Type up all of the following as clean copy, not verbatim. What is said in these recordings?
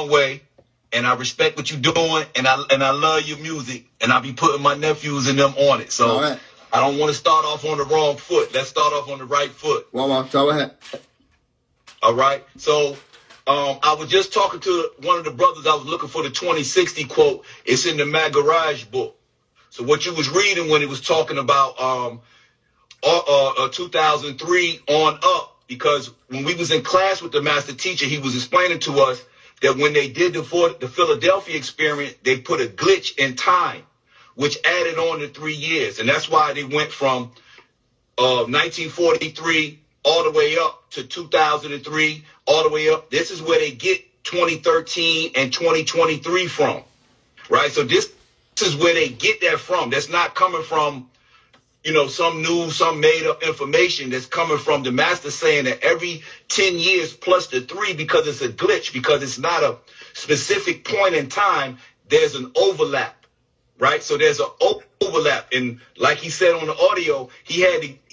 long way, and I respect what you're doing, and I love your music, and I'll be putting my nephews and them on it. So right. I don't want to start off on the wrong foot. Let's start off on the right foot. Well, go ahead. All right. So I was just talking to one of the brothers. I was looking for the 2060 quote. It's in the Magaraj book. So what you was reading when it was talking about 2003 on up, because when we was in class with the master teacher, he was explaining to us that when they did the Philadelphia experiment, they put a glitch in time, which added on to 3 years. And that's why they went from 1943 all the way up to 2003, all the way up. This is where they get 2013 and 2023 from, right? So this is where they get that from. That's not coming from, some new, some made up information. That's coming from the master saying that every 10 years plus the 3, because it's a glitch, because it's not a specific point in time, there's an overlap, right? So there's an overlap. And like he said on the audio, he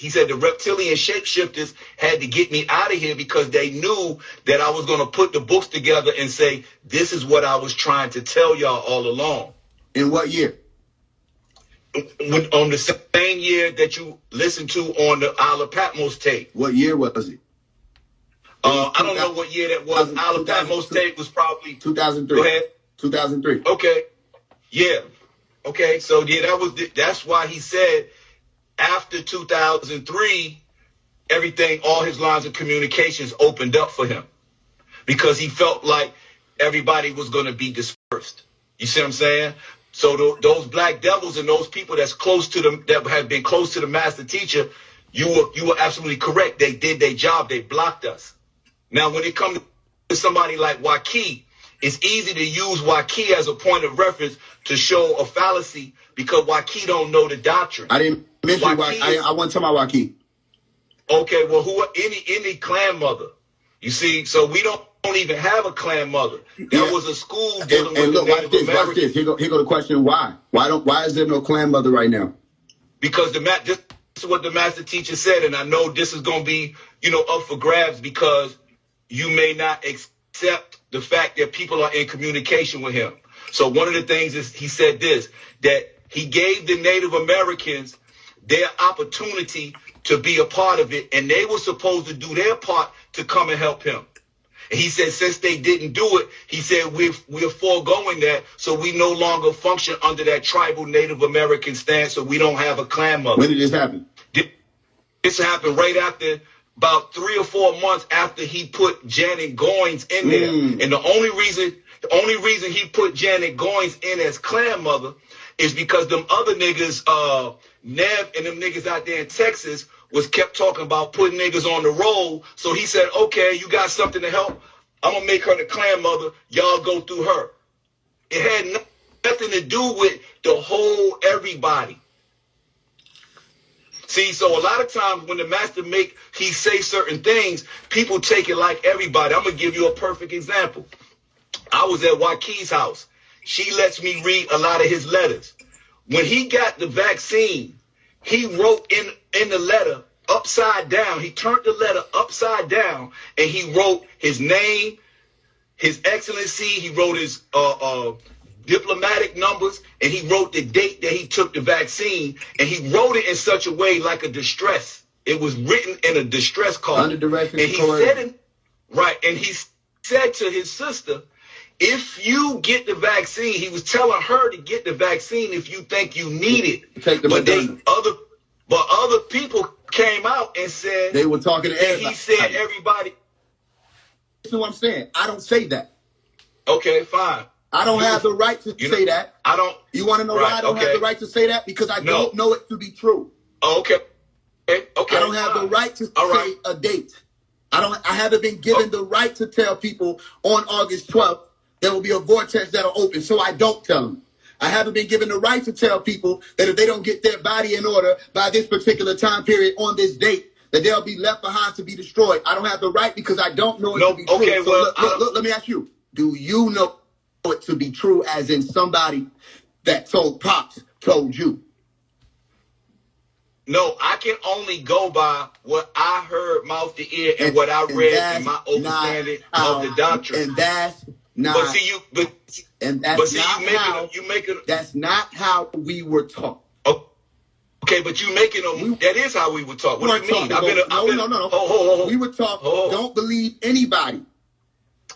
said the reptilian shapeshifters had to get me out of here because they knew that I was going to put the books together and say, this is what I was trying to tell y'all all along. In what year? On the same year that you listened to on the Isle of Patmos tape. What year was it? I don't know what year that was. Isle of Patmos tape was probably 2003. Go ahead. 2003. Okay. Yeah. Okay. So yeah, that's why he said after 2003, everything, all his lines of communications opened up for him, because he felt like everybody was going to be dispersed. You see what I'm saying? So those black devils and those people that have been close to the master teacher, you were absolutely correct. They did their job. They blocked us. Now, when it comes to somebody like Waki, it's easy to use Waki as a point of reference to show a fallacy, because Waki don't know the doctrine. I didn't mention Waki. I wasn't talking about Waki. Okay, well, any clan mother? You see, so we don't even have a clan mother. There was a school dealing with the Native Americans. Watch this. Here go the question: Why? Why is there no clan mother right now? Because this is what the master teacher said, and I know this is going to be up for grabs, because you may not accept the fact that people are in communication with him. So one of the things is he said this, that he gave the Native Americans their opportunity to be a part of it, and they were supposed to do their part to come and help him. And he said, since they didn't do it, he said, we're foregoing that, so we no longer function under that tribal Native American stance, so we don't have a clan mother. When did this happen? This happened right after, about 3 or 4 months after he put Janet Goins in there. And the only reason he put Janet Goins in as clan mother is because them other niggas, Nev and them niggas out there in Texas, was kept talking about putting niggas on the roll. So he said, okay, you got something to help? I'm going to make her the clan mother. Y'all go through her. It had nothing to do with the whole everybody. See, so a lot of times when the master he say certain things, people take it like everybody. I'm going to give you a perfect example. I was at Waki's house. She lets me read a lot of his letters. When he got the vaccine, he wrote in the letter upside down. He turned the letter upside down, and he wrote his name, his excellency. He wrote his diplomatic numbers, and he wrote the date that he took the vaccine, and he wrote it in such a way like a distress. It was written in a distress card. Under direction. And he said and he said to his sister, if you get the vaccine, he was telling her to get the vaccine if you think you need it. Take the But other people came out and said they were talking to everybody. He said everybody. Listen to what I'm saying. I don't say that. Okay, fine. I don't have the right to say that. I don't. You want to know why I don't have the right to say that? Because I don't know it to be true. Okay. Okay. I don't have the right to say a date. I haven't been given the right to tell people on August 12th there will be a vortex that'll open, so I don't tell them. I haven't been given the right to tell people that if they don't get their body in order by this particular time period on this date, that they'll be left behind to be destroyed. I don't have the right because I don't know it to be true. Okay, so look, let me ask you, do you know it to be true as in somebody that told Pops told you? No, I can only go by what I heard mouth to ear and what I read in my understanding of the doctrine. And that's Nah. But see, and that's but see, not you making that's not how we were taught. Okay, but you making them. That is how we were taught. What do you mean? No. We were taught. Don't believe anybody.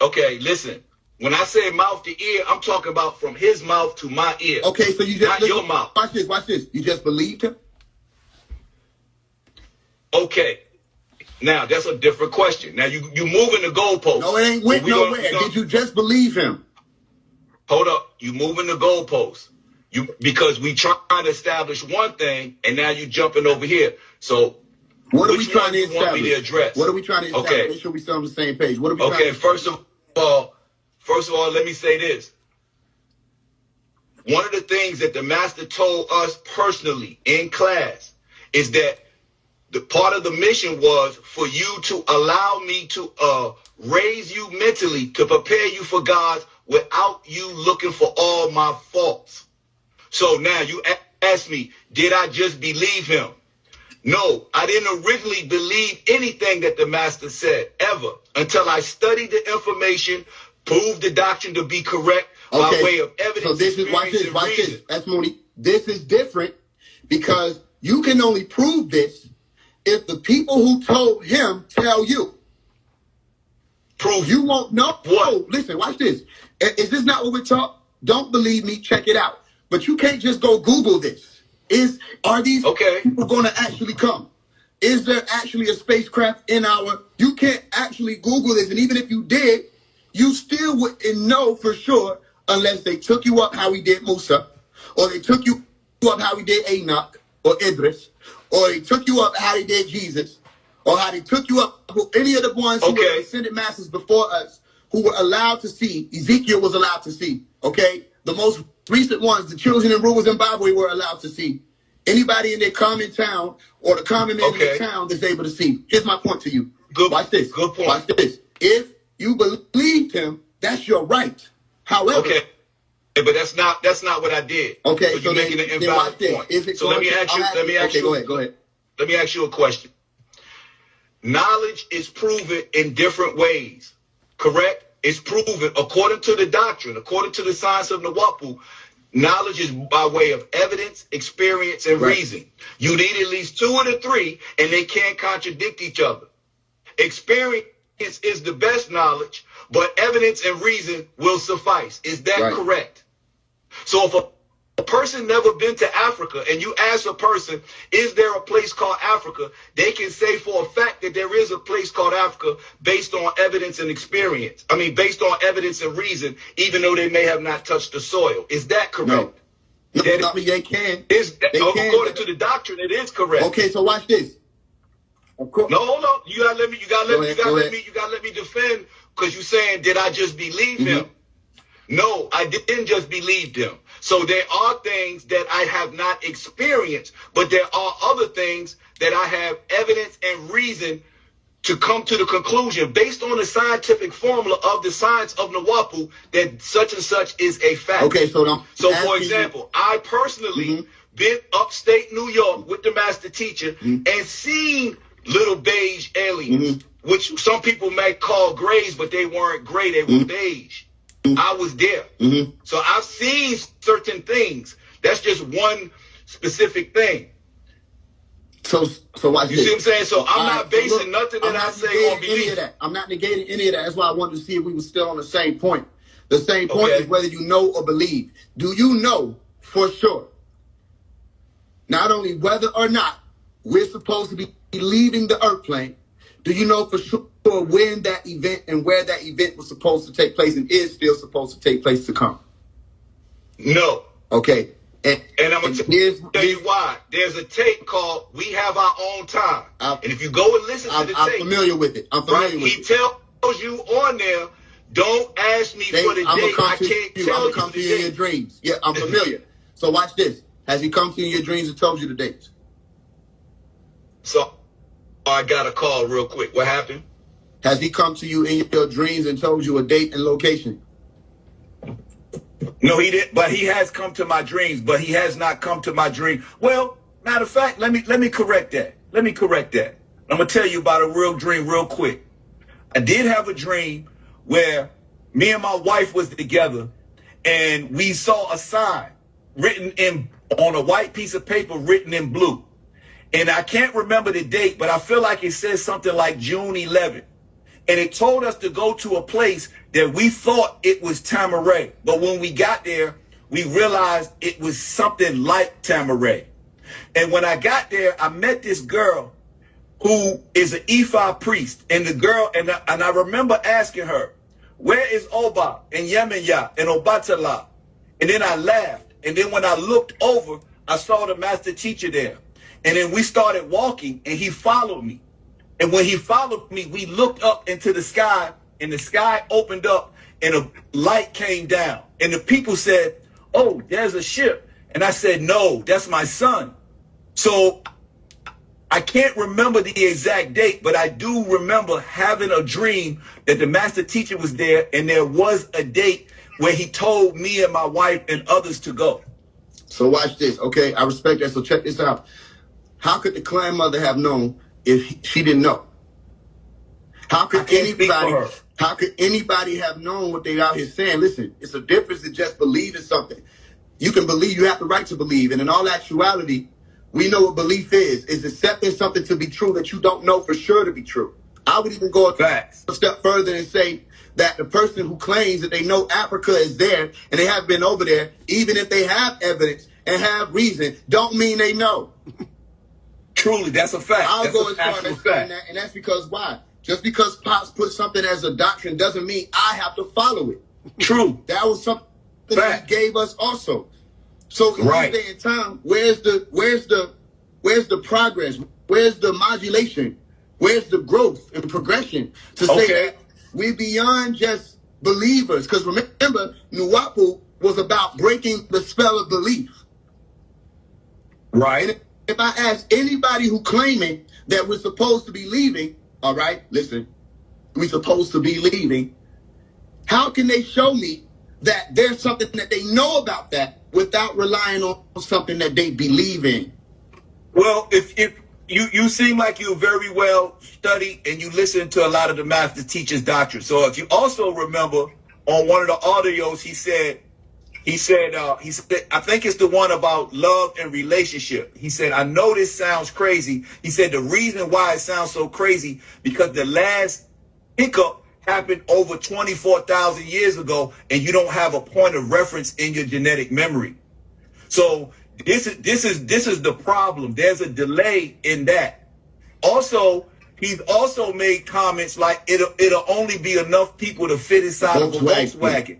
Okay, listen. When I say mouth to ear, I'm talking about from his mouth to my ear. Okay, so you just not your mouth. Watch this. You just believed him? Okay. Now that's a different question. Now you moving the goalpost. No, it ain't went nowhere. Did you just believe him? Hold up. You moving the goalpost. Because we trying to establish one thing, and now you jumping over here. So what are we trying to establish? Want me to address? What are we trying to establish? Okay. Make sure we still on the same page. What are we trying to first of all, let me say this. One of the things that the master told us personally in class is that the part of the mission was for you to allow me to raise you mentally to prepare you for God without you looking for all my faults. So now you ask me, did I just believe him? No, I didn't originally believe anything that the master said, ever, until I studied the information, proved the doctrine to be correct by way of evidence. So this is, watch this. That's Mooney. This is different because you can only prove this if the people who told him tell you. Prove. You won't know. What? Listen, watch this. Is this not what we're taught? Don't believe me, check it out. But you can't just go Google this. Are these people going to actually come? Is there actually a spacecraft in our... You can't actually Google this. And even if you did, you still wouldn't know for sure unless they took you up how we did Musa, or they took you up how we did Enoch or Idris, or they took you up how they did Jesus, or how they took you up any of the ones who were ascended masters before us, who were allowed to see. Ezekiel was allowed to see, okay? The most recent ones, the children and rulers in Zimbabwe were allowed to see. Anybody in their common town or the common man in their town that's able to see. Here's my point to you. Watch this. Good point. Watch this. If you believed him, that's your right. However, but that's not what I did. Okay, so you're making an invalid point. So let me ask you. Go ahead. Let me ask you a question. Knowledge is proven in different ways. Correct? It's proven according to the doctrine, according to the science of Nawapu. Knowledge is by way of evidence, experience, and reason. You need at least 2 of the 3, and they can't contradict each other. Experience is the best knowledge, but evidence and reason will suffice. Is that correct? So if a person never been to Africa and you ask a person, is there a place called Africa? They can say for a fact that there is a place called Africa based on evidence and experience. I mean, based on evidence and reason, even though they may have not touched the soil. Is that correct? No, I mean, they can. According to the doctrine, it is correct. Okay, so watch this. Of course. No, hold on. You gotta let me defend, because you're saying, did I just believe him? No, I didn't just believe him. So there are things that I have not experienced, but there are other things that I have evidence and reason to come to the conclusion based on the scientific formula of the science of Nawapu that such and such is a fact. Okay, so for example, I personally been upstate New York with the master teacher and seen little beige aliens, which some people may call grays, but they weren't gray, they were beige. I was there. So I've seen certain things. That's just one specific thing. So watch you see what I'm saying? So I'm not basing nothing that I say on belief. I'm not negating any of that. That's why I wanted to see if we were still on the same point. The same point is whether you know or believe. Do you know for sure, not only whether or not we're supposed to be leaving the earth plane, do you know for sure when that event and where that event was supposed to take place and is still supposed to take place to come? No. Okay. And I'm going to tell you why. There's a tape called We Have Our Own Time. And if you go and listen to the tape. I'm familiar with it. He tells you on there, don't ask me for the date. I can't tell you. I'm going to come to you in your dreams. Yeah, I'm familiar. So watch this. Has he come to you in your dreams and told you the dates? So I got a call real quick. What happened? Has he come to you in your dreams and told you a date and location? No, he didn't. But he has come to my dreams. But he has not come to my dream. Well, matter of fact, let me correct that. I'm gonna tell you about a real dream real quick. I did have a dream where me and my wife was together, and we saw a sign written on a white piece of paper written in blue. And I can't remember the date, but I feel like it says something like June 11th. And it told us to go to a place that we thought it was Tamaray. But when we got there, we realized it was something like Tamaray. And when I got there, I met this girl who is an Ifa priest. And the girl, and I remember asking her, where is Oba and Yemenya and Obatala? And then I laughed. And then when I looked over, I saw the master teacher there. And then we started walking, and he followed me. And when he followed me, we looked up into the sky, and the sky opened up, and a light came down. And the people said, oh, there's a ship. And I said, no, that's my son. So I can't remember the exact date, but I do remember having a dream that the master teacher was there, and there was a date where he told me and my wife and others to go. So watch this, okay? I respect that. So check this out. How could the clan mother have known if she didn't know? How could anybody have known what they out here saying? Listen, it's a difference to just believe in something. You can believe, you have the right to believe. And in all actuality, we know what belief is accepting something to be true that you don't know for sure to be true. I would even go a step further and say that the person who claims that they know Africa is there and they have been over there, even if they have evidence and have reason, don't mean they know. Truly, that's a fact. I'll go as far as saying that, and that's because why? Just because Pops put something as a doctrine doesn't mean I have to follow it. True. That was something that he gave us also. So in this day and time, where's the progress? Where's the modulation? Where's the growth and progression to say that we're beyond just believers? Because remember, Nuwapu was about breaking the spell of belief. Right. And if I ask anybody who claiming that we're supposed to be leaving, all right, listen, we're supposed to be leaving, how can they show me that there's something that they know about that without relying on something that they believe in? Well, if you seem like you're very well studied and you listen to a lot of the master teacher's doctrine. So if you also remember on one of the audios, he said, I think it's the one about love and relationship. He said, I know this sounds crazy. He said, the reason why it sounds so crazy, because the last hiccup happened over 24,000 years ago, and you don't have a point of reference in your genetic memory. So this is the problem. There's a delay in that. Also, he's also made comments like it'll only be enough people to fit inside of a Volkswagen.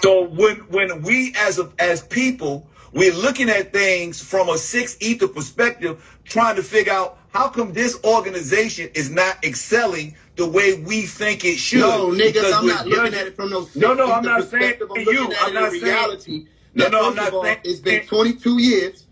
So when we as people, we're looking at things from a sixth ether perspective, trying to figure out how come this organization is not excelling the way we think it should. No, niggas, I'm not looking at it from no sixth ether I'm not saying you. I'm not saying reality. I'm not saying it's been 22 years,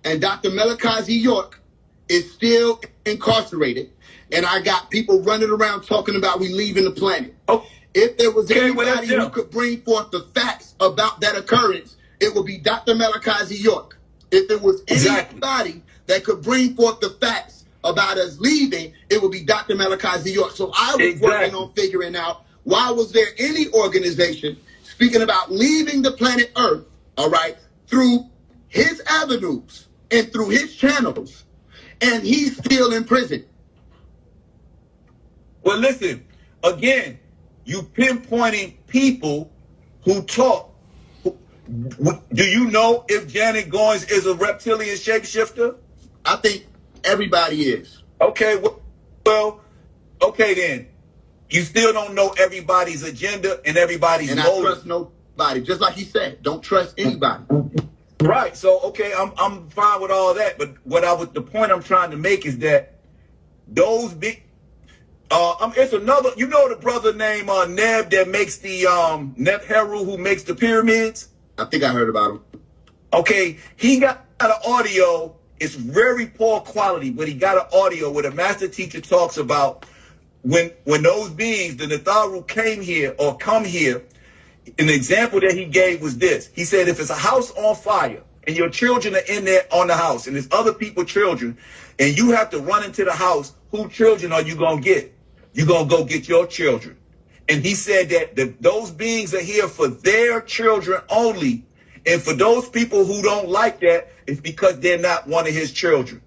and Dr. Melakazi York is still incarcerated, and I got people running around talking about we leaving the planet. Oh. If there was anybody who could bring forth the facts about that occurrence, it would be Dr. Melakazi York. If there was anybody that could bring forth the facts about us leaving, it would be Dr. Melakazi York. So I was working on figuring out, why was there any organization speaking about leaving the planet Earth, all right, through his avenues and through his channels, and he's still in prison? Well, listen, again, you pinpointing people who talk. Do you know if Janet Goins is a reptilian shapeshifter? I think everybody is. Okay, well, okay then. You still don't know everybody's agenda and everybody's motive. And I trust nobody. Just like he said, don't trust anybody. Right. So, okay, I'm fine with all that. But the point I'm trying to make is that those big... it's another, you know, the brother named Neb that makes the Neb Heru, who makes the pyramids. I think I heard about him. Okay, he got an audio. It's very poor quality, but he got an audio where the master teacher talks about when those beings, the Natharu, came here or come here. An example that he gave was this. He said, if it's a house on fire and your children are in there on the house and there's other people's children and you have to run into the house, whose children are you going to get? You're going to go get your children. And he said that those beings are here for their children only. And for those people who don't like that, it's because they're not one of his children.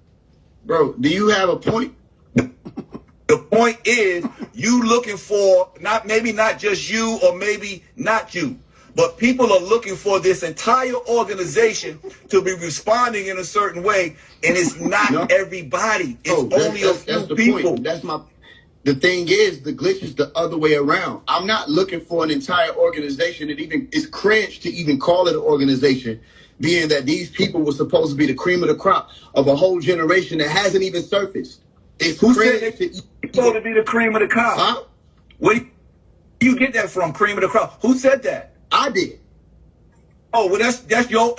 Bro, do you have a point? The point is, you looking for maybe not just you or maybe not you, but people are looking for this entire organization to be responding in a certain way, and it's not everybody. It's only a few people. Point. The thing is, the glitch is the other way around. I'm not looking for an entire organization. It's cringe to even call it an organization, being that these people were supposed to be the cream of the crop of a whole generation that hasn't even surfaced. It's Who said it's supposed to be the cream of the crop? Huh? Where do you get that from, cream of the crop? Who said that? I did. Oh, well, that's your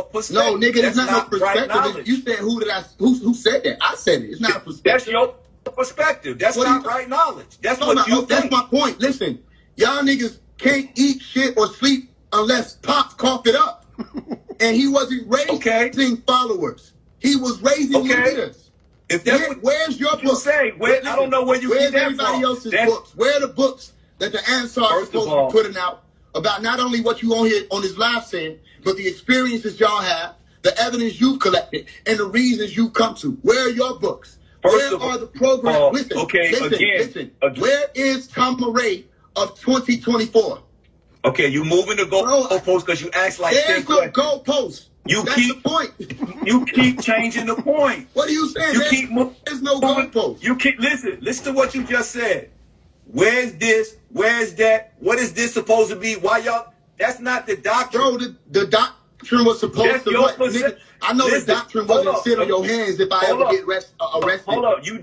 perspective. No, nigga, it's not no perspective. Right, you said who said that? I said it. It's not a perspective. That's your perspective. That's not right knowledge. That's what you think. That's my point. Listen, y'all niggas can't eat shit or sleep unless Pops cough it up. And he wasn't raising followers. He was raising leaders. If that's where's your book? Say, I don't know where you where's get that everybody from. else's books? Where are the books that the Ansar is supposed to be putting out about not only what you on here on this live saying, but the experiences y'all have, the evidence you've collected, and the reasons you come to? Where are your books? Where are the programs? Listen. Where is Tom Ray of 2024? Okay, you moving the goalpost because you act like there's no goalpost. That's the point. You keep changing the point. What are you saying? There's no goalpost. You keep listen to what you just said. Where's this? Where's that? What is this supposed to be? Why y'all? That's not the doctrine. Bro, the doctrine was supposed to what? Nigga, I know the doctrine wasn't sit on your hands if I ever get arrested. Hold up. You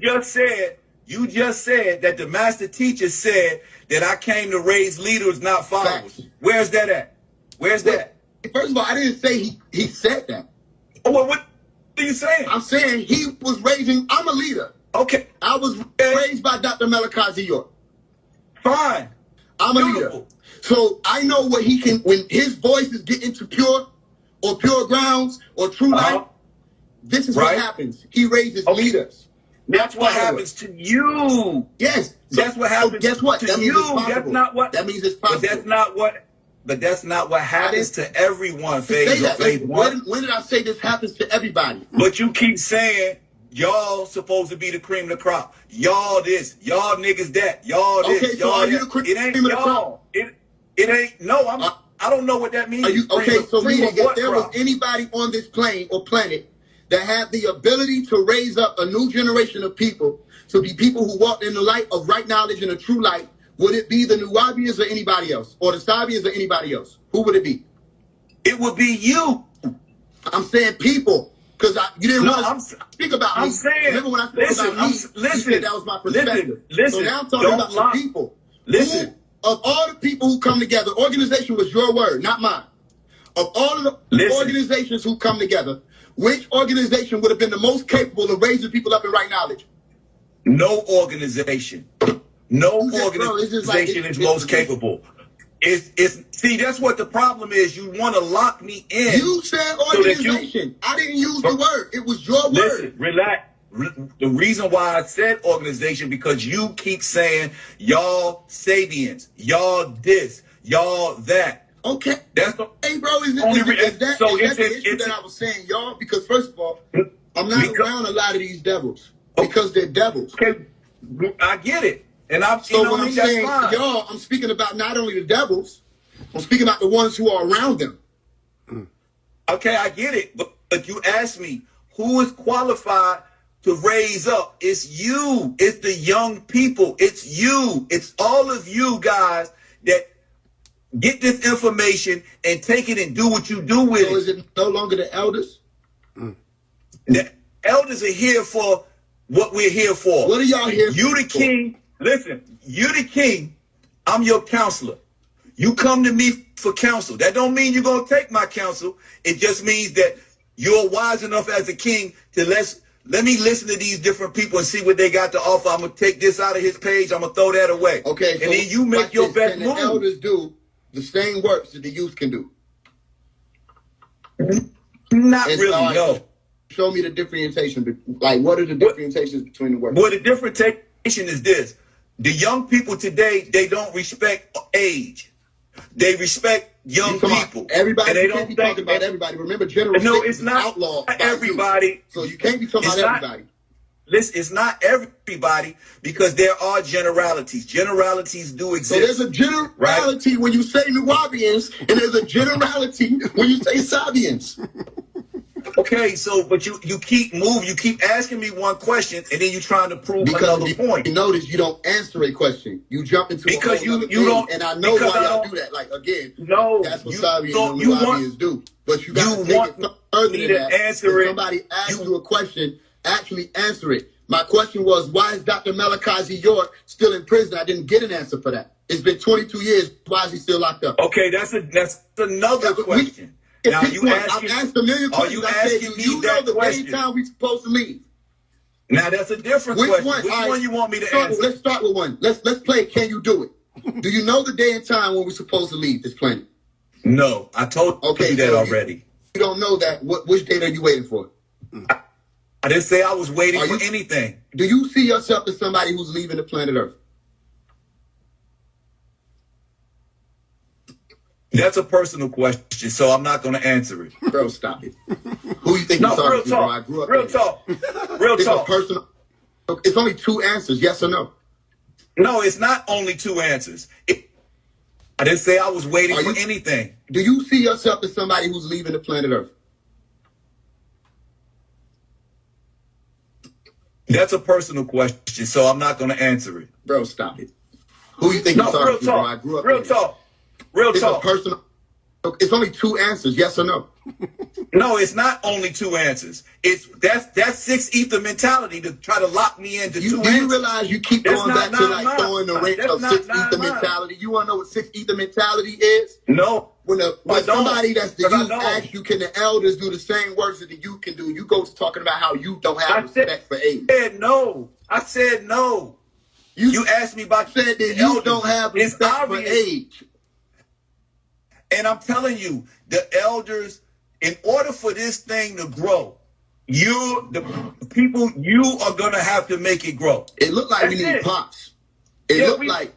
just said that the master teacher said that I came to raise leaders, not followers. Facts. Where's that at? Where's that? First of all, I didn't say he said that. Oh, well, what are you saying? I'm saying he was raising. I'm a leader. Okay. I was raised by Dr. Malachi York. Fine. I'm a leader. So I know what he can, when his voice is getting to pure grounds or true light, this is what happens. He raises leaders. That's what happens to you. Yes. That's what happens guess what? to that you. Means that's not what. That means it's possible. But that's not what happens to everyone. When did I say this happens to everybody? But you keep saying y'all supposed to be the cream of the crop. Y'all this. Y'all niggas that. Y'all this. Okay, so are you the cream of the crop? It ain't. No, I don't know what that means. So meaning if there was anybody on this plane or planet that had the ability to raise up a new generation of people to be people who walk in the light of right knowledge and a true light, would it be the Nuwabians or anybody else? Or the Sabians or anybody else? Who would it be? It would be you. I'm saying people. Because you didn't want to speak about me. I'm saying. Remember when I spoke about me, you said that was my perspective. So now I'm talking about the people. Listen. Of all the people who come together, organization was your word, not mine. Of all of the organizations who come together, which organization would have been the most capable of raising people up in right knowledge? No organization. No organization is most capable. See, that's what the problem is. You want to lock me in. You said organization. I didn't use the word. It was your word. Relax. The reason why I said organization, because you keep saying y'all Sabians, y'all this, y'all that. Okay. That's the bro, is that the issue that I was saying, y'all? Because first of all, I'm not around a lot of these devils because they're devils. Okay, I get it. And I'm when I'm saying y'all, I'm speaking about not only the devils, I'm speaking about the ones who are around them. Okay, I get it. But you asked me who is qualified to raise up. It's you. It's the young people. It's you. It's all of you guys that get this information and take it and do what you do with it. So is it no longer the elders? The elders are here for what we're here for. What are y'all here for? You the king. Listen, you the king. I'm your counselor. You come to me for counsel. That don't mean you're going to take my counsel. It just means that you're wise enough as a king to let me listen to these different people and see what they got to offer. I'm going to take this out of his page. I'm going to throw that away. Okay. And then you make your best move. The elders do the same works that the youth can do. Not really, no. Show me the differentiation. Like, what are the differentiations between the works? Well, the differentiation is this. The young people today, they don't respect age. They respect young people. Everybody, and they you can't be talking about everybody. Remember, general no, statements it's not outlawed by everybody. You. So you can't be talking about everybody. Listen, it's not everybody because there are generalities. Generalities do exist. So there's a generality when you say Nubians, and there's a generality when you say Sabians. Okay, so but you keep moving, you keep asking me one question, and then you're trying to prove another point. You notice you don't answer a question. You jump into because a whole you don't, and I know why y'all do that. Like again, no, that's what Sabians and Nubians do. But you got to take it further than that. Answer if somebody asks you a question, actually answer it. My question was, why is Dr. Malachi York still in prison? I didn't get an answer for that. It's been 22 years. Why is he still locked up? Okay, that's another question. Now I've asked a million questions. I said, you know the day and time we supposed to leave? Now that's a different question. Which one you want me to answer? Let's start with one. Let's play. Can you do it? Do you know the day and time when we're supposed to leave this planet? No, I told you that already. You don't know that. Which date are you waiting for? I didn't say I was waiting for anything. Do you see yourself as somebody who's leaving the planet Earth? That's a personal question, so I'm not going to answer it. Bro, stop it. Who you think you're talking to, bro? I grew up real talk. Real talk. It's only two answers, yes or no. No, it's not only two answers. I didn't say I was waiting for anything. Do you see yourself as somebody who's leaving the planet Earth? That's a personal question, so I'm not going to answer it. Bro, stop it. Who you think you're talking to, bro? I grew up Real talk. Real talk. It's only two answers, yes or no. No, it's not only two answers. That's six ether mentality to try to lock me into two answers. Do you realize you keep going back to like throwing the wrench of six ether mentality? You want to know what six ether mentality is? No. When somebody that's the youth asks you, can the elders do the same works that the youth can do? You go to talking about how you don't have respect for age. I said no. You asked me about said that you don't have respect for age. And I'm telling you, the elders, in order for this thing to grow, you are gonna have to make it grow. It looked like we need Pops. It looked like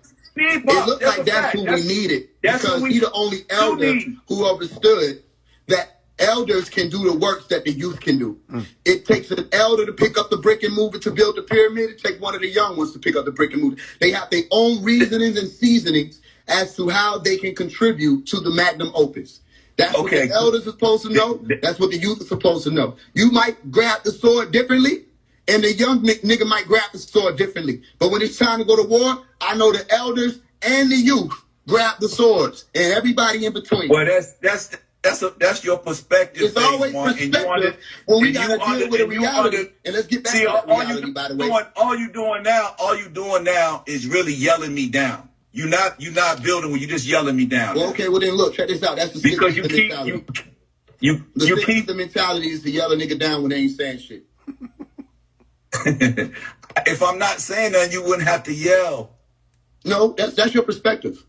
that's who we needed. Because he's the only elder who understood that elders can do the works that the youth can do. It takes an elder to pick up the brick and move it to build the pyramid. It takes one of the young ones to pick up the brick and move it. They have their own reasonings and seasonings as to how they can contribute to the magnum opus. That's what the elders are supposed to know. That's what the youth are supposed to know. You might grab the sword differently, and the young nigga might grab the sword differently. But when it's time to go to war, I know the elders and the youth grab the swords, and everybody in between. Well, that's your perspective. It's always perspective when we got to deal with a reality. And let's get back to that reality, by the way. All you doing now is really yelling me down. You're not building when you're just yelling me down. Well, okay, well then look, check this out. That's the because you keep mentality. you keep the mentality is to yell a nigga down when they ain't saying shit. If I'm not saying that, you wouldn't have to yell. No, that's your perspective.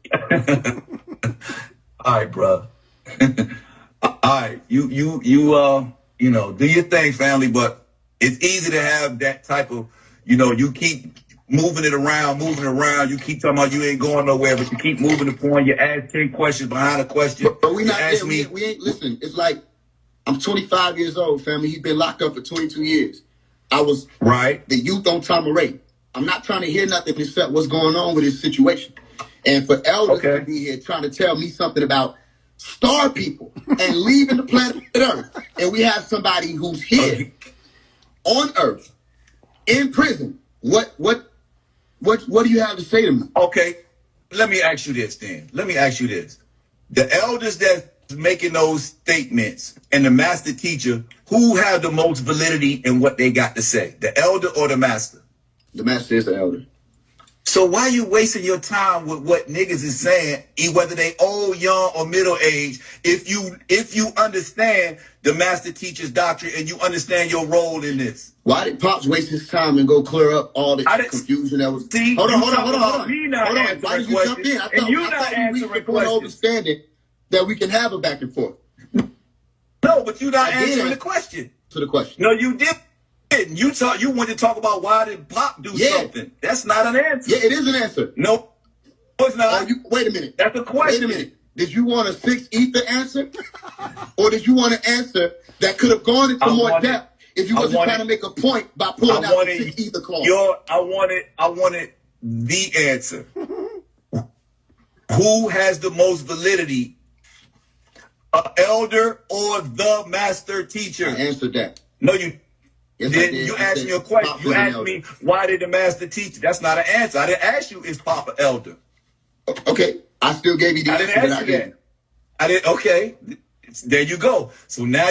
All right, bro. All right, you do your thing, family. But it's easy to have that type of, you keep moving it around. You keep talking about you ain't going nowhere, but you keep moving the point. You ask 10 questions behind a question. But we not there. We ain't listen. It's like I'm 25 years old, family. He's been locked up for 22 years. I was the youth on Tamaray. I'm not trying to hear nothing except what's going on with his situation. And for elders to be here trying to tell me something about star people and leaving the planet Earth, and we have somebody who's here on Earth in prison. What do you have to say to me? Okay, let me ask you this then. The elders that's making those statements and the master teacher, who have the most validity in what they got to say? The elder or the master? The master is the elder. So why are you wasting your time with what niggas is saying, whether they old, young, or middle age, if you understand the master teacher's doctrine and you understand your role in this? Why did Pops waste his time and go clear up all the confusion that was? Hold on. Why did you jump in? I thought we reached the point of understanding that we can have a back and forth. No, but you're not answering the question. To the question. No, you did didn't. You want to talk about why did Pop do something? That's not an answer. Yeah, it is an answer. No, it's not. Wait a minute. That's a question. Wait a minute. Did you want a 6 ether answer? Or did you want an answer that could have gone into more depth if you wasn't trying to make a point by pulling out the 6 ether clause? I wanted the answer. Who has the most validity? An elder or the master teacher? I answered that. No, you didn't. You asked me a question. You asked me, why did the master teach? That's not an answer. I didn't ask you, is Papa elder? Okay. I still gave you the answer. I didn't ask you that. I didn't. Okay. There you go. So now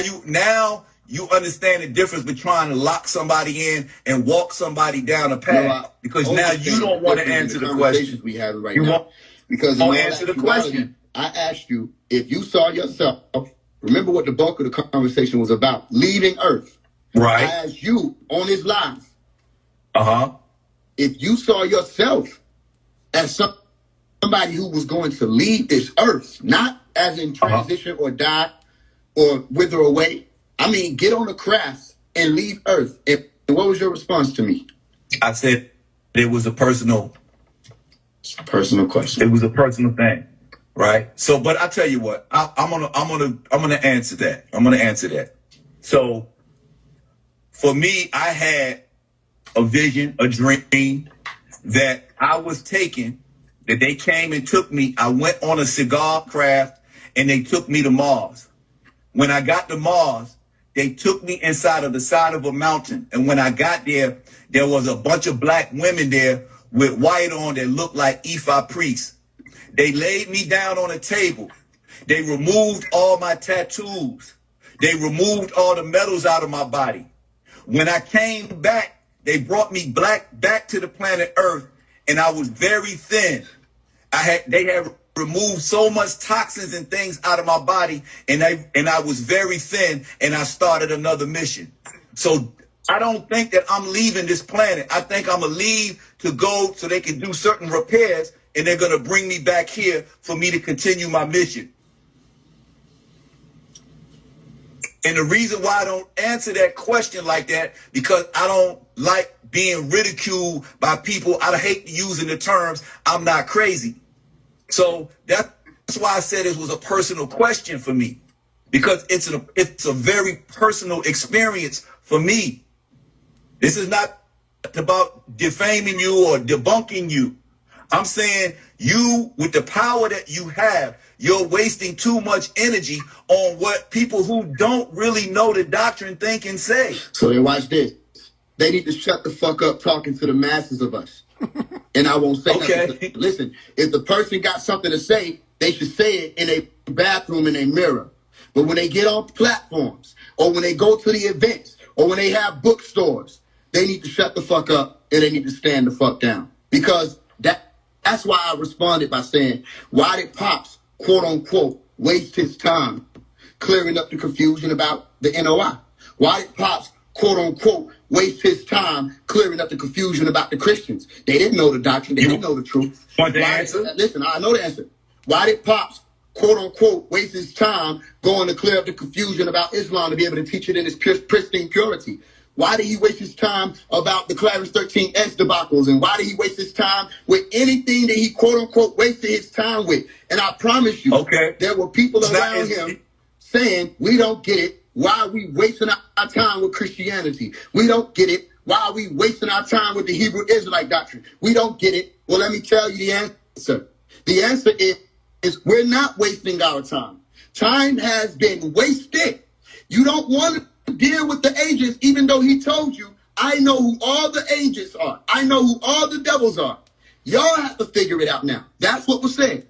you understand the difference between trying to lock somebody in and walk somebody down a path, because now you don't want to answer the question we have right now. Because you won't answer the question. I asked you if you saw yourself. Remember what the bulk of the conversation was about: leaving Earth. Right. I asked you on his live. If you saw yourself as somebody who was going to leave this Earth, not as in transition or die or wither away. I mean, get on the craft and leave Earth. And what was your response to me? I said it was a personal question. It was a personal thing, right? So, but I tell you what, I'm gonna answer that. I'm gonna answer that. So, for me, I had a vision, a dream that I was taking. That they came and took me. I went on a cigar craft and they took me to Mars. When I got to Mars, they took me inside of the side of a mountain. And when I got there, there was a bunch of black women there with white on that looked like Ifa priests. They laid me down on a table. They removed all my tattoos. They removed all the metals out of my body. When I came back, they brought me back to the planet Earth. And I was very thin. They had removed so much toxins and things out of my body, and I was very thin, and I started another mission. So I don't think that I'm leaving this planet. I think I'm gonna leave to go so they can do certain repairs, and they're gonna bring me back here for me to continue my mission. And the reason why I don't answer that question like that, because I don't like being ridiculed by people. I hate using the terms, I'm not crazy. So that's why I said it was a personal question for me, because it's a very personal experience for me. This is not about defaming you or debunking you. I'm saying you, with the power that you have, you're wasting too much energy on what people who don't really know the doctrine think and say. So then watch this. They need to shut the fuck up talking to the masses of us. And I won't say nothing. Listen, if the person got something to say, they should say it in a bathroom in a mirror. But when they get on platforms, or when they go to the events, or when they have bookstores, they need to shut the fuck up and they need to stand the fuck down. Because that's why I responded by saying, why did Pops, quote unquote, waste his time clearing up the confusion about the NOI? Why did Pops, quote unquote, waste his time clearing up the confusion about the Christians? They didn't know the doctrine. They didn't know the truth. Want the answer? Listen, I know the answer. Why did Pops, quote unquote, waste his time going to clear up the confusion about Islam to be able to teach it in its pristine purity? Why did he waste his time about the Clarence 13S debacles? And why did he waste his time with anything that he, quote unquote, wasted his time with? And I promise you, there were people around him saying, we don't get it. Why are we wasting our time with Christianity? We don't get it. Why are we wasting our time with the Hebrew Israelite doctrine? We don't get it. Well, let me tell you the answer. The answer is we're not wasting our time. Time has been wasted. You don't want to deal with the agents, even though he told you, I know who all the agents are. I know who all the devils are. Y'all have to figure it out now. That's what was said.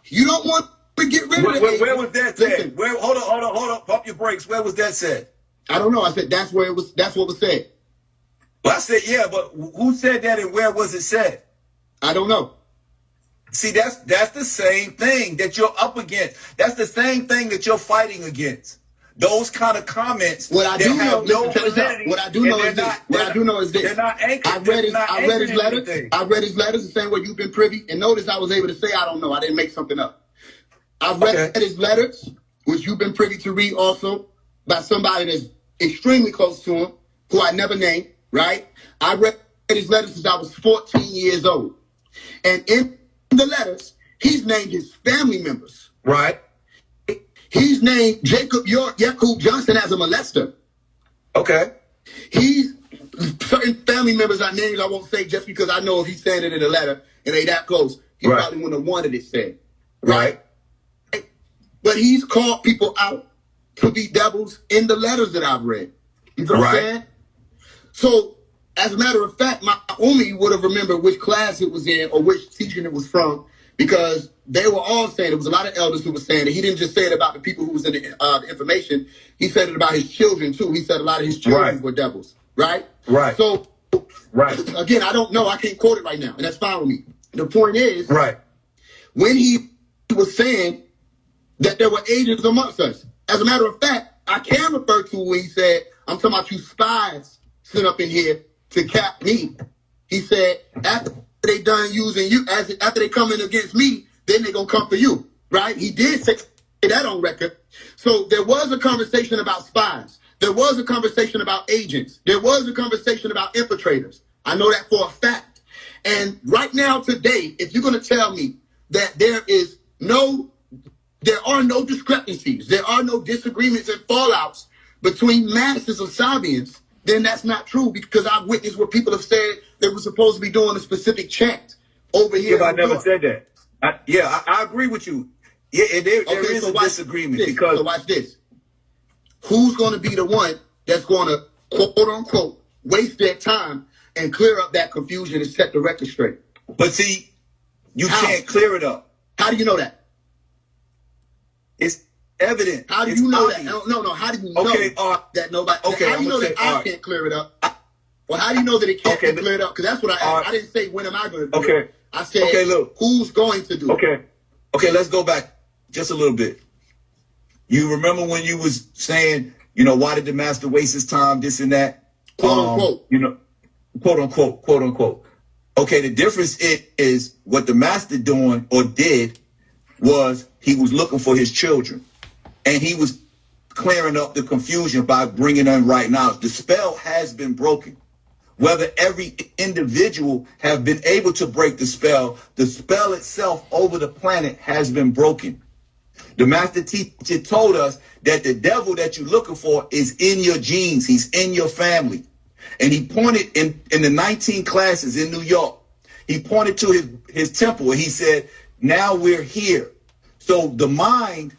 You don't want to get rid of it. Where was that said? Hold on. Pump your brakes. Where was that said? I don't know. I said that's what was said. Well, I said, yeah, but who said that and where was it said? I don't know. See, that's the same thing that you're up against. That's the same thing that you're fighting against. Those kind of comments. What I do know is this. They're not anchored. I read his letters. I read his letters the same way you've been privy. And notice I was able to say I don't know. I didn't make something up. I read his letters, which you've been privy to read also by somebody that's extremely close to him. who I never named, right? I read his letters since I was 14 years old. And in the letters, he's named his family members. Right. He's named Jacob Yakub Johnson as a molester. Okay. He's certain family members are names I won't say just because I know if he's saying it in a letter and they that close, he probably wouldn't have wanted it said. Right? But he's called people out to be devils in the letters that I've read. You know what I'm saying? So, as a matter of fact, my Umi would have remembered which class it was in or which teaching it was from, because they were all saying, there was a lot of elders who were saying that he didn't just say it about the people who was in the information, he said it about his children too. He said a lot of his children were devils, right? So, again, I don't know, I can't quote it right now, and that's fine with me. The point is, when he was saying that there were agents amongst us, as a matter of fact, I can refer to when he said, I'm talking about you spies sent up in here to cap me. He said, after they done using you, after they come in against me, then they gonna come for you, right? He did say that on record. So there was a conversation about spies. There was a conversation about agents. There was a conversation about infiltrators. I know that for a fact. And right now, today, if you're gonna tell me that there are no discrepancies, there are no disagreements and fallouts between masses of Sabians, then that's not true, because I've witnessed where people have said they were supposed to be doing a specific chant over here. Yeah, I never said that. I agree with you. Yeah, and there is a disagreement. So watch this. Who's going to be the one that's going to, quote unquote, waste their time and clear up that confusion and set the record straight? But see, you can't clear it up. How do you know that? It's evident. How do you know that? No. How do you know that nobody? How do you know that I can't clear it up? Well, how do you know that it can't be cleared up? Because that's what I asked. I didn't say when am I going to do it. I said, look, who's going to do it? Okay, let's go back just a little bit. You remember when you was saying, why did the master waste his time, this and that? Quote unquote. Quote unquote. Okay, the difference is what the master doing or did was he was looking for his children. And he was clearing up the confusion by bringing in right knowledge. The spell has been broken. Whether every individual have been able to break the spell itself over the planet has been broken. The master teacher told us that the devil that you're looking for is in your genes. He's in your family. And he pointed in the 19 classes in New York, he pointed to his temple and he said, now we're here. So the mind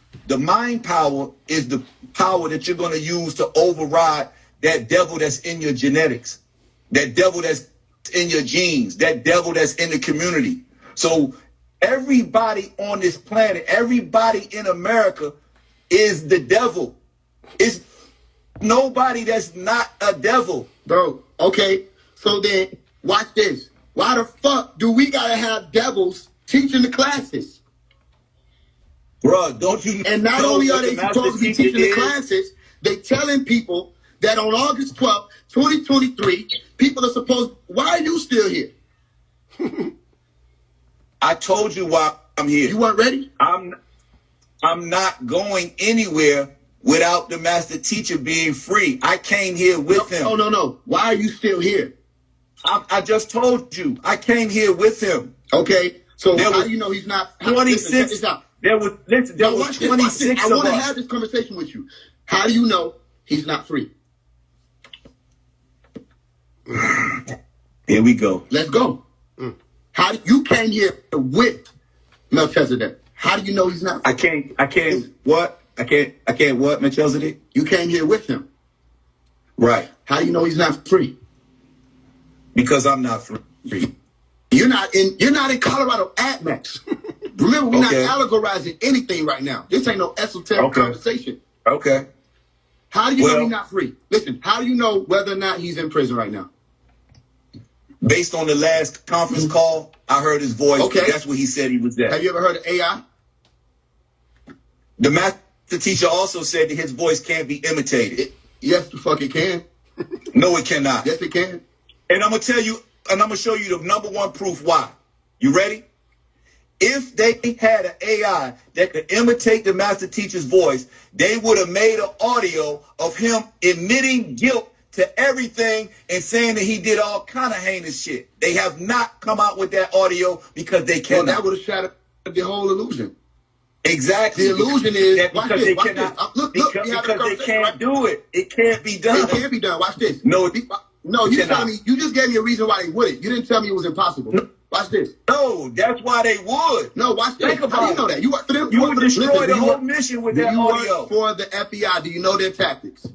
power is the power that you're going to use to override that devil that's in your genetics, that devil that's in your genes, that devil that's in the community. So everybody on this planet, everybody in America is the devil. It's nobody that's not a devil. Bro, okay. So then watch this. Why the fuck do we gotta have devils teaching the classes? Bruh, don't you? And not only are they supposed to be teaching the classes, they telling people that on August 12th, 2023, people are supposed. Why are you still here? I told you why I'm here. You weren't ready? I'm not going anywhere without the master teacher being free. I came here with him. No. Why are you still here? I just told you. I came here with him. Okay. So how do you know he's not? 26. There was 26 I want to have this conversation with you. How do you know he's not free? Here we go. Let's go. How do you came here with Melchizedek? How do you know he's not free? I can't what, Melchizedek? You came here with him. Right. How do you know he's not free? Because I'm not free. You're not in Colorado AdMax. Remember, we're not allegorizing anything right now. This ain't no esoteric conversation. Okay. How do you know he's not free? Listen, how do you know whether or not he's in prison right now? Based on the last conference call, I heard his voice. Okay. That's where he said he was at. Have you ever heard of AI? The master teacher also said that his voice can't be imitated. Yes, the fuck it can. No, it cannot. Yes, it can. And I'm going to tell you, and I'm going to show you the number one proof why. You ready? If they had an AI that could imitate the master teacher's voice, they would have made an audio of him admitting guilt to everything and saying that he did all kind of heinous shit. They have not come out with that audio because they cannot. Well, that would have shattered the whole illusion. Exactly. The illusion is that because they cannot. Look, because they can't do it. It can't be done. It can't be done. Watch this. No, you telling me, you just gave me a reason why they wouldn't. You didn't tell me it was impossible. No. Watch this. No, that's why they would. No, watch this. Think about How do you know that? You work for them. You would destroy the whole mission with that audio. You work for the FBI. Do you know their tactics?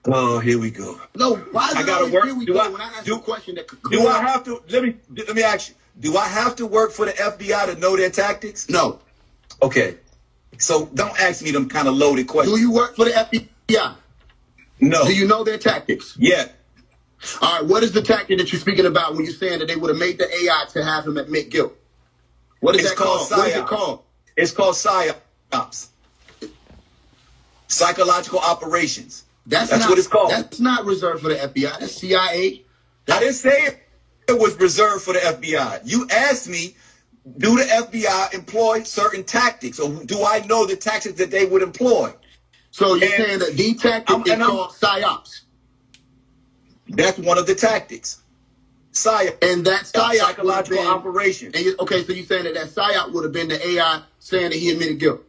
Oh, here we go. No, why is I gotta work. When I ask you a question that could do I have to? Let me ask you. Do I have to work for the FBI to know their tactics? No. Okay. So don't ask me them kind of loaded questions. Do you work for the FBI? No. Do you know their tactics? Yeah. All right. What is the tactic that you're speaking about when you're saying that they would have made the AI to have him admit guilt? What is that called? What is it called? It's called PSYOPs. Psychological operations. That's what it's called. That's not reserved for the FBI. That's CIA. I didn't say it was reserved for the FBI. You asked me, do the FBI employ certain tactics, or do I know the tactics that they would employ? So you're saying that the tactic is called PSYOPs. That's one of the tactics. PSYOP. And that PSYOP psychological operation. Okay, so you're saying that PSYOP would have been the AI saying that he admitted guilt.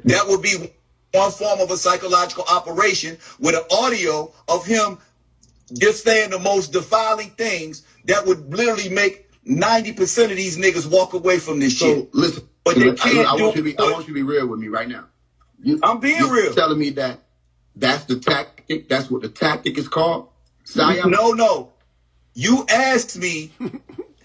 That would be one form of a psychological operation with an audio of him just saying the most defiling things that would literally make 90% of these niggas walk away from this shit. So listen, but they can't I want you to be real with me right now. I'm being real. You're telling me that that's the tactic. That's what the tactic is called. PSYOP? No. You asked me,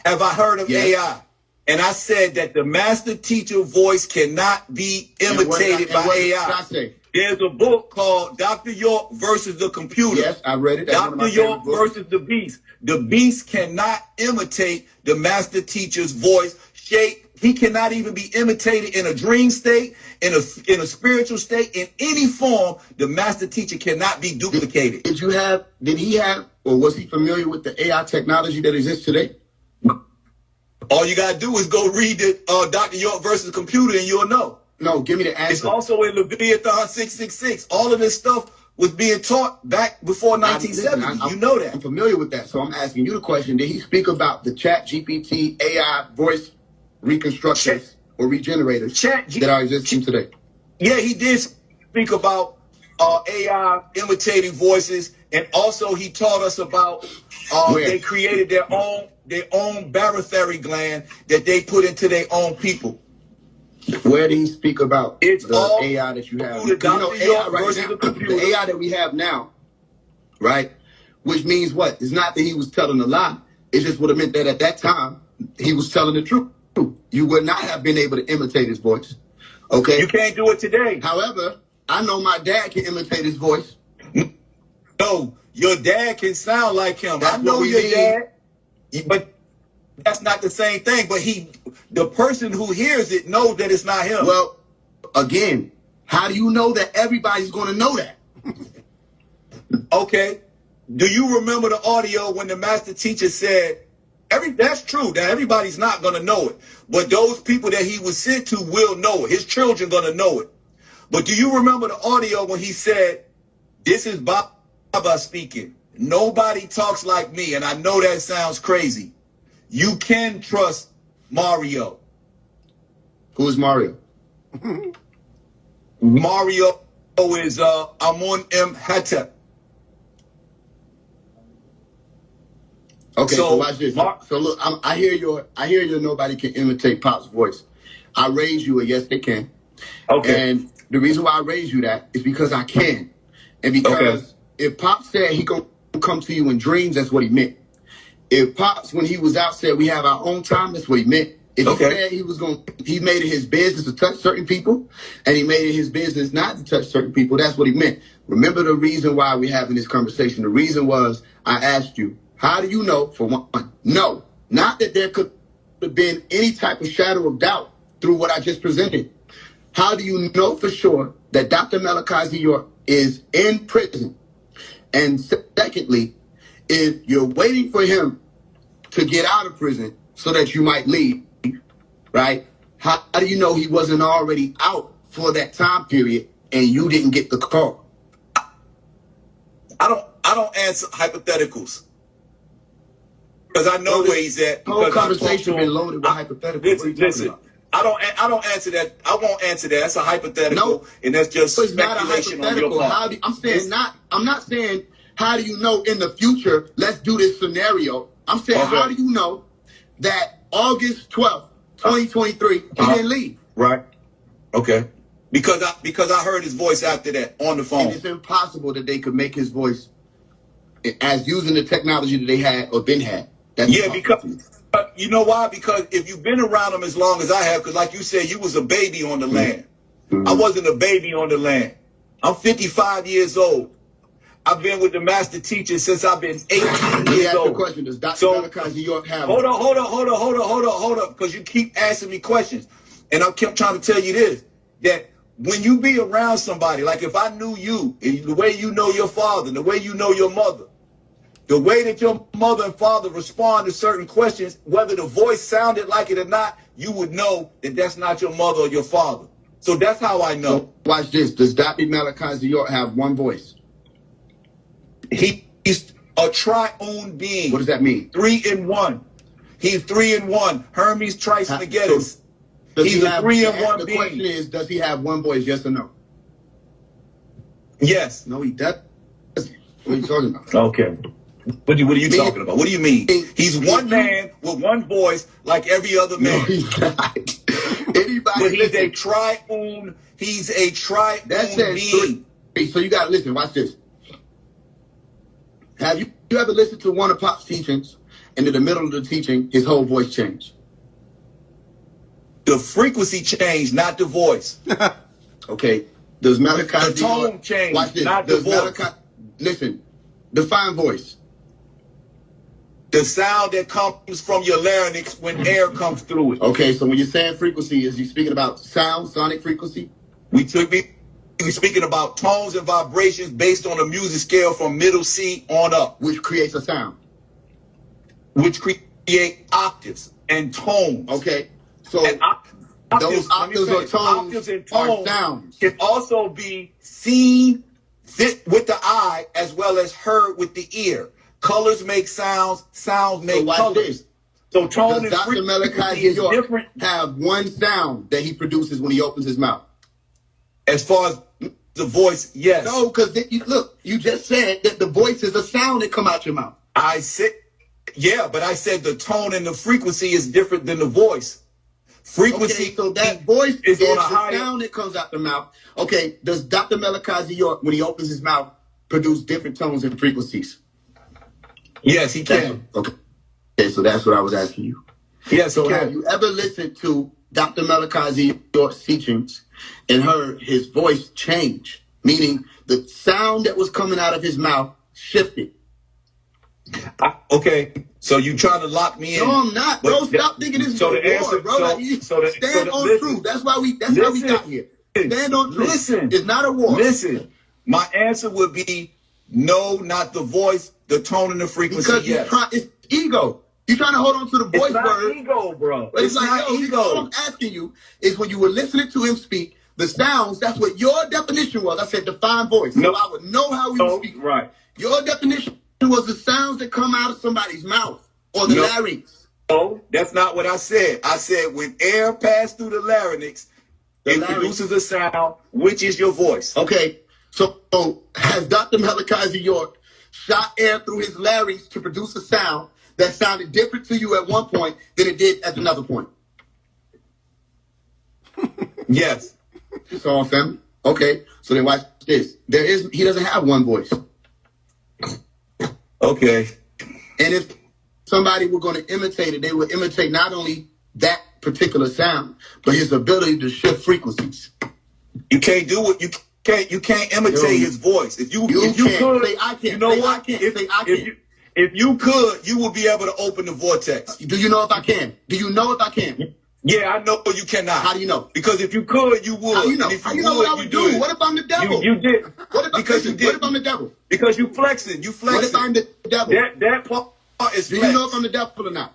have I heard of AI? And I said that the master teacher voice cannot be imitated by AI. What did I say? There's a book called Dr. York versus the Computer. Yes, I read it. That's Dr. York versus the Beast. The Beast cannot imitate the master teacher's voice, shape. He cannot even be imitated in a dream state, in a spiritual state, in any form. The master teacher cannot be duplicated. Did he have, or was he familiar with the AI technology that exists today? All you gotta do is go read the Dr. York versus the Computer, and you'll know. No, give me the answer. It's also in Leviathan 666. All of this stuff was being taught back before 1970. You know that. I'm familiar with that. So I'm asking you the question. Did he speak about the ChatGPT AI voice reconstructors or regenerators that are existing today? Yeah, he did speak about AI imitating voices. And also he taught us about they created their own barytheric gland that they put into their own people. Where did he speak about it's the all AI that you have? You know, AI right now, the AI that we have now, right? Which means what? It's not that he was telling a lie. It just would have meant that at that time, he was telling the truth. You would not have been able to imitate his voice. Okay? You can't do it today. However, I know my dad can imitate his voice. No, your dad can sound like him. I know your dad, but that's not the same thing. But the person who hears it knows that it's not him. Well, again, how do you know that everybody's going to know that? Okay. Do you remember the audio when the master teacher said, that's true, that everybody's not going to know it. But those people that he was sent to will know it. His children going to know it. But do you remember the audio when he said, this is Baba speaking. Nobody talks like me. And I know that sounds crazy. You can trust Mario. Who is Mario? Mario is Amun-Imhotep. Okay, so watch this. So look, I hear your nobody can imitate Pop's voice. I raised you a yes they can. Okay. And the reason why I raised you that is because I can. And because if Pop said he gonna come to you in dreams, that's what he meant. If Pops, when he was out, said we have our own time, that's what he meant. If he said he made it his business to touch certain people, and he made it his business not to touch certain people, that's what he meant. Remember the reason why we're having this conversation. The reason was I asked you, how do you know, for one? No, not that there could have been any type of shadow of doubt through what I just presented. How do you know for sure that Dr. Malachi York is in prison? And secondly, if you're waiting for him to get out of prison so that you might leave, right? How do you know he wasn't already out for that time period and you didn't get the call? I don't answer hypotheticals because I know where he's at. The whole conversation been loaded with hypotheticals. Listen. I don't answer that. I won't answer that. That's a hypothetical, and that's just speculation on your part. I'm not saying how do you know in the future, let's do this scenario. I'm saying how do you know that August 12th, 2023, he didn't leave? Right. Okay. Because I heard his voice after that on the phone. And it's impossible that they could make his voice as using the technology that they had or been had. Because you know why? Because if you've been around him as long as I have, because like you said, you was a baby on the land. I wasn't a baby on the land. I'm 55 years old. I've been with the master teacher since I've been 18 years old. Question. Does Dr. Malachi York have Hold on, because you keep asking me questions. And I kept trying to tell you this, that when you be around somebody, like if I knew you, and the way you know your father, and the way you know your mother, the way that your mother and father respond to certain questions, whether the voice sounded like it or not, you would know that that's not your mother or your father. So that's how I know. So watch this. Does Dr. Malachi York have one voice? He's a triune being. What does that mean? 3 in 1. He's 3 in 1. Hermes Trismegistus. He's a 3 in 1 being. The question is, does he have one voice? Yes or no? Yes. No, he doesn't. What are you talking about? Okay. What are you talking about? What do you mean? He's one man with one voice, like every other man. No, he's not. Anybody? But he's a triune. He's a triune being. So you got to listen. Watch this. Have you ever listened to one of Pop's teachings, and in the middle of the teaching, his whole voice changed? The frequency changed, not the voice. Okay. Does Malachi... The tone changed, watch this. not the voice. Listen. Define voice. The sound that comes from your larynx when air comes through it. Okay, so when you're saying frequency, is you speaking about sound, sonic frequency? We're speaking about tones and vibrations based on a music scale from middle C on up. Which creates a sound. Which create octaves and tones. Okay, so those octaves or tones are sounds. Can also be seen with the eye as well as heard with the ear. Colors make sounds, sounds make colors. So tone and Dr. Malachi York have one sound that he produces when he opens his mouth? As far as the voice, yes. No, because look, you just said that the voice is a sound that come out your mouth. I said, yeah, but I said the tone and the frequency is different than the voice. Frequency. Okay, so that voice is on a higher sound that comes out the mouth. Okay, does Dr. Malachi York, when he opens his mouth, produce different tones and frequencies? Yes, he can. Okay, so that's what I was asking you. Yes, so have you ever listened to Dr. Malachi York's teachings and heard his voice change? Meaning the sound that was coming out of his mouth shifted. Okay, so you trying to lock me in? No, I'm not, bro. Stop thinking this is a war, bro. Stand on truth. That's why we got here. Stand on truth. Listen, it's not a war. Listen, my answer would be no, not the voice, the tone and the frequency. Because it's ego. You're trying to hold on to the voice word. It's ego, bro. It's like, not ego. What I'm asking you is when you were listening to him speak, the sounds, that's what your definition was. I said define voice. So I would know how we were speaking. Right. Your definition was the sounds that come out of somebody's mouth or the larynx. No, that's not what I said. I said when air passes through the larynx, it produces a sound, which is your voice. Okay. So has Dr. Malachi York shot air through his larynx to produce a sound that sounded different to you at one point than it did at another point? Yes. So on, family. Okay. So then watch this. He doesn't have one voice. Okay. And if somebody were going to imitate it, they would imitate not only that particular sound, but his ability to shift frequencies. You can't do it. You can't imitate his voice. If you could, say I can. You know what? If you could, you would be able to open the vortex. Do you know if I can? Do you know if I can? Yeah, I know you cannot. How do you know? Because if you could, you would. How you know? How you know what I would do? What if I'm the devil? You did. What if I'm the devil? Because you flexing. You flexing. What if I'm the devil? That part is flex. Do you know if I'm the devil or not?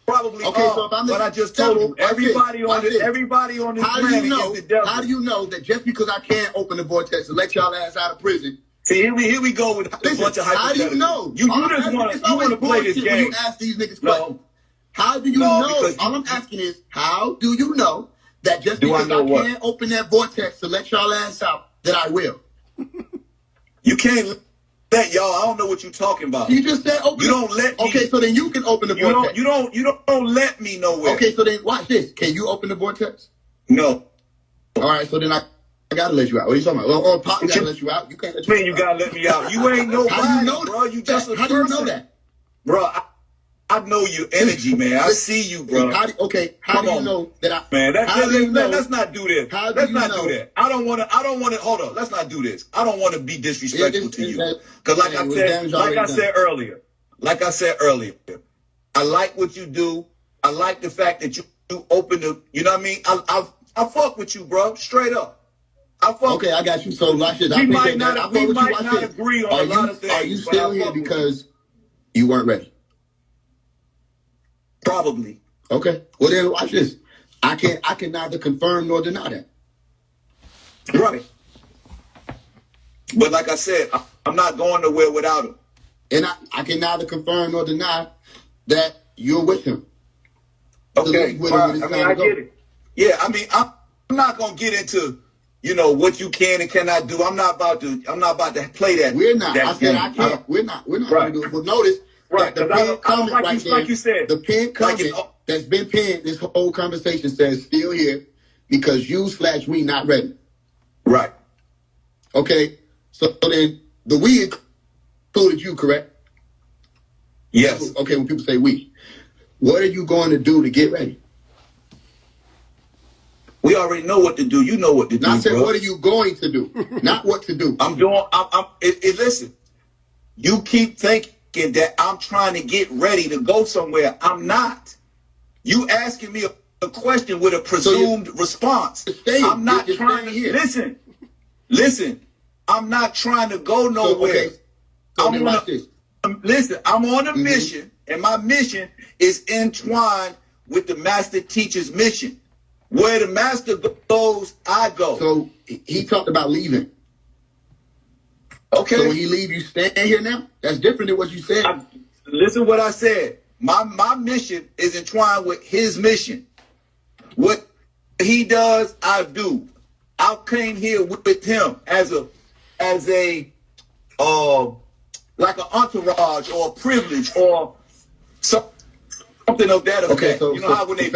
probably Okay, are, so if I'm but the I just told devil, you, everybody on this how planet do you know? is the devil. How do you know that just because I can't open the vortex and let y'all ass out of prison? See, here we go with a bunch of hypotheticals. How do you know? You just want to play this game. When you ask these niggas questions. How do you know? All I'm asking is, how do you know that just because I can't open that vortex to let y'all ass out, that I will? You can't let y'all. I don't know what you're talking about. You just said open. You don't let me. Okay, so then you can open the vortex. You don't let me nowhere. Okay, so then watch this. Can you open the vortex? No. All right, so then I gotta let you out. What are you talking about? Or Pop gotta let you out. You can't let you gotta let me out. You ain't nobody, how do you know bro. You just a person. How do you know that? Bro, I know your energy, man. I see you, bro. How do you know that I... Man, let's not do this. Let's not do that. I don't want to, hold on. Let's not do this. I don't want to be disrespectful to you. Because like I said earlier, I like what you do. I like the fact that you open the, you know what I mean? I fuck with you, bro. Straight up. Okay, I got you. So, watch this. We might not agree on a lot of things. Are you still here because you weren't ready? Probably. Okay. Well, then watch this. I can neither confirm nor deny that. Right. But like I said, I'm not going nowhere without him. And I can neither confirm nor deny that you're with him. Okay. I get it. Yeah, I mean, I'm not gonna get into, what you can and cannot do. I'm not about to play that. We're not. That I said game. I can't. We're not right. gonna do it. But notice right. that the pinned comment right there, like you said, the pinned comment that's been pinned, this whole conversation says still here because you/we not ready. Right. Okay. So then the we included you, correct? Yes. Okay, when people say we, what are you going to do to get ready? We already know what to do. You know what to do. I said, what are you going to do? Not what to do. Listen, you keep thinking that I'm trying to get ready to go somewhere. I'm not. You asking me a question with a presumed response. I'm not trying to listen. I'm not trying to go nowhere. Listen, I'm on a mission, and my mission is entwined with the master teacher's mission. Where the master goes, I go. So he talked about leaving. Okay. So when he leave, you stand here now? That's different than what you said. Listen what I said. My mission is entwined with his mission. What he does, I do. I came here with him as a like an entourage or a privilege or something of that effect. Okay, so, how when they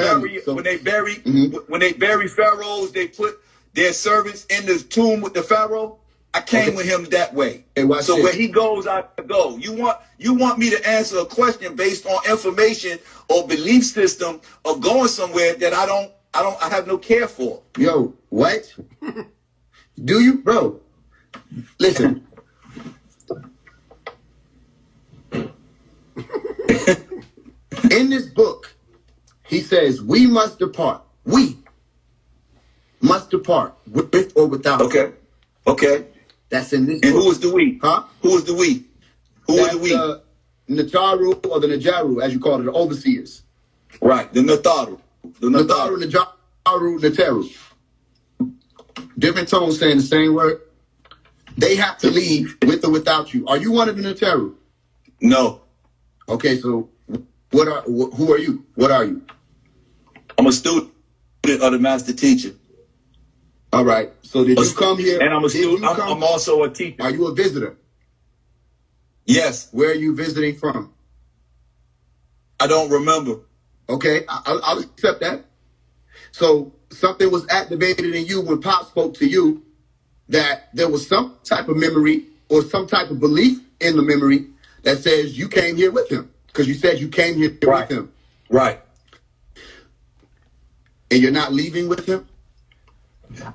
bury pharaohs, they put their servants in the tomb with the pharaoh. I came with him that way. So where he goes, I go. You want me to answer a question based on information or belief system of going somewhere that I have no care for. Yo, what? Do you, bro? Listen. In this book, he says, we must depart. We must depart with or without. Okay. That's in this book. And who is the we? Huh? Who is the we? Who is the we? The Nataru or the Najaru, as you call it, the overseers. Right, the Nataru. The Nataru, Najaru, Nataru. Different tones saying the same word. They have to leave with or without you. Are you one of the Nataru? No. Okay, so who are you? What are you? I'm a student of the master teacher. All right. So did you come here? And I'm a student. I'm also a teacher. Are you a visitor? Yes. Where are you visiting from? I don't remember. Okay, I'll accept that. So something was activated in you when Pop spoke to you that there was some type of memory or some type of belief in the memory that says you came here with him. Because you said you came here with him. Right. And you're not leaving with him?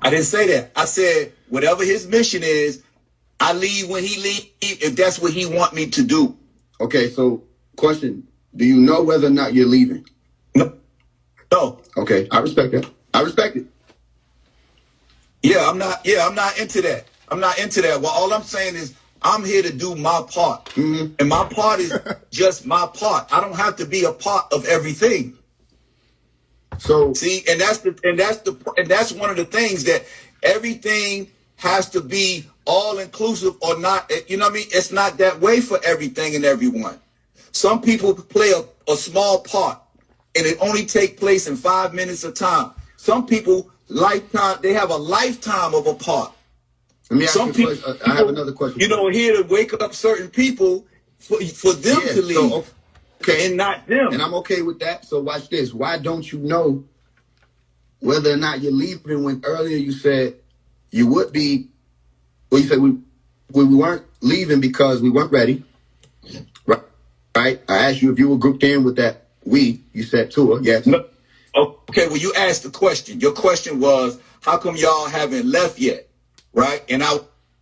I didn't say that. I said whatever his mission is, I leave when he leaves if that's what he want me to do. Okay, so question. Do you know whether or not you're leaving? No. Okay, I respect that. I respect it. I'm not into that. I'm not into that. Well, all I'm saying is I'm here to do my part. And my part is just my part. I don't have to be a part of everything. So see, and that's one of the things that everything has to be all inclusive or not. You know what I mean? It's not that way for everything and everyone. Some people play a small part and it only take place in 5 minutes of time. Some people they have a lifetime of a part. Let me ask you a question. I have another question. You know, here to wake up certain people for them to leave. So, okay. And not them. And I'm okay with that. So watch this. Why don't you know whether or not you're leaving when earlier you said you would be, well, you said we weren't leaving because we weren't ready. Right? I asked you if you were grouped in with that you said Tua, yes. No. Okay, well, you asked the question. Your question was, how come y'all haven't left yet? Right? And I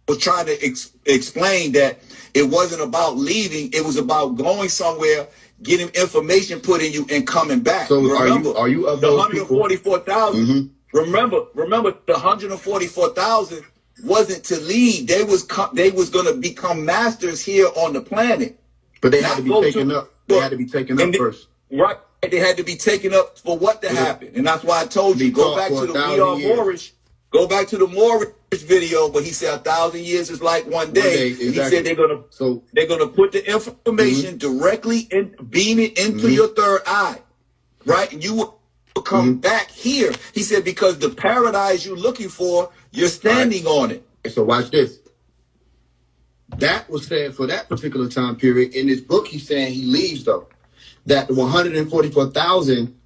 was trying to explain that it wasn't about leaving. It was about going somewhere, getting information put in you, and coming back. So remember, are you of the those 144,000? Remember, the 144,000 wasn't to leave. They was going to become masters here on the planet. But they had to be taken up. They had to be taken up first. Right. They had to be taken up for what to happen. And that's why I told you, go back to the Moorish. Go back to the Moorish video, but he said 1,000 years is like one day. Exactly. He said they're gonna put the information directly and beam it into your third eye. Right? And you will come back here. He said, because the paradise you're looking for, you're standing on it. So watch this. That was said for that particular time period. In his book, he's saying he leaves, though. That the 144,000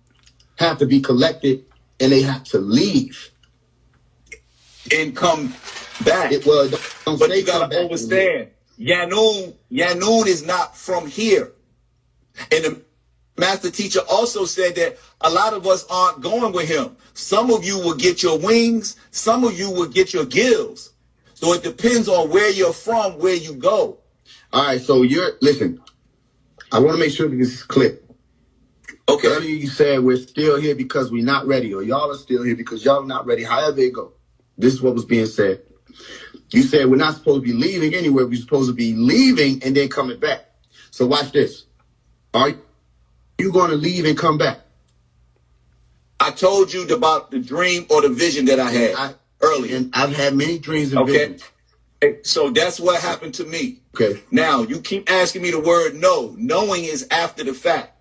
have to be collected and they have to leave. And come back. But you got to understand, Yanun is not from here. And the master teacher also said that a lot of us aren't going with him. Some of you will get your wings. Some of you will get your gills. So it depends on where you're from, where you go. All right, so listen, I want to make sure that this is clear. Okay. Earlier you said we're still here because we're not ready, or y'all are still here because y'all are not ready, however it go. This is what was being said. You said we're not supposed to be leaving anywhere. We're supposed to be leaving and then coming back. So watch this. Are you going to leave and come back? I told you about the dream or the vision that I had earlier. And I've had many dreams and visions. So that's what happened to me. Okay. Now, you keep asking me the word know. Knowing is after the fact.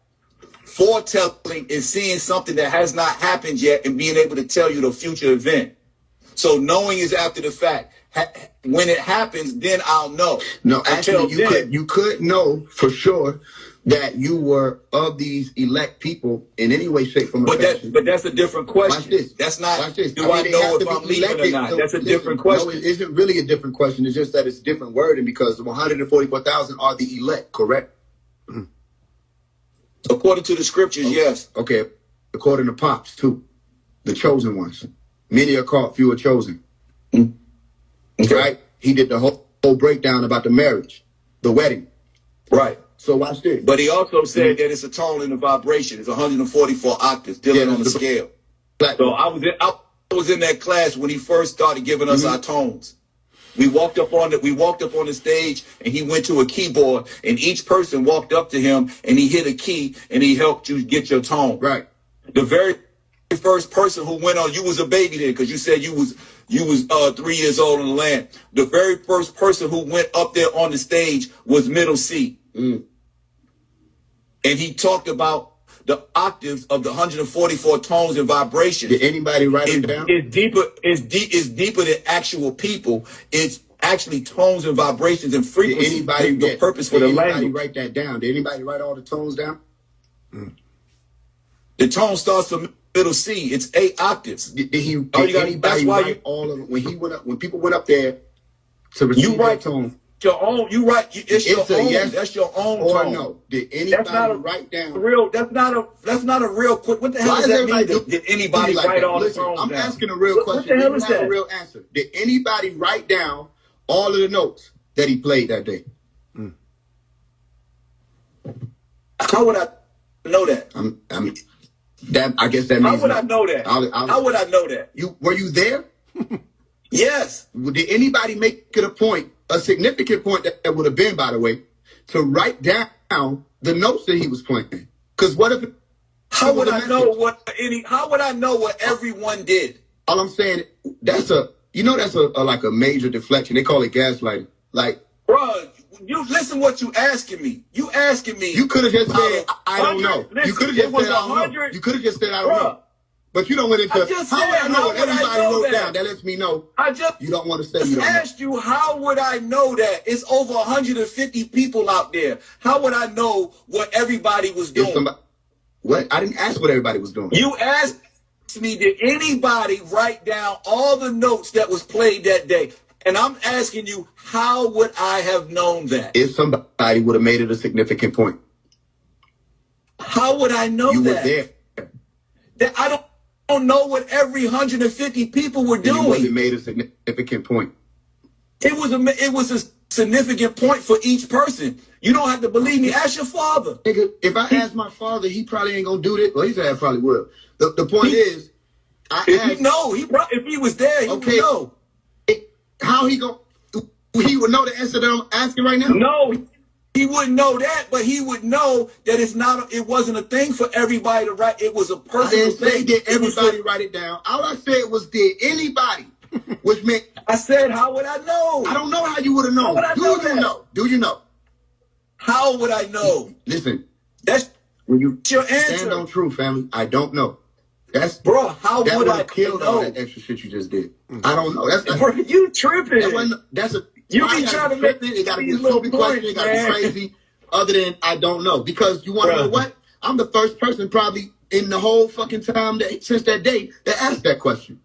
Foretelling is seeing something that has not happened yet and being able to tell you the future event. So knowing is after the fact. When it happens, then I'll know. No, actually, you could know for sure that you were of these elect people in any way, shape, form, or fashion. But that's a different question. Watch this. That's not. Watch this. Do I know if I'm leaving or not? That's a different question. No, it isn't really a different question. It's just that it's different wording because the 144,000 are the elect, correct? According to the scriptures, yes. Okay. According to Pops, too. The chosen ones. Many are called, few are chosen. Okay. Right? He did the whole breakdown about the marriage, the wedding. Right. So watch this. But he also said that it's a tone and a vibration. It's 144 octaves dealing on the scale. So I was in that class when he first started giving us our tones. We walked up on the stage and he went to a keyboard and each person walked up to him and he hit a key and he helped you get your tone. Right. The very first person who went on, you was a baby then because you said you was 3 years old on the land. The very first person who went up there on the stage was Middle C. And he talked about the octaves of the 144 tones and vibrations. Did anybody write it down? It's deeper than actual people. It's actually tones and vibrations and frequencies. The purpose for the language. Did anybody write that down? Did anybody write all the tones down? The tone starts from Middle C. It's 8 octaves. Did anybody write all of it? When people went up there to receive that tone. Your own, you write. It's your own. Yes that's your own or tone. No? Did anybody write down? That's not a real quick. What the hell does that mean? Did anybody write all the tones down? I'm asking a real question. What the hell is that? A real answer. Did anybody write down all of the notes that he played that day? How would I know that? I guess that means. How would I know that? How would I know that? Were you there? Yes. Did anybody make it a point a significant point that would have been, by the way, to write down the notes that he was playing. Because what if? How would I know what everyone did? All I'm saying, that's a like a major deflection. They call it gaslighting. Like, bro, you listen what you asking me. You asking me. You could have just said, I don't know. You could have just said, I don't know. You could have just said, I don't know. But you don't went into how would I know what everybody wrote down. That lets me know you don't want to say you don't know. I asked you, how would I know that? It's over 150 people out there. How would I know what everybody was doing? What? I didn't ask what everybody was doing. You asked me, did anybody write down all the notes that was played that day? And I'm asking you, how would I have known that? If somebody would have made it a significant point. How would I know that? You were there. That I don't know what every 150 people were doing. You wasn't made a significant point. It was a significant point for each person. You don't have to believe me. Ask your father. Nigga, if I ask my father, he probably ain't gonna do that. Well, he said I probably will. The point is, if he was there, he would know. How he would know the answer that I'm asking right now? No, he wouldn't know that, but he would know that it wasn't a thing for everybody to write. It was a personal thing. I didn't say did everybody write it down. All I said was did anybody, which meant I said, how would I know? I don't know how you would have known. Do you know? How would I know? Listen, that's when you your answer. Stand on truth, family. I don't know. How would I kill all that extra shit you just did? I don't know. Bro, you tripping. You be trying to make it gotta be a stupid question, it gotta be crazy. Other than I don't know. Because you wanna know what? I'm the first person probably in the whole fucking time since that day that asked that question.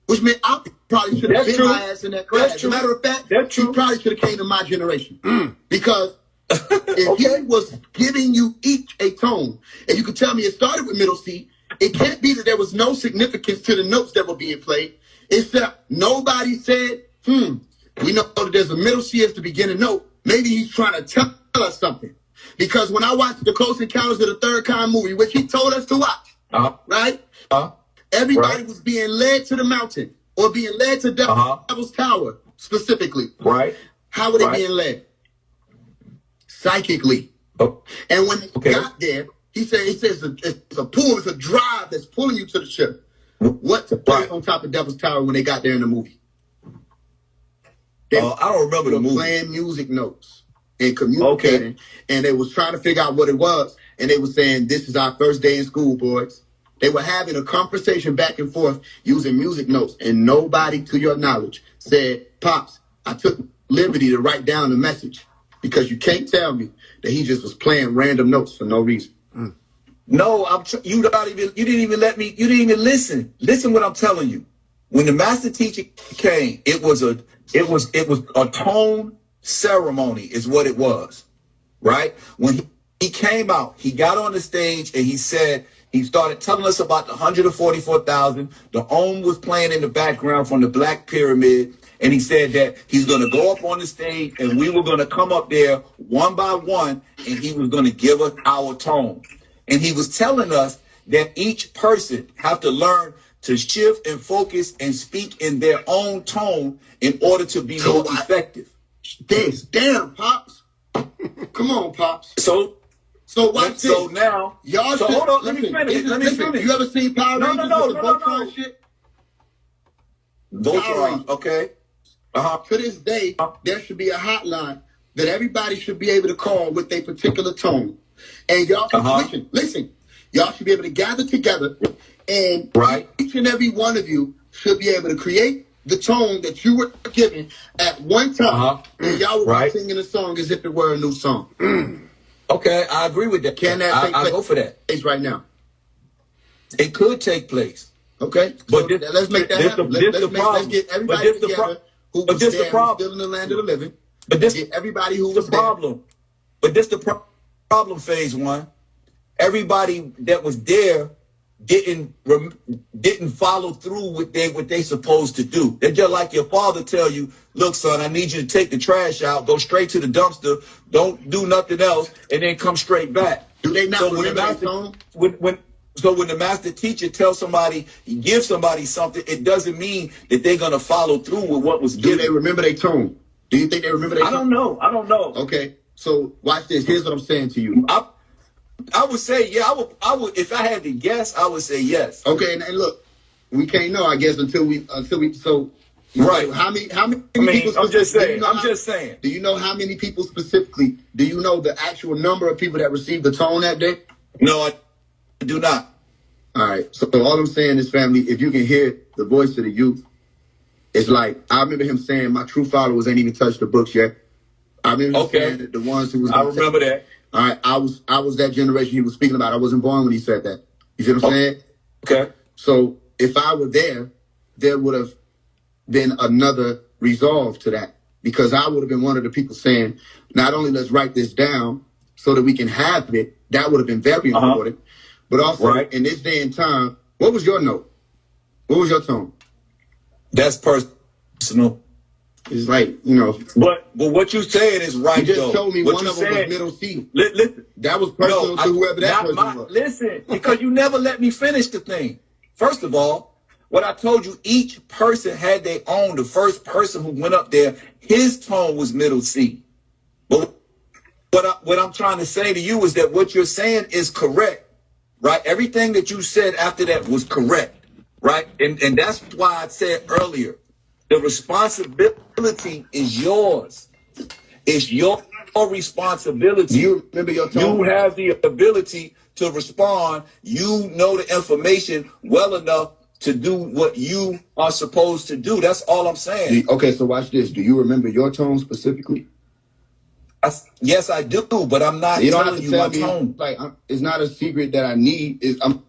Which meant I probably should have been my ass in that class. As a matter of fact, he probably should have came to my generation. Because if he was giving you each a tone, and you could tell me it started with middle C, it can't be that there was no significance to the notes that were being played, except nobody said, we know that there's a middle C as the beginning note. Maybe he's trying to tell us something. Because when I watched the Close Encounters of the Third Kind movie, which he told us to watch, right? Everybody was being led to the mountain or being led to Devil's Tower specifically. Right. How were they being led? Psychically. And when they got there, he says it's a pull, it's a drive that's pulling you to the ship. What took place on top of Devil's Tower when they got there in the movie? I don't remember the movie. Playing music notes and communicating, and they was trying to figure out what it was, and they were saying, this is our first day in school, boys. They were having a conversation back and forth using music notes, and nobody, to your knowledge, said, Pops, I took liberty to write down the message, because you can't tell me that he just was playing random notes for no reason. No, you didn't even listen. Listen what I'm telling you. When the master teacher came, it was a tone ceremony is what it was, right? When he came out, he got on the stage and he started telling us about the 144,000. The Om was playing in the background from the Black Pyramid. And he said that he's going to go up on the stage and we were going to come up there one by one and he was going to give us our tone. And he was telling us that each person have to learn to shift and focus and speak in their own tone in order to be more effective. Damn, Pops. Come on, Pops. So watch this. So now, y'all so hold on, let me finish. You ever seen Power Rangers with the Voltron shit? Voltron, okay. To this day, there should be a hotline that everybody should be able to call with a particular tone. And y'all, listen, y'all should be able to gather together and each and every one of you should be able to create the tone that you were given at one time. And y'all would be singing a song as if it were a new song. Okay, I agree with that. Can that take place? I go for that. Right now. It could take place. Okay, but so let's make that happen. Let's get everybody together who was there, still in the land of the living. But this get everybody who was the problem. There. But this the problem. Phase one. Everybody that was there didn't follow through with what they supposed to do. They're just like your father tell you, look, son, I need you to take the trash out, go straight to the dumpster, don't do nothing else, and then come straight back. Do they not remember that song? So when the master teacher tells somebody, he gives somebody something, it doesn't mean that they're going to follow through with what was given. Do they remember their tone? Do you think they remember that? I don't know. I don't know. Okay, so watch this. Here's what I'm saying to you. I would say, yeah, I would, if I had to guess, I would say yes. Okay, and look, we can't know, I guess, until we, so. Right. How many people? I'm just saying. Just saying. Do you know how many people specifically? Do you know the actual number of people that received the tone that day? No, I do not. All right. So all I'm saying is, family, if you can hear the voice of the youth, it's like, I remember him saying, my true followers ain't even touched the books yet. I remember him saying that the ones who was. I remember that. All right. I was that generation he was speaking about. I wasn't born when he said that. You see what I'm saying? Okay. So if I were there would have been another resolve to that, because I would have been one of the people saying, not only let's write this down so that we can have it, that would have been very important, but also in this day and time, what was your note? What was your tone? That's personal. It's like, you know. But what you're saying is right, you just told me what one of them was middle C. Listen, that was personal to whoever that person was. Listen, because you never let me finish the thing. First of all, what I told you, each person had their own. The first person who went up there, his tone was middle C. But what I'm trying to say to you is that what you're saying is correct, right? Everything that you said after that was correct, right? And that's why I said earlier, the responsibility is yours. It's your responsibility. You remember your tone? You have the ability to respond. You know the information well enough to do what you are supposed to do. That's all I'm saying. Okay, so watch this. Do you remember your tone specifically? Yes, I do, but I'm not telling you my tone. Like, it's not a secret that I need. I'm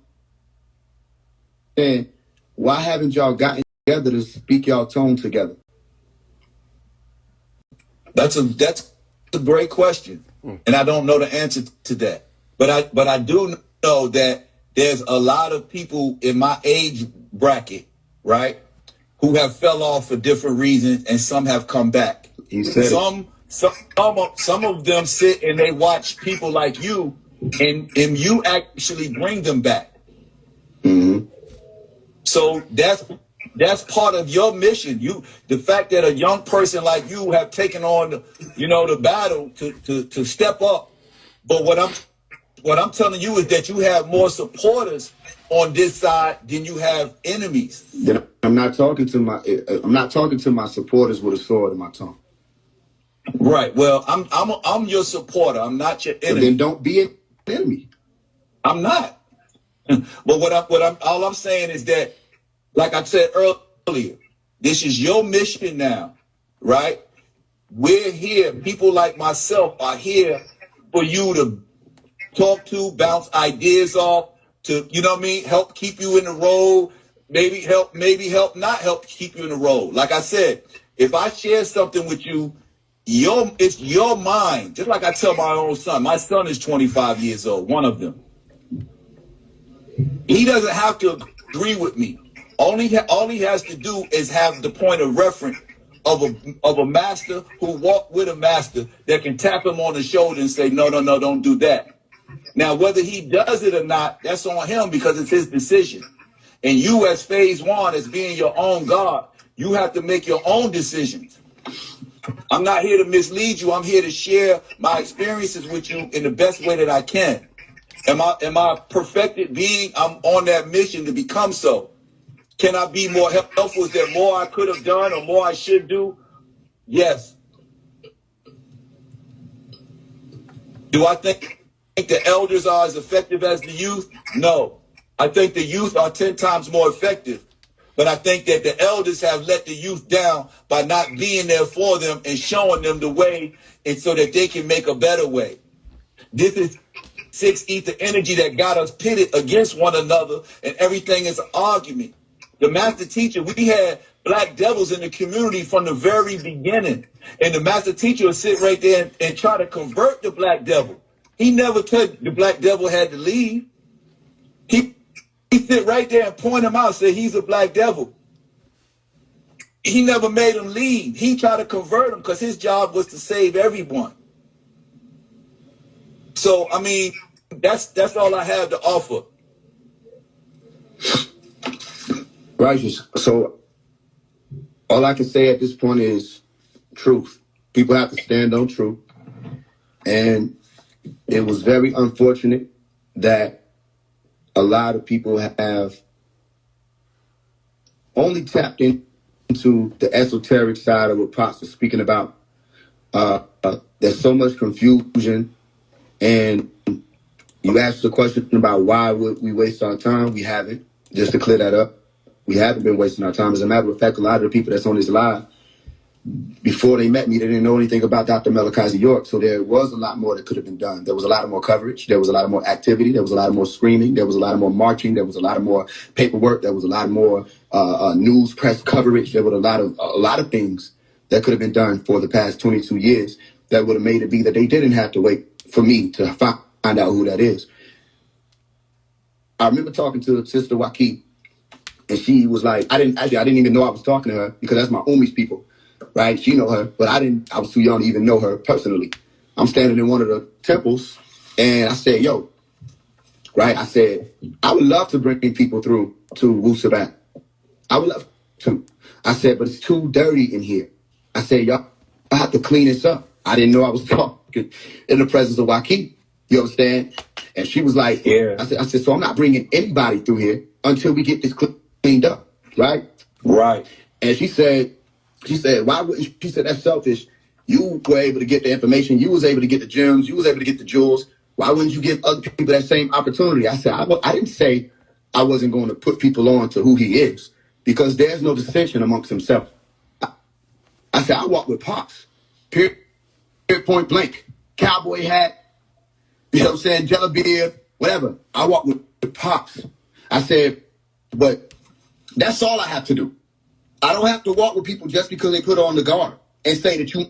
saying, why haven't y'all gotten together to speak y'all tone together? That's a great question, and I don't know the answer to that. But I do know that there's a lot of people in my age bracket, right, who have fell off for different reasons, and some have come back. You said some of them sit and they watch people like you, and you actually bring them back. Mm-hmm. So that's part of your mission. The fact that a young person like you have taken on, the battle to step up. But what I'm telling you is that you have more supporters on this side than you have enemies. Then I'm not talking to my supporters with a sword in my tongue. Right. Well, I'm your supporter. I'm not your enemy. But then don't be an enemy. I'm not. But all I'm saying is that, like I said earlier, this is your mission now, right? We're here. People like myself are here for you to talk to, bounce ideas off, to, help keep you in the road, maybe help not help keep you in the road. Like I said, if I share something with you, it's your mind. Just like I tell my own son. My son is 25 years old, one of them. He doesn't have to agree with me. All he has to do is have the point of reference of a master who walked with a master that can tap him on the shoulder and say, no, don't do that. Now, whether he does it or not, that's on him, because it's his decision. And you, as phase one, as being your own God, you have to make your own decisions. I'm not here to mislead you. I'm here to share my experiences with you in the best way that I can. Am I perfected being? I'm on that mission to become so. Can I be more helpful? Is there more I could have done or more I should do? Yes. Do I think the elders are as effective as the youth? No. I think the youth are 10 times more effective. But I think that the elders have let the youth down by not being there for them and showing them the way, and so that they can make a better way. This is 6 ether energy that got us pitted against one another, and everything is an argument. The master teacher, we had black devils in the community from the very beginning. And the master teacher would sit right there and try to convert the black devil. He never told the black devil had to leave. He sit right there and point him out and say he's a black devil. He never made him leave. He tried to convert him because his job was to save everyone. So, I mean, that's all I have to offer. Righteous. So all I can say at this point is truth. People have to stand on truth. And it was very unfortunate that a lot of people have only tapped into the esoteric side of what Pops was speaking about. There's so much confusion, and you asked the question about why would we waste our time. We haven't. Just to clear that up, we haven't been wasting our time. As a matter of fact, a lot of the people that's on this live, before they met me, they didn't know anything about Dr. Malachi York. So there was a lot more that could have been done. There was a lot more coverage. There was a lot more activity. There was a lot more screaming. There was a lot more marching. There was a lot more paperwork. There was a lot more news press coverage. There were a lot of things that could have been done for the past 22 years that would have made it be that they didn't have to wait for me to find out who that is. I remember talking to Sister Waki, and she was like, I didn't even know I was talking to her because that's my Umi's people. Right? She know her, but I was too young to even know her personally. I'm standing in one of the temples, and I said, yo, right? I said, I would love to bring people through to Wu Sabat. I would love to. I said, but it's too dirty in here. I said, y'all, I have to clean this up. I didn't know I was talking in the presence of Waki. You understand? And she was like, yeah. I said, so I'm not bringing anybody through here until we get this cleaned up, right? Right. And she said, why wouldn't she said, that's selfish. You were able to get the information. You was able to get the gems. You was able to get the jewels. Why wouldn't you give other people that same opportunity? I said, I didn't say I wasn't going to put people on to who he is because there's no dissension amongst himself. I said, I walk with Pops. Period, point blank. Cowboy hat, you know what I'm saying, jello beard, whatever. I walk with Pops. I said, but that's all I have to do. I don't have to walk with people just because they put on the guard and say that you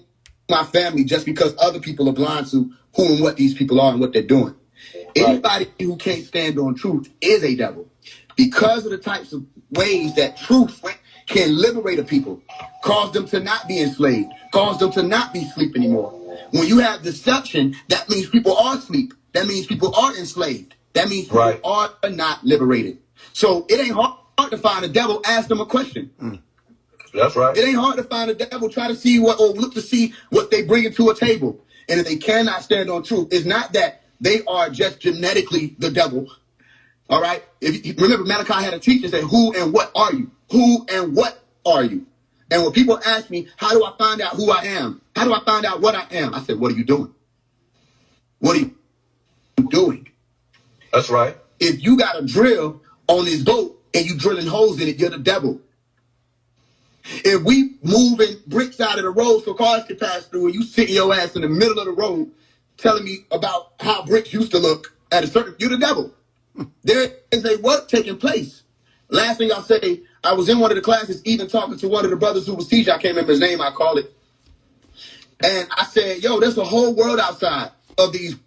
my family just because other people are blind to who and what these people are and what they're doing. Right. Anybody who can't stand on truth is a devil because of the types of ways that truth can liberate a people, cause them to not be enslaved, cause them to not be asleep anymore. When you have deception, that means people are asleep. That means people are enslaved. That means people are not liberated. So it ain't hard to find a devil. Ask them a question. That's right. It ain't hard to find a devil. Try to see what, or look to see what they bring to a table. And if they cannot stand on truth, it's not that they are just genetically the devil. All right. If remember, Malachi had a teacher say, "Who and what are you? Who and what are you?" And when people ask me, "How do I find out who I am? How do I find out what I am?" I said, "What are you doing? What are you doing?" That's right. If you got a drill on this boat and you drilling holes in it, you're the devil. If we moving bricks out of the road so cars can pass through and you sitting your ass in the middle of the road telling me about how bricks used to look at a certain, you're the devil. There is a work taking place. Last thing I'll say, I was in one of the classes even talking to one of the brothers who was teaching. I can't remember his name, I call it. And I said, yo, there's a whole world outside of these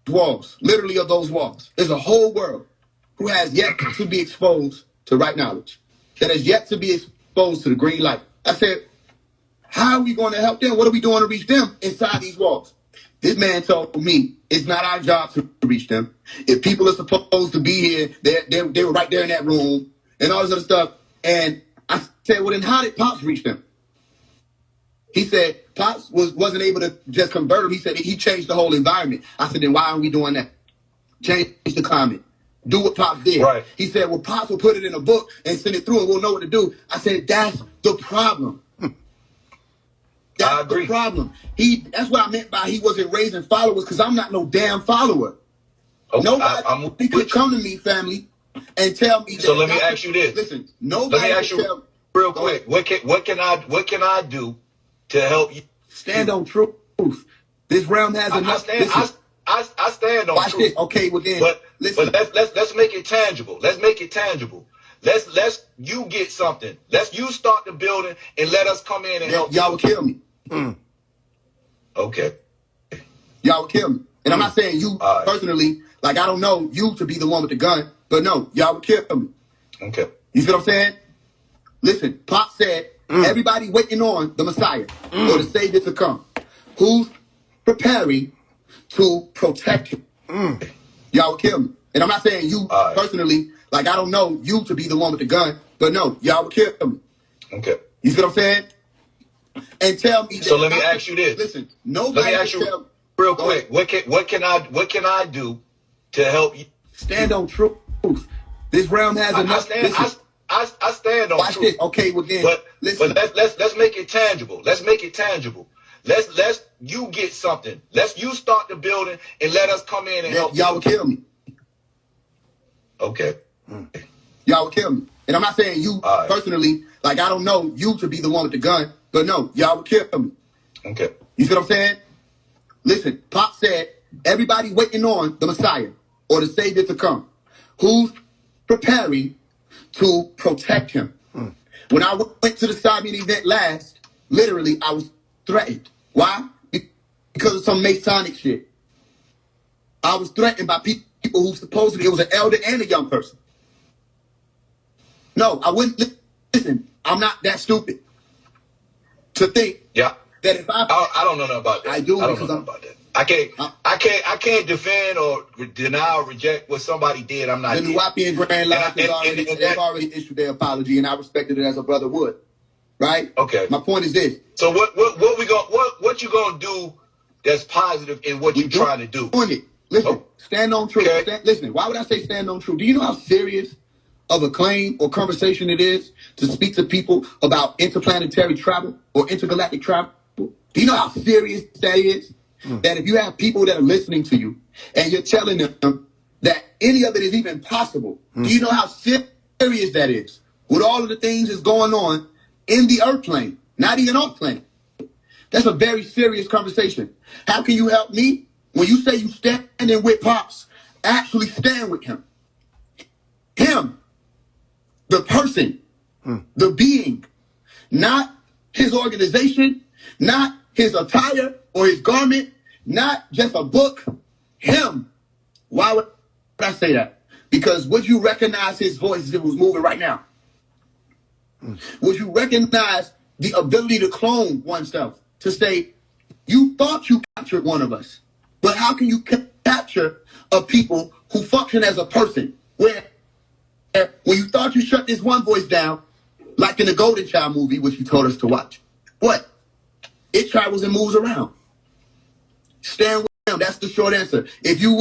walls, literally of those walls. There's a whole world who has yet to be exposed to right knowledge, that has yet to be exposed to the green light. I said, how are we going to help them? What are we doing to reach them inside these walls? This man told me it's not our job to reach them. If people are supposed to be here, they were right there in that room and all this other stuff. And I said, well, then how did Pops reach them? He said, Pops wasn't able to just convert them. He said he changed the whole environment. I said, then why aren't we doing that? Change the climate. Do what Pops did. Right. He said, well, Pops will put it in a book and send it through and we'll know what to do. I said, that's the problem. That's the problem. That's what I meant by he wasn't raising followers, because I'm not no damn follower. Okay, nobody could come to me, family, and tell me. So let me ask you this. Listen, nobody. Let me ask you real quick. What can I do to help you? Stand on truth. This realm has enough. I stand on watch truth. This. Okay, well then. But let's make it tangible. Let's make it tangible. Let's you get something. You start the building and let us come in and help. Y'all will kill me. Okay. Y'all will kill me. And I'm not saying you personally, like I don't know you to be the one with the gun, but no, y'all will kill me. Okay. You see what I'm saying? Listen, Pop said, everybody waiting on the Messiah or the Savior to come. Who's preparing to protect him? Y'all will kill me. And I'm not saying you personally, like I don't know you to be the one with the gun, but no, y'all will kill me. Okay. You see what I'm saying? and tell me. So let me ask you this. Listen, nobody. Let me ask you real quick. What can I do to help you? Stand on truth. This realm has enough. I stand on truth. This. Okay, well then. But let's make it tangible. Let's make it tangible. Let's you get something. You start the building and let us come in and help. Y'all will kill me. Okay. Y'all will kill me. And I'm not saying you personally, like I don't know you to be the one with the gun, but no, y'all will kill me. Okay. You see what I'm saying? Listen, Pop said, everybody waiting on the Messiah or the Savior to come. Who's preparing to protect him? When I went to the Sabian event last, literally, I was threatened. Why? Because of some Masonic shit. I was threatened by people who supposedly it was an elder and a young person. No, I wouldn't listen. I'm not that stupid to think that if I don't know nothing about that. I do. I don't know nothing about that. I can't defend or deny or reject what somebody did. I'm not. The Nuwaubian Grand Lodge they've already issued their apology, and I respected it as a brother would. Right? Okay. My point is this. So what you gonna do that's positive in what you're trying to do? Doing it. Listen, stand on truth. Okay. Listen, why would I say stand on truth? Do you know how serious of a claim or conversation it is to speak to people about interplanetary travel or intergalactic travel? Do you know how serious that is? That if you have people that are listening to you and you're telling them that any of it is even possible, do you know how serious that is? With all of the things that's going on in the earth plane, not even off plane. That's a very serious conversation. How can you help me? When you say you standing with Pops, actually stand with him. Him, the person, the being, not his organization, not his attire or his garment, not just a book, him. Why would I say that? Because would you recognize his voice if it was moving right now? Would you recognize the ability to clone oneself? To say, you thought you captured one of us, but how can you capture a people who function as a person? Where when you thought you shut this one voice down, like in the Golden Child movie, which you told us to watch, what? It travels and moves around. Stand with him. That's the short answer. If you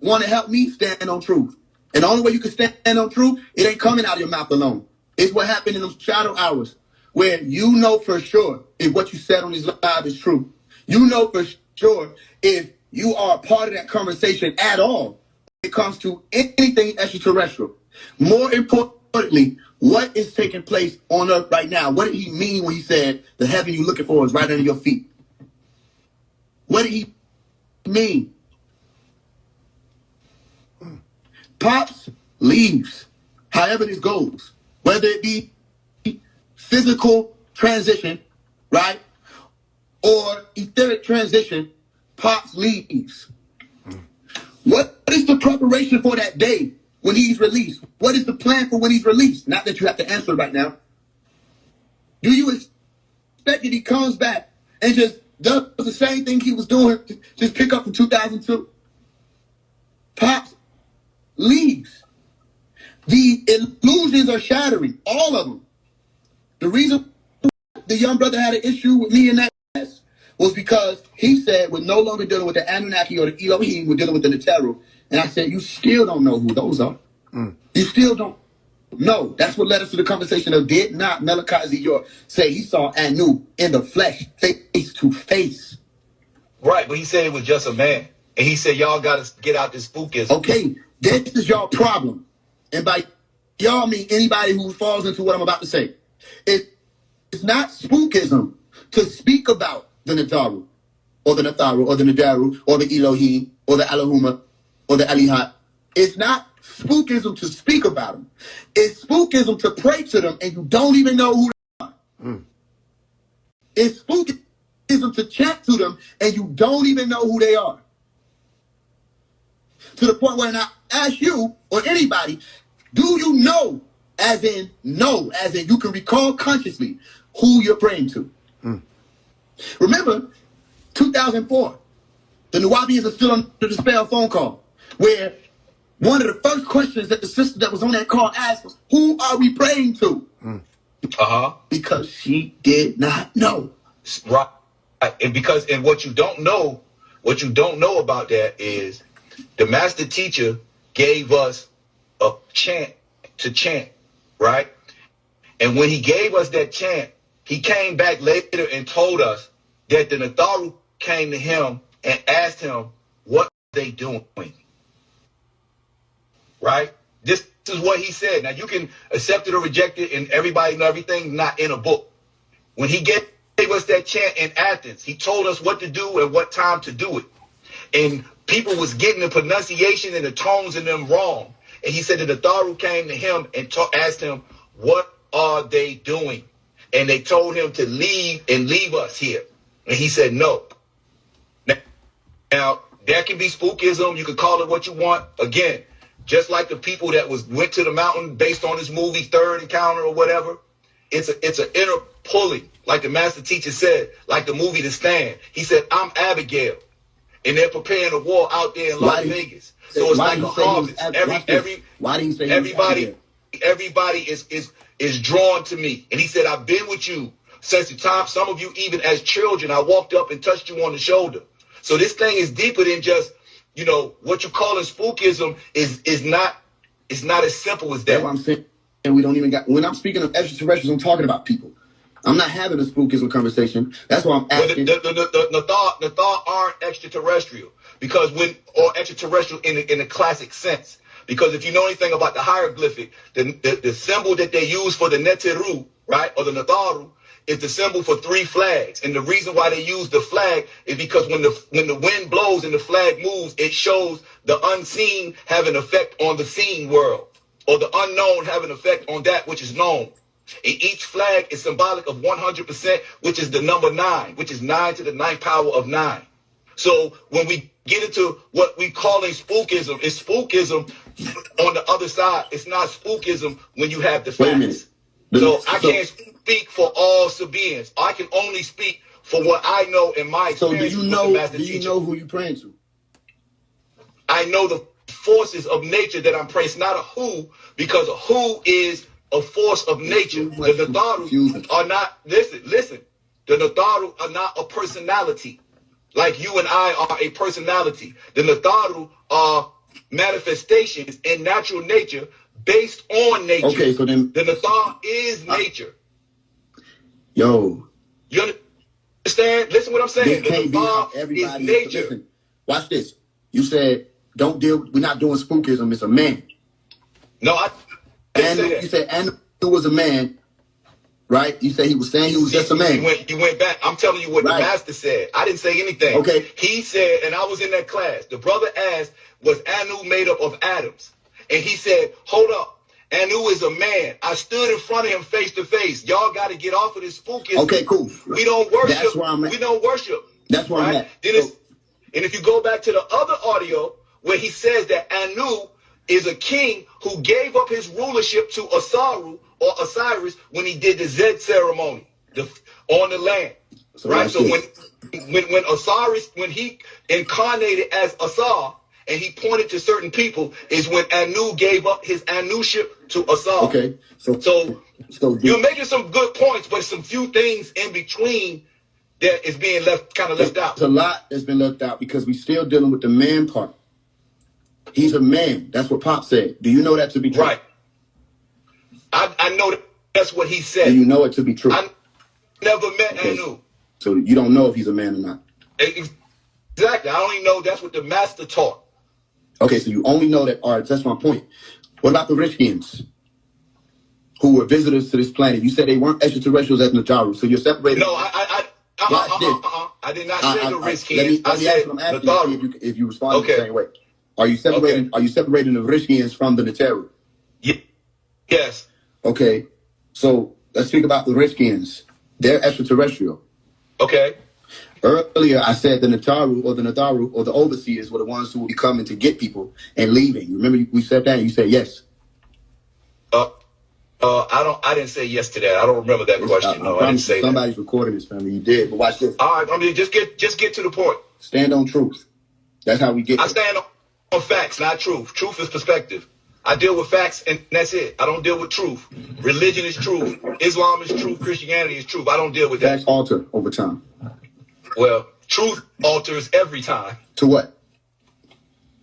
want to help me, stand on truth. And the only way you can stand on truth, it ain't coming out of your mouth alone. It's what happened in those shadow hours where you know for sure if what you said on this live is true. You know for sure if you are a part of that conversation at all when it comes to anything extraterrestrial. More importantly, what is taking place on Earth right now? What did he mean when he said the heaven you're looking for is right under your feet? What did he mean? Pops leaves, however this goes, whether it be physical transition, right, or etheric transition, Pops leaves. What is the preparation for that day when he's released? What is the plan for when he's released? Not that you have to answer right now. Do you expect that he comes back and just does the same thing he was doing, just pick up from 2002? Pops leaves. The illusions are shattering, all of them. The reason the young brother had an issue with me in that was because he said we're no longer dealing with the Anunnaki or the Elohim, we're dealing with the Neteru. And I said, you still don't know who those are. You still don't know. That's what led us to the conversation of did not Malachi Ziyor say he saw Anu in the flesh, face to face. Right, but he said it was just a man. And he said, y'all got to get out this spookism. Okay, this is your problem. And by y'all mean anybody who falls into what I'm about to say. It's not spookism to speak about the Netaru, or the Natharu, or the Nadaru, or the Elohim, or the Allahumma, or the Alihat. It's not spookism to speak about them. It's spookism to pray to them and you don't even know who they are. It's spookism to chant to them and you don't even know who they are. To the point where I ask you or anybody, do you know, as in you can recall consciously who you're praying to? Remember, 2004, the Nuwaubians are still under the spell phone call, where one of the first questions that the sister that was on that call asked was, who are we praying to? Because she did not know. Right. And what you don't know about that is the master teacher gave us a chant to chant, right? And when he gave us that chant, he came back later and told us that the Natharu came to him and asked him, what are they doing? Right? This is what he said. Now, you can accept it or reject it, and everybody know everything not in a book. When he gave us that chant in Athens, he told us what to do and what time to do it. And people was getting the pronunciation and the tones in them wrong. And he said that the Natharu came to him and asked him, what are they doing? And they told him to leave and leave us here. And he said, no. Now, that can be spookism. You can call it what you want. Again, just like the people that went to the mountain based on this movie, Third Encounter or whatever, it's an inner pulling, like the master teacher said, like the movie The Stand. He said, I'm Abigail. And they're preparing a war out there in Las Vegas. So it's like a harvest. Why did he say everybody is drawn to me. And he said, I've been with you since the time, some of you even as children, I walked up and touched you on the shoulder. So this thing is deeper than just, what you're calling spookism is not as simple as that. That's what I'm saying. And we don't even when I'm speaking of extraterrestrials, I'm talking about people. I'm not having a spookism conversation. That's why I'm asking. The thought aren't extraterrestrial or extraterrestrial in the classic sense. Because if you know anything about the hieroglyphic, the symbol that they use for the Neteru, right, or the Natharu, is the symbol for three flags. And the reason why they use the flag is because when the wind blows and the flag moves, it shows the unseen have an effect on the seen world, or the unknown have an effect on that which is known. And each flag is symbolic of 100%, which is the number 9, which is 9 to the 9th power of 9. So when we get into what we calling spookism, it's spookism on the other side. It's not spookism when you have the facts. So I can't speak for all Sabaeans. I can only speak for what I know in my experience. So do you know who you're praying to? I know the forces of nature that I'm praying. It's not a who, because a who is a force of nature. The Natharu are not, listen, the Natharu are not a personality. Like you and I are a personality. The Natharu are manifestations in natural nature based on nature. Okay, so then the Natharu is nature. Yo. You understand? Listen what I'm saying. The Natharu is nature. Listen, watch this. You said, we're not doing spookism, it's a man. No, I didn't say that. You said Anu was a man, right? You said he was just a man. You went back. I'm telling you what the master said. I didn't say anything. Okay. He said, and I was in that class, the brother asked, was Anu made up of atoms? And he said, hold up. Anu is a man. I stood in front of him face to face. Y'all got to get off of this spookism. Okay, cool. We don't worship. That's where I'm at. We don't worship. That's where I'm at. And if you go back to the other audio where he says that Anu is a king who gave up his rulership to Asaru or Osiris when he did the Zed ceremony on the land. So right? So when Osiris, when he incarnated as Asar and he pointed to certain people, is when Anu gave up his Anuship to Asar. Okay. So you're making some good points, but some few things in between that is being left out. There's a lot that's been left out because we're still dealing with the man part. He's a man. That's what Pop said. Do you know that to be true? Right. I know that's what he said. Do you know it to be true? I never met Anu. So you don't know if he's a man or not? Exactly. I only know that's what the master taught. Okay, so you only know that. All right, that's my point. What about the Rishkians who were visitors to this planet? You said they weren't extraterrestrials as Natharu, so you're separated. No, I did not say the Rishkians. Let me ask what I'm asking if you respond the same way. Are you separating? Are you separating the Rishkians from the Natharu? Yes. Okay, so let's speak about the Rishkians. They're extraterrestrial. Okay. Earlier, I said the Natharu or the overseers were the ones who will be coming to get people and leaving. Remember, we said that, and you said yes. I didn't say yes to that. I don't remember that question. No, I didn't say that. Somebody's recording this, family. You did, but watch this. All right, I mean, just get to the point. Stand on truth. That's how we get. I stand on facts, not truth. Truth is perspective. I deal with facts, and that's it. I don't deal with truth. Religion is truth. Islam is truth. Christianity is truth. I don't deal with that. Facts alter over time. Well, truth alters every time. To what?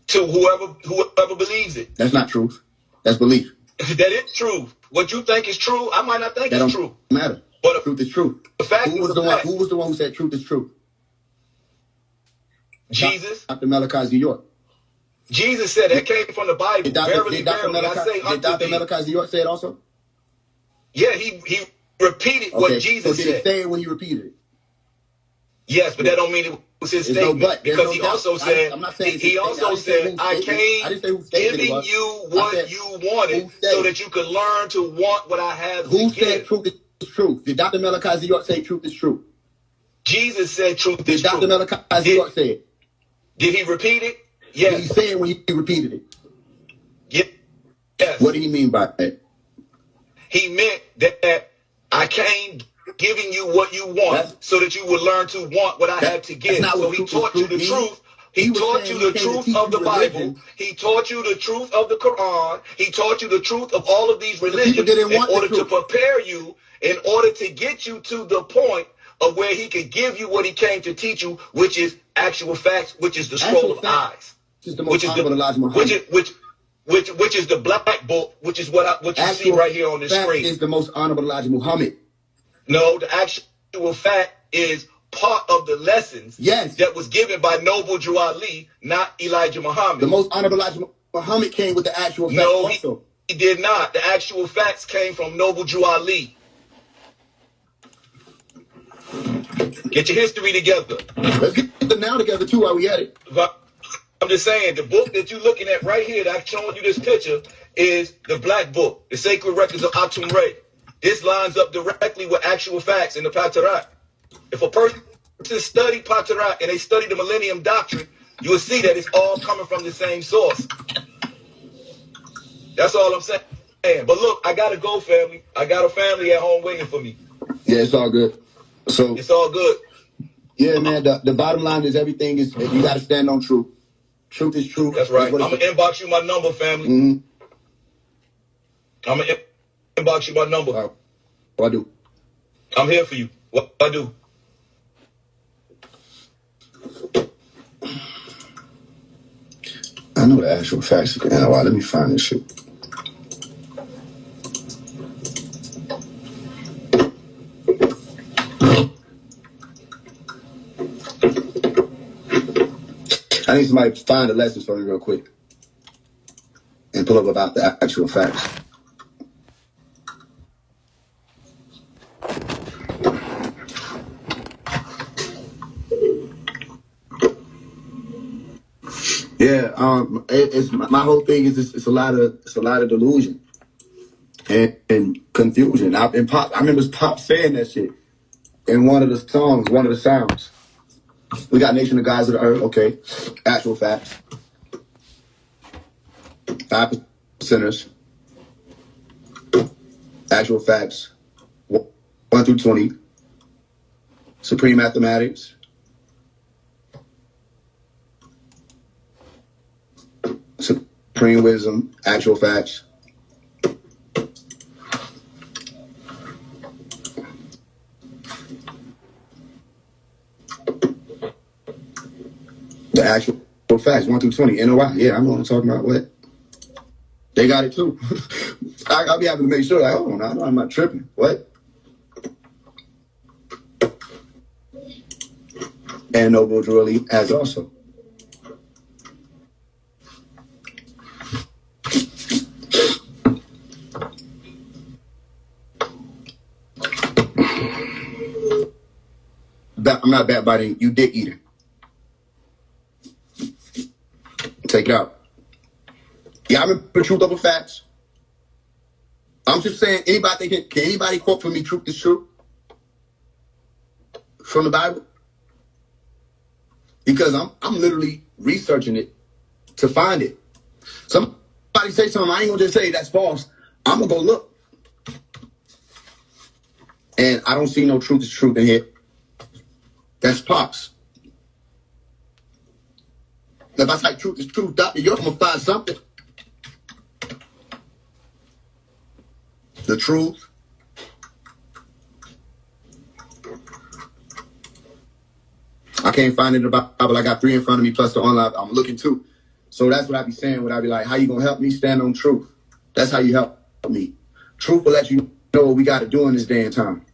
To whoever believes it. That's not truth. That's belief. That is truth. What you think is true, I might not think is true. Matter. But truth is truth. The fact who was the one? Who was the one who said truth is true? Jesus. Dr. Malachi Z. York. Jesus said that came from the Bible. Did Dr. Malachi Z. York say it also? Yeah, he repeated what Jesus said. Did he say it when he repeated it? Yes, but that don't mean it was his statement. Because he also said, he also said, I came giving you what you wanted so that you could learn to want what I have to give. Who said truth is true? Did Dr. Malachi Z. York say truth is true? Jesus said truth is true. Did Dr. Malachi Z. York say it? Did he repeat it? Yes. Did he say it when he repeated it? Yes. What did he mean by that? He meant that I came giving you what you want so that you would learn to want what I have to give. So he taught you the truth. He taught you the truth of the Bible. He taught you the truth of the Quran. He taught you the truth of all of these religions in order to prepare you, in order to get you to the point of where he could give you what he came to teach you, which is actual facts, which is the scroll of eyes. Which is the black book, which is what you see right here on the screen. Is the most honorable Elijah Muhammad. No, the actual fact is part of the lessons that was given by Noble Drew Ali, not Elijah Muhammad. The most honorable Elijah Muhammad came with the actual facts also. He did not. The actual facts came from Noble Drew Ali. Get your history together. Let's get the now together too while we at it. I'm just saying, the book that you're looking at right here that I've shown you this picture is the Black Book, the Sacred Records of Atum Re. This lines up directly with actual facts in the Patarak. If a person study Patarak and they study the Millennium Doctrine, you will see that it's all coming from the same source. That's all I'm saying. But look, I gotta go, family. I got a family at home waiting for me. Yeah, it's all good. So it's all good. Yeah, man. The bottom line is everything is you got to stand on truth. Truth is true. That's right. I'm gonna inbox you my number, family. I'm gonna inbox you my number. Right. What I do? I'm here for you. What I do? I know the actual facts. Let me find this shit. I need somebody to find the lessons for me real quick and pull up about the actual facts. Yeah, it's my whole thing is it's a lot of delusion and confusion. I remember Pop saying that shit in one of the songs, one of the sounds. We got Nation of Gods of the Earth, okay. Actual facts. 5%ers. Actual facts. 1 through 20. Supreme Mathematics. Supreme Wisdom. Actual facts. The actual facts, 1 through 20. NOI. Yeah, I know what I'm talking about. What? They got it too. I'll be having to make sure, like, hold on, I'm not tripping. What? And Noble Drew Ali has also. I'm not backbiting. You dick eater. Take it out. Yeah, I remember the truth over facts. I'm just saying, can anybody quote for me truth is true? From the Bible? Because I'm literally researching it to find it. Somebody say something, I ain't gonna just say that's false. I'm gonna go look. And I don't see no truth is truth in here. That's Pops. If I say truth is truth, Dr. York, I'm gonna find something. truth. I can't find it in the Bible. I got 3 in front of me plus the online. I'm looking too. So that's what I be saying when I be like, how you going to help me stand on truth? That's how you help me. Truth will let you know what we got to do in this day and time.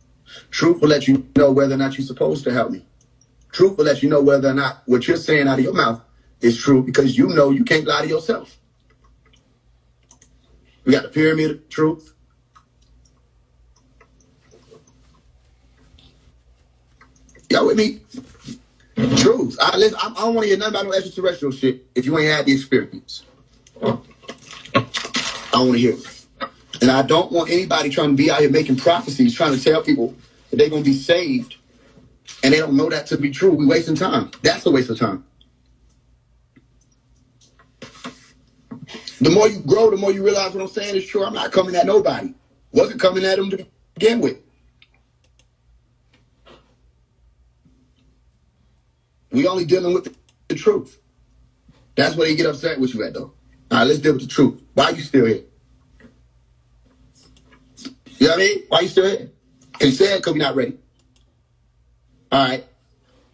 Truth will let you know whether or not you're supposed to help me. Truth will let you know whether or not what you're saying out of your mouth is true, because you know you can't lie to yourself. We got the pyramid of truth. Y'all with me? Truth. I don't want to hear nothing about no extraterrestrial shit if you ain't had the experience. I don't want to hear it. And I don't want anybody trying to be out here making prophecies, trying to tell people that they're going to be saved, and they don't know that to be true. We wasting time. That's a waste of time. The more you grow, the more you realize what I'm saying is true. I'm not coming at nobody. Wasn't coming at them to begin with. We only dealing with the truth. That's where they get upset with you at, though. All right, let's deal with the truth. Why are you still here? You know what I mean? Why are you still here? Because you said because we're not ready. All right.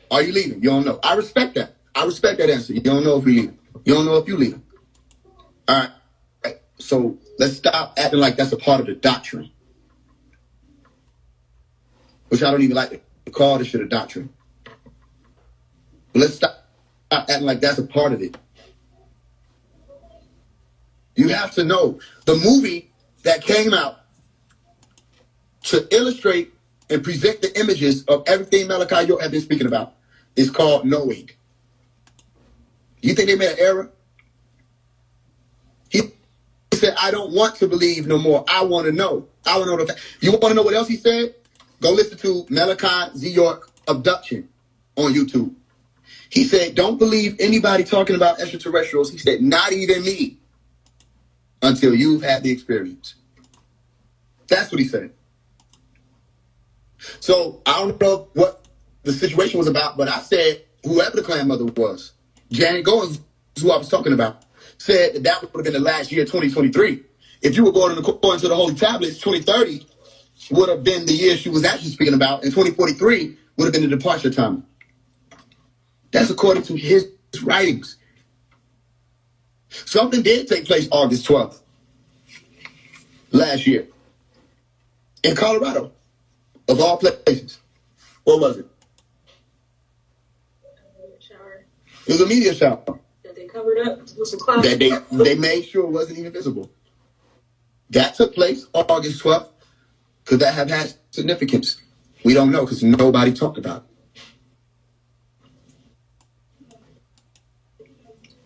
Are you leaving? You don't know. I respect that. I respect that answer. You don't know if we leave. You don't know if you leave. All right. So let's stop acting like that's a part of the doctrine. Which I don't even like to call this shit a doctrine. But let's stop acting like that's a part of it. You have to know the movie that came out to illustrate and present the images of everything Malachi York has been speaking about is called Knowing. You think they made an error? He said, I don't want to believe no more. I want to know. I want to know the fact. You want to know what else he said? Go listen to Malachi Z. York Abduction on YouTube. He said, don't believe anybody talking about extraterrestrials. He said, not even me, until you've had the experience. That's what he said. So I don't know what the situation was about, but I said whoever the clan mother was, Janet Goins, who I was talking about, said that would have been the last year, 2023. If you were going according to the Holy Tablets, 2030 would have been the year she was actually speaking about, and 2043 would have been the departure time. That's according to his writings. Something did take place August 12th last year in Colorado, of all places. What was it? It was a meteor shower. That they covered up with some clouds. That they made sure it wasn't even visible. That took place August 12th. Could that have had significance? We don't know because nobody talked about it.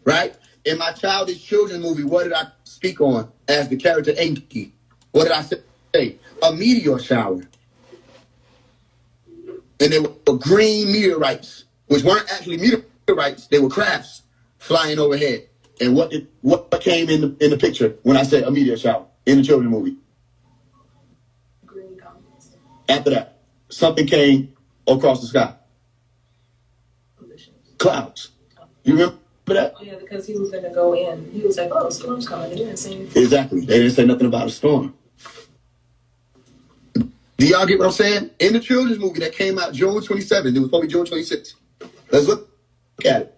Right? In my Childish Children movie, what did I speak on as the character Enki? What did I say? A meteor shower. And they were green meteorites, which weren't actually meteorites, they were crafts flying overhead. And what came in the picture when I said a meteor shower in the children movie? Green comments. After that, something came across the sky. Clouds. You remember that? Oh, yeah, because he was going to go in. He was like, oh, the storm's coming. They didn't say anything. Exactly. They didn't say nothing about a storm. Do y'all get what I'm saying? In the children's movie that came out June 27th, it was probably June 26th. Let's look at it.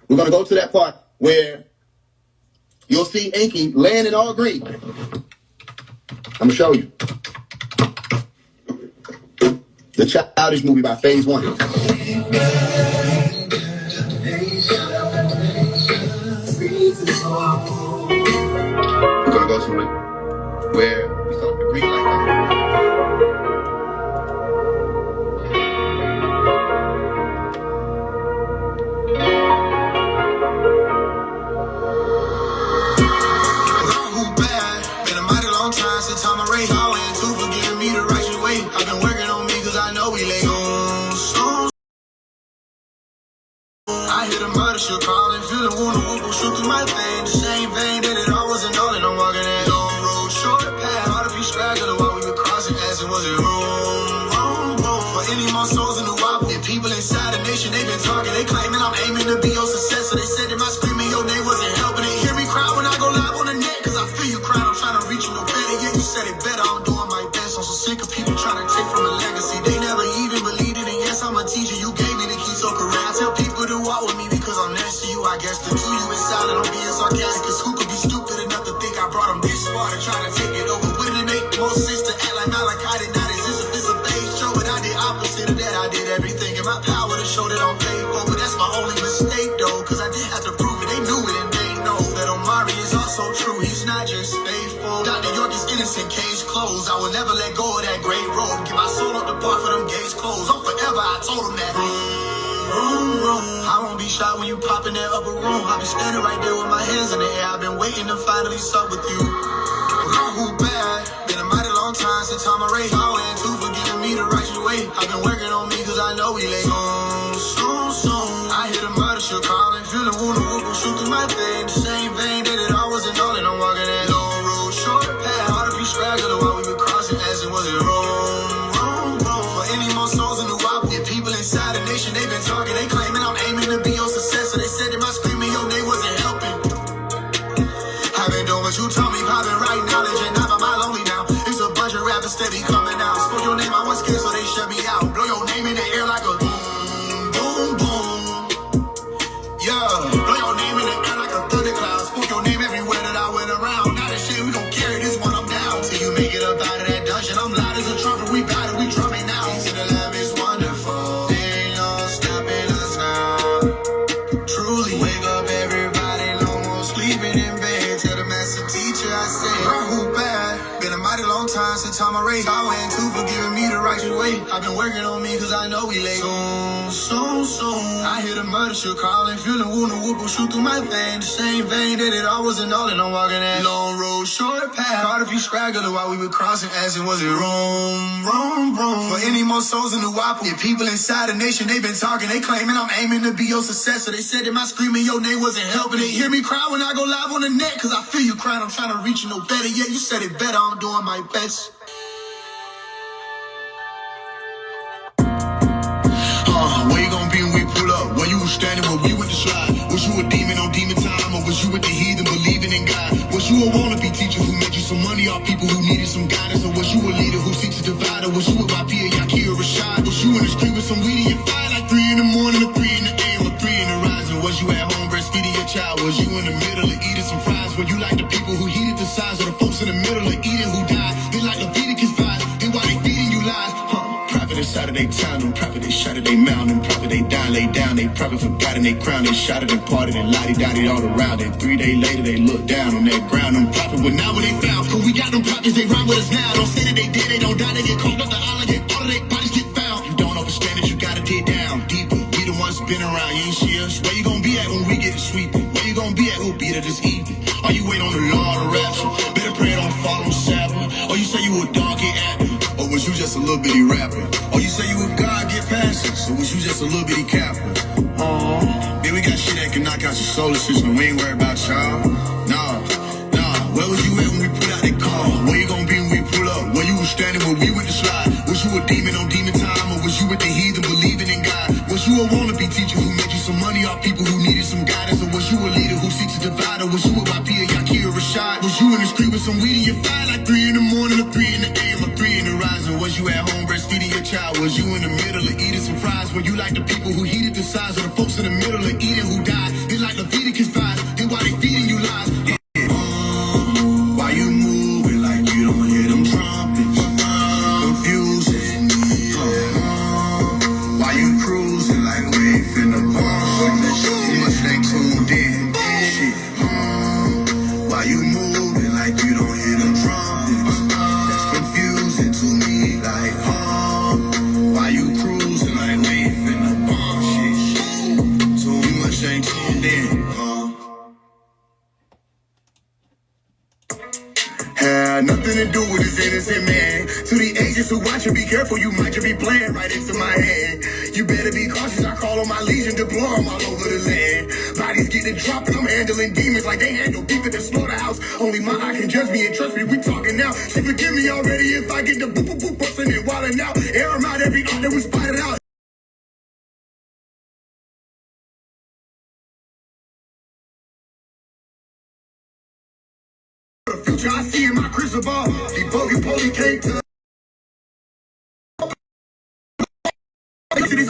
We're going to go to that part where you'll see Enki laying in all green. I'm going to show you. The Childish movie by Phase One. We're going to go to it where we saw the green light. I've been working on me cause I know we lay on so I hear the murder shit calling, feel the wound, whoop, shoot through my vein. The same vein that it all wasn't all, and I'm walking that long road. Short path, hard to be straggling while we were crossing, asking was it wrong? For any more souls in the wild, and people inside the nation, they've been talking, they claiming I'm aiming to be your success. So they said that my screaming your name wasn't helping. They hear me cry when I go live on the net, cause I feel you crying, I'm trying to reach you no better. Yeah, you said it better, I'm doing my I did everything in my power to show that I'm faithful. But that's my only mistake though, cause I did have to prove it. They knew it and they know that Omari is also true. He's not just faithful. Dr. York is innocent, case closed. I will never let go of that great road. Get my soul up the bar for them gates closed. Oh, forever I told him that. Room. I won't be shot when you pop in that upper room. I'll be standing right there with my hands in the air. I've been waiting to finally sup with you. Who bad? Been a mighty long time since I'm a race. I went to forgiving me the righteous way. I've been working on me cause I know we late. Soon. I hear the murder shit calling. Feel the wound, the whoop will shoot through my vein. The same vein that it all wasn't all, and I'm walking that long road. Short path, hard to be straggler while we were crossing, asking was it wrong? For any more souls in the wild, if people inside the nation, they've been talking, they claiming I'm aiming to be your successor. They said that my screaming your name wasn't helping. I've been doing what you told me, popping right knowledge, and not by my lonely now. It's a bunch of rappers steady coming out. Spoke your name, I was scared, so they shut me out. Blow your name in the air like a boom, boom. Yeah, blow your name in the air like a thundercloud. Spoke your name everywhere that I went around. Now that shit, we gon' carry this one, I'm down. Till you make it up out of that dungeon. I'm loud as a trumpet, we got it, we drumming now. See the love is wonderful. They ain't no stopping us now. Truly, wake up everybody, no more sleeping in bed. Tell the master teacher I said, who bad? Been a mighty long time since I'm a race. I went to forgiving me the righteous way. I've been working on me cause I know we late. Soon. I hear the murder shit calling. Feel the wound, the whoop will shoot through my vein. The same vein that it all wasn't all, and I'm walking that long road, short path. Hard if you straggler while we were crossing, asking was it wrong? For any more souls in the WAPO. If people inside the nation, they've been talking, they claiming I'm aiming to be your successor. They said that my screaming your name wasn't helping. They hear me cry when I go live on the net, cause I feel you crying, I'm trying to reach you no better. Yeah, you said it better, I'm doing my best. Where you gonna be when we pull up? Where you was standing when we went to slide? Was you a demon on demon time, or was you with the heathen believing in God? Was you a wannabe teacher who made you some money off people who needed some guidance? Or was you a leader who seeks to divide? Or was you with Rapia, Yakir, Rashad? Was you in the street with some weed in your fire like 3 in the morning or 3 in the AM or 3 in the rising? Was you at home breastfeeding your child? Was you in the middle of eating some fries? Were you like the people who heated the size of the folks in the middle of eating who died? They like Leviticus vibes, then why they feeding you lies? Private inside of they town, them private they shot at they mountain, private they die, lay down, they probably forgotten they crown, they shot it and parted and lottie-dottie all around it. 3 days later they looked down on that ground, them prophet, but now when they found, cause we got them prophets, they rhyme with us now. Don't say that they did, they don't die, they get called up the island, get all of their bodies get found. You don't understand it, you gotta dig down deeper. We the ones been around, you ain't see us. Where you gonna be at when we get it sweeping? Where you gonna be at, who'll beat it this evening? Are you wait on the Lord to rapture? Better pray it don't fall on Sabbath. Or you say you a dog get active? Or was you just a little bitty rapper? Or you say you a God get passion? So was you just a little bitty capper? Then we got shit that can knock out your solar system. We ain't worried about y'all. Nah. Where was you at when we put out that call? Where you gonna be when we pull up? Where you was standing when we went to slide? Was you a demon on demon time? Or was you with the heathen believing in God? Was you a wannabe teacher who made you some money off people who needed some guidance? Or was you a leader who seeks to divide? Or was you a Rapia, Yakir, Rashad? Was you in the street with some weed in your fire like 3 in the morning or 3 in the AM or 3 in the rising? Was you at home breastfeeding your child? Was you in the middle of eating some fries? Were you like the people who heated the size of the folks in the middle of eating who died? They like Leviticus vibes, then why they feeding you lies? Why you moving like you don't hear them trumpets? Confusing. Why you cruising like we ain't finna bomb? You must stay tuned in. Shit. Why you moving like you don't hear them trumpets? That's confusing to me. Like, why you cruising like we ain't finna bomb? Shit. So we must ain't tuned in. Had nothing to do with this innocent man. To the agents who watch you, be careful, you might just be playing right into my hand. You better be cautious, I call on my legion, deploy them all over the land. Bodies getting dropped and I'm handling demons like they handle beef at the slaughterhouse. Only my eye can judge me and trust me, we talking now. She forgive me already if I get the boop boop boop bustin' and wildin' out. Air them out every art that we spotted out. The future I see in my crystal ball. The bogey poly came to.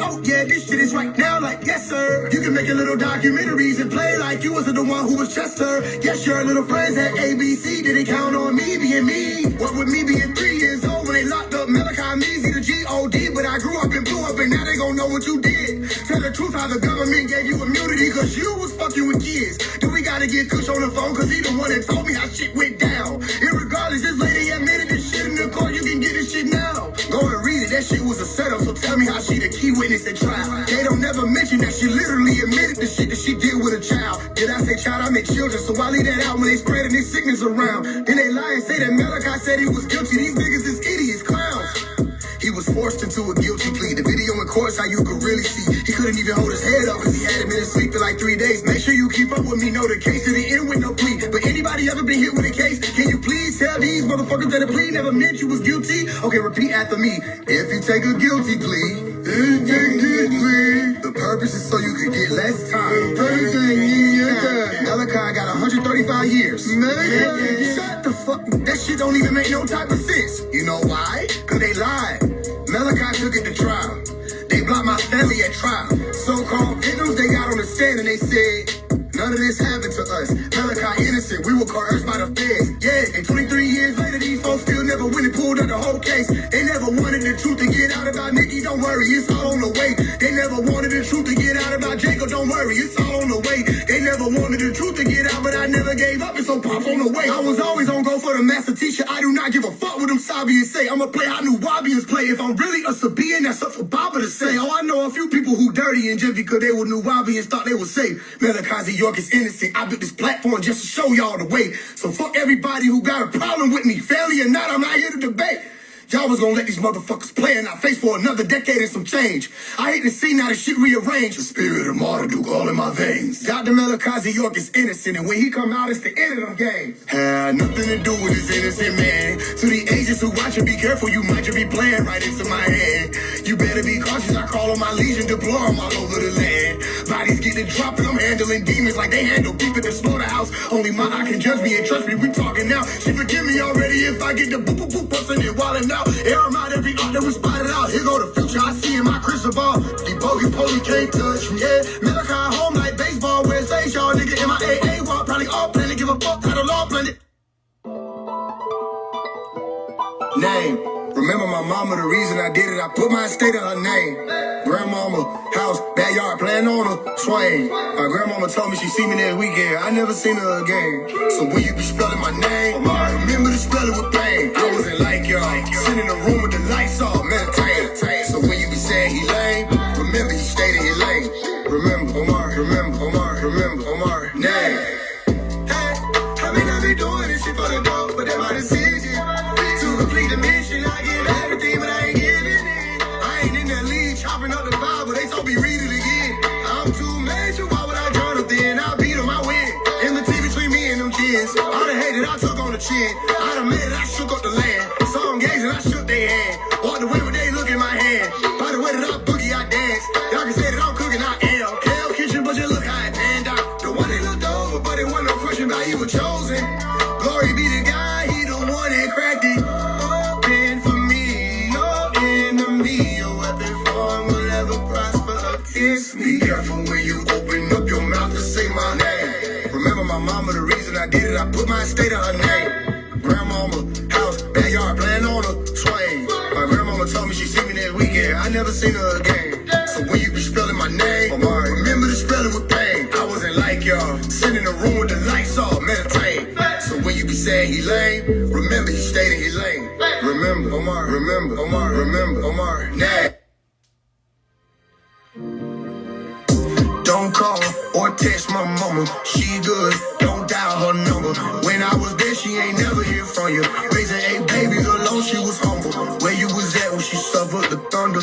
Oh yeah, this shit is right now, like yes sir. You can make a little documentaries and play like you wasn't the one who was Chester. Yes, your little friends at ABC didn't count on me being me. What with me being 3 years old when they locked up Malachi Measy, the G.O.D. But I grew up and blew up and now prove how the government gave you immunity cause you was fucking with kids. Do we gotta get Kush on the phone cause he the one that told me how shit went down. Irregardless, this lady admitted this shit in the court, you can get this shit now. Go and read it, that shit was a setup, so tell me how she the key witness at trial. They don't never mention that she literally admitted the shit that she did with a child. Did I say child? I meant children, so I leave that out when they spreading this sickness around. Then they lie and say that Malachi said he was guilty. These niggas is idiots, clowns. He was forced into a guilty plea. The video in court's how you could really see. He couldn't even hold his head up because he hadn't been asleep for like 3 days. Make sure you keep up with me, know the case to the end with no plea. But anybody ever been hit with a case? Can you please tell these motherfuckers that a plea never meant you was guilty? Okay, repeat after me. If you take a guilty plea, the purpose is so you could get less time. Malachi got 135 years. Shut the fuck. That shit don't even make no type of sense. You know why? Cause they lied. Malachi took it to trial. They blocked my family at trial. So-called victims, they got on the stand and they said, none of this happened to us. Malachi innocent, we were coerced by the feds. Yeah, and 23 years later, these folks still never went and pulled up the whole case. They never wanted the truth to get out about Nikki, don't worry, it's all on the way. They never wanted the truth to get out about Jacob, don't worry, it's all on the way. They never wanted the truth to get out, but I never gave up, and so Pop's on the way. I was always on go for the master teacher, I do not give a fuck what them Sabians say. I'ma play how New Wabians play. If I'm really a Sabian, that's up for Baba to say. Oh, I know a few people who dirty and just because they were New Wabians thought they were safe. Malachi York is innocent. I built this platform just to show y'all the way. So fuck everybody who got a problem with me. Family or not, I'm not here to debate. Y'all was gonna let these motherfuckers play in our face for another decade and some change. I hate to see now the shit rearranged. The spirit of Marduk all in my veins. Dr. Malachi York is innocent, and when he come out, it's the end of them games. Had nothing to do with this innocent man. To the agents who watch you, be careful, you might just be playing right into my hand. You better be cautious, I call on my legion, deploy them all over the land. Bodies getting dropped, and I'm handling demons like they handle beef at the slaughterhouse. Only my eye can judge me, and trust me, we talking now. She forgive me already if I get the boop bustin' and wildin' out. Air them out every art that we spotted out. Here go the future, I see in my crystal ball. The bogus police can't touch me, yeah. Malachi home like baseball, where say y'all nigga MIAA walk. Probably all planning, give a fuck how the law planned it. Name. Remember my mama, the reason I did it, I put my estate in her name. Grandmama, house, backyard, playing on a swing. My grandmama told me she see me next weekend, I never seen her again. So when you be spelling my name, I remember to spell it with pain. I wasn't like y'all, sitting in a room with the lights off, meditate. So when you be saying he lame, remember he stayed in his lane. Remember, Omar, remember, Omar, remember, Omar, name. Hey, I may not be doing this shit for the dope, but that's my decision. To complete the mission, I give everything, but I ain't giving it. I ain't in that league, chopping up the Bible, they told me read it again. I'm too major, why would I join up then? I'll beat them, I win. In the T between me and them kids. All the hate that I took on the chin. I done made it, I shook up the land. Saw them gaze and I shook their hand. Walked away with they look in my hand. By the way that I boogie, I dance. Y'all can say that I'm cooking, I am. Kale Kitchen, but you look how it panned out. The one they looked over, but it wasn't no question about you were chosen. Glory be to God, he the one that cracked it open for me. No enemy, a weapon form will ever prosper against me. Be careful when you open up your mouth to say my name. Remember my mama, the reason I did it, I put my estate in her name. Grandmama, house, backyard, playing on a swing. My grandmama told me she see me next weekend, I never seen her again. So when you be spelling my name, remember to spell it with pain. I wasn't like y'all, sitting in a room with the lights off, meditate. So when you be saying he lame, remember he stayed in his lane. Remember, Omar, remember, Omar, remember, Omar, nah. Don't call or text my mama, she good, don't dial her number. When I was there, she ain't never hear from you. Raising 8 babies alone, she was humble. Where you was at when she suffered the thunder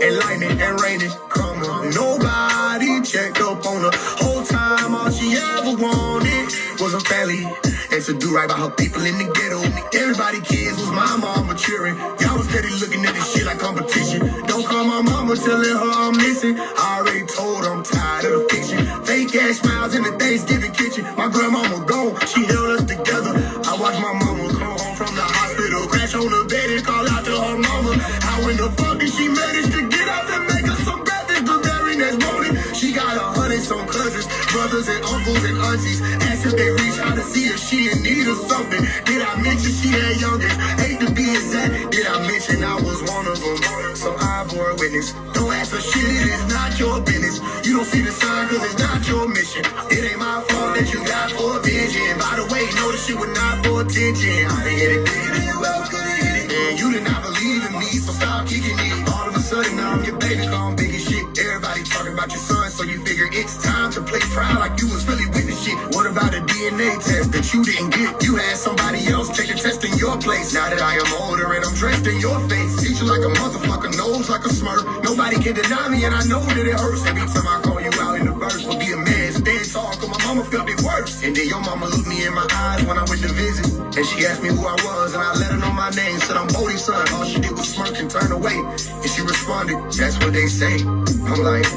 and lightning and raining, coming. Nobody checked up on her. Whole time, all she ever wanted was a family and to do right by her people in the ghetto. Everybody kids was my mom maturing. Y'all was steady looking at this shit like competition. Don't call my mama telling her I'm missing. I already told her I'm tired of the fiction. Fake ass smiles in the Thanksgiving kitchen. My grandmama gone, she held us together. I watched my mama come home from the hospital, crash on the bed and call out to her mama. How in the fuck did she manage to get out and make us some breakfast the very next morning? She got 100-some cousins, brothers and uncles and aunties. Asked if they reach out to see if she in need of something. Did I mention she had youngest? Hate to be exact, did I mention I was one of them? So I bore witness. Don't ask for shit, it is not your business. You don't see the sign cause it's not your mission. It ain't my fault that you got for a vision. By the way, know this shit was not for attention. I didn't hit it bigger than you ever could have hit it. And you did not believe in me, so stop kicking it. All of a sudden now I'm your baby, call I'm big as shit. Everybody talking about your son, so you figure it's time to play proud like you was really with the shit. What about a DNA test that you didn't get? You had somebody else take a test in your place. Now that I am older and I'm dressed in your face, teach you like a motherfucker, nose like a smurf. Nobody can deny me and I know that it hurts. Every time I call you out in the verse, will be a man, stand tall, cause my mama felt it worse. And then your mama looked me in my eyes when I went to visit, and she asked me who I was, and I let her know my name, said I'm Bodie's son. All she did was smirk and turn away, and she responded, that's what they say. I'm like,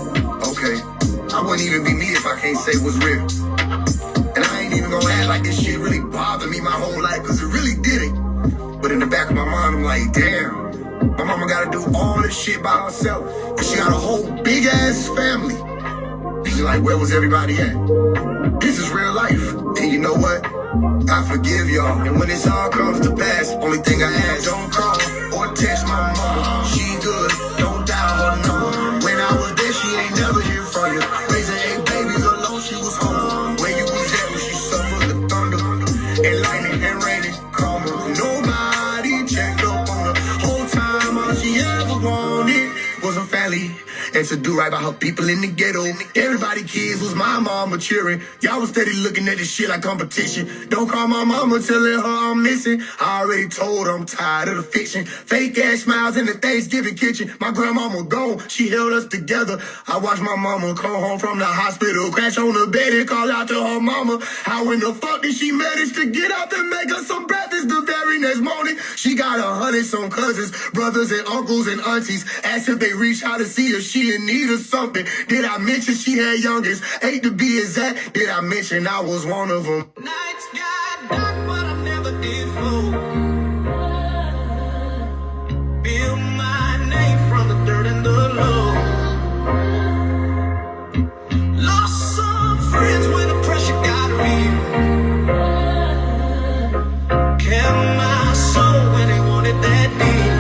okay, I wouldn't even be me if I can't say what's real. And I ain't even gonna act like this shit really bothered me my whole life, cause it really didn't. But in the back of my mind, I'm like, damn, my mama gotta do all this shit by herself, and she got a whole big ass family. She's like, where was everybody at? This is real life. And you know what? I forgive y'all. And when this all comes to pass, only thing I ask, don't call or text my mama. She good, don't doubt her, no. When I was there, she ain't never hear from you. Raising 8 babies alone, she was home. Where you was at when she suffered the thunder and lightning and raining, karma. Nobody checked up on her. Whole time, all she ever wanted was a family. And to do right by her people in the ghetto. Everybody kids was my mom maturing. Y'all was steady looking at this shit like competition. Don't call my mama telling her I'm missing. I already told her I'm tired of the fiction. Fake ass smiles in the Thanksgiving kitchen. My grandmama gone, she held us together. I watched my mama come home from the hospital, crash on the bed and call out to her mama. How in the fuck did she manage to get up and make us some breakfast the very next morning? She got 100-some cousins, brothers and uncles and aunties. Asked if they reached out to see her, she in need of something. Did I mention she had youngest? 8 to be exact. Did I mention I was one of them? Nights got dark, but I never did fall. Build my name from the dirt and the low. Lost some friends when the pressure got real. Kept my soul when they wanted that deal.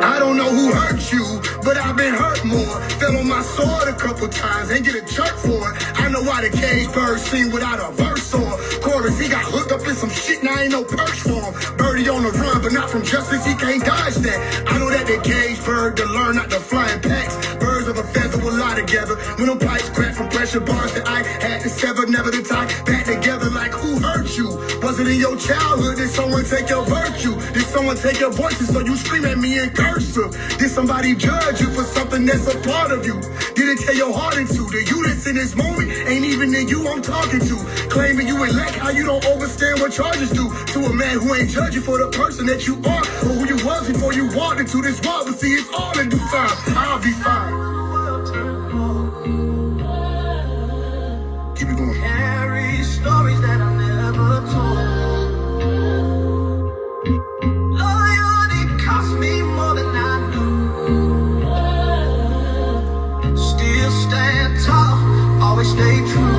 I don't know who hurt you, but I've been hurt more. Fell on my sword a couple times, ain't get a jerk for it. I know why the cage bird sing without a verse or chorus. He got hooked up in some shit, now ain't no perch for him. Birdie on the run, but not from justice, he can't dodge that. I know that the cage bird to learn not to fly in packs. Birds of a feather will lie together. When them pipes crack from pressure bars that I had to sever, never to tie back together. Like who hurt you? Was it in your childhood? Did someone take your virtue? Did someone take your voices so you scream at me in cursive? Did somebody judge you for something that's a part of you? Did it tear your heart into? The you that's in this moment ain't even the you I'm talking to. Claiming you elect how you don't understand what charges do to a man who ain't judging for the person that you are or who you was before you walked into this world. But see, it's all in due time. I'll be fine. Keep it going. Carry stories that I never told. Loyalty cost me more than I knew. Still stand tall, always stay true.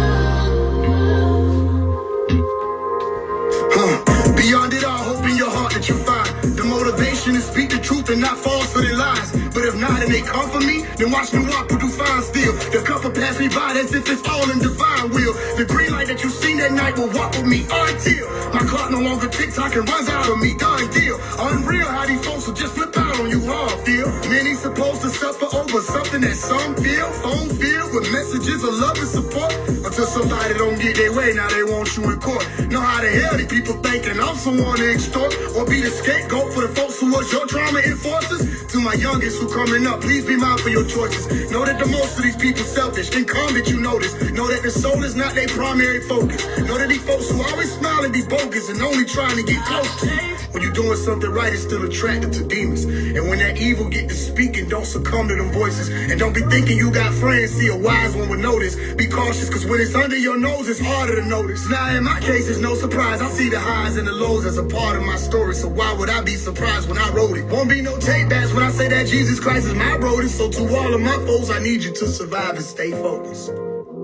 Beyond it all, hope in your heart that you find the motivation to speak the truth and not falsehood and lies. But if not and they come for me, then watch me walk but do fine still. The cup will pass me by as if it's all in divine will. The green light that you seen that night will walk with me until my clock no longer tick-tock and runs out of me. Done deal. Unreal how these folks will just flip out on you all feel. Many supposed to suffer over something that some feel. Phone filled with messages of love and support. Until somebody don't get their way, now they want you in court. Know how the hell these people thinking I'm someone to extort or be the scapegoat for the folks who was your trauma enforcers. To my youngest who coming up, please be mindful your choices. Know that the most of these people selfish. Then come that you notice. Know that the soul is not their primary focus. Know that these folks who always smile and be bogus and only trying to get close to you. When you're doing something right, it's still attracted to demons. And when that evil get to speaking, don't succumb to them voices. And don't be thinking you got friends, see a wise one would notice. Be cautious, cause when it's under your nose, it's harder to notice. Now in my case, it's no surprise. I see the highs and the lows as a part of my story. So why would I be surprised when I wrote it? Won't be no take backs when I say that Jesus Christ is my road. So to all of my foes, I need you to survive and stay focused.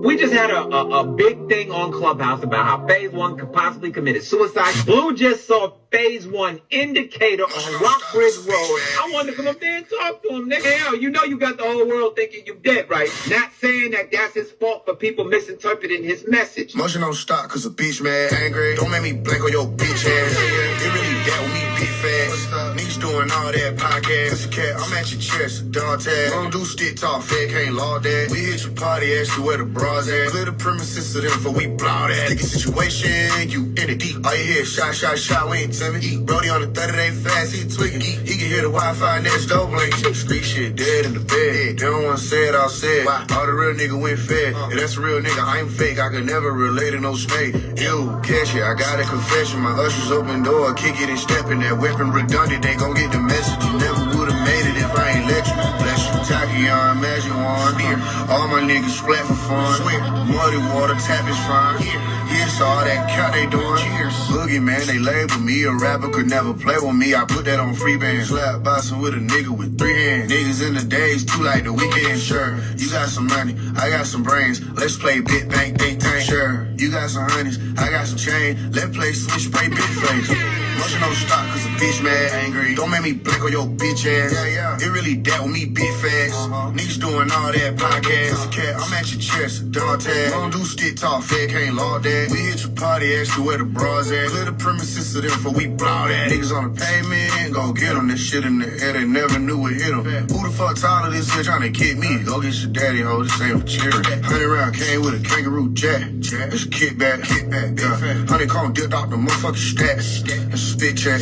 We just had a big thing on Clubhouse about how FaZe One could possibly commit suicide. Blue just saw FaZe One indicator on Rockbridge Road. I wanted to come up there and talk to him, nigga. Hell, you know you got the whole world thinking you dead, right? Not saying that that's his fault for people misinterpreting his message. Motion don't stop cause a bitch mad, angry. Don't make me blank on your bitch ass. It really that with me big fast. Niggas doing all that podcast. Cat, I'm at your chest, dog tag. Don't do stick talk, fed can't law that. We hit your party, ask you where the bras at. Clear the premises to them before we blow that. Sticky situation, you in it deep. All you hear shot, shot, shot, we ain't tell me. Brody on the 30-day fast, he tweaking. He can hear the Wi-Fi next door blink. Street shit dead in the bed. They don't wanna say it, I'll say it. All the real nigga went fed. If that's a real nigga, I ain't fake. I could never relate to no snake. You catch it, I got a confession. My ushers open door, kick it and step in. That weapon redundant, they gon' get the message. You never would've made it if I ain't let you. Bless you, Tachyon, imagine one. Here, all my niggas splat for fun. Swear, muddy water, tap is fine. Here's all that count they doing. Cheers. Boogie man, they label me. A rapper could never play with me. I put that on free band. Slap boxing with a nigga with 3 hands. Niggas in the days, too like the weekend. Sure, you got some money, I got some brains. Let's play bit bank, think tank. Sure, you got some honeys, I got some chain. Let's play switch, spray bit face. Motion don't stop cause a bitch mad, angry. Don't make me blink on your bitch ass. It really that with me big fast. Niggas doing all that podcast. Cat, I'm at your chest, dog tag. Don't do stick talk, fed can't law that. We hit your party, ask you where the bras at. Clear the premises to them before we blow that. Niggas on the pavement, go get them. This shit in the air, they never knew it hit them. Who the fuck taller this here trying to kick me? Go get your daddy, ho, this ain't for charity. 100 round came with a kangaroo jack. It's a kickback, yeah. 100 cone dipped off the motherfucking stack. It's a spit check.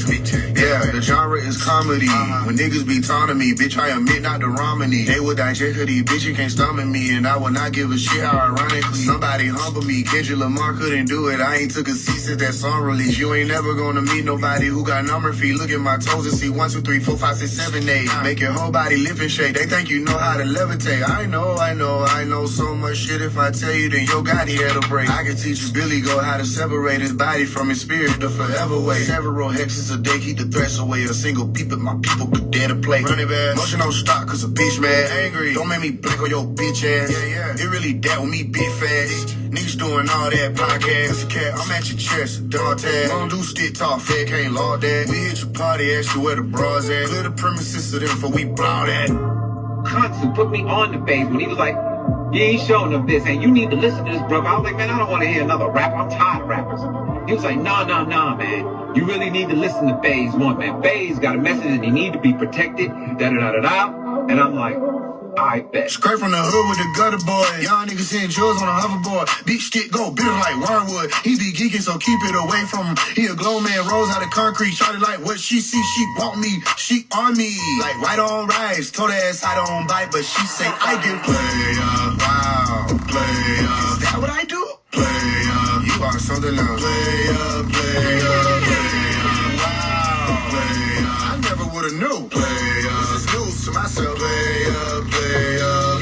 Yeah, the genre is comedy. When niggas be taunting me, bitch, I admit not the Romney. They would digest these bitch, you can't stomach me. And I will not give a shit how ironically somebody humble me. Kendrick Lamar couldn't do it. I ain't took a seat since that song release. You ain't never gonna meet nobody who got number feet. Look at my toes and see 1, 2, 3, 4, 5, 6, 7, 8. Make your whole body lift and shake. They think you know how to levitate. I know so much shit. If I tell you, then your Gotti had a break. I can teach you Billy Go how to separate his body from his spirit the forever way. Several hexes a day keep the threats away. A single peep at my people could dare to play. Running back, motion don't stop cause a bitch mad, angry. Don't make me blink on your bitch ass. It really that with me big fast. Niggas doing all that podcast. Cat, I'm at your chest, dog tag. Don't do stick talk, fed can't law that. We hit your party, ask you where the bras at. Clear the premises to them before we blow that. Cunts who put me on the FaZe when he was like, you ain't showing them this, and you need to listen to this, brother. I was like, man, I don't want to hear another rapper. I'm tired of rappers. He was like, nah, man. You really need to listen to FaZe One, man. FaZe got a message and he need to be protected, da-da-da-da-da. And I'm like, I bet. Straight from the hood with the gutter boy. Y'all niggas seeing Jules on a hoverboard. Beat stick go bitter like wormwood. He be geeking, so keep it away from him. He a glow man, rose out of concrete. Shot it like what she see, she want me. She on me. Like white on rice. Told her ass I don't bite, but she say I give player. Wow, player. Is that what I do? Player. You are something else. Player. Wow, player. I never would've knew. Player. This is news to myself. Player.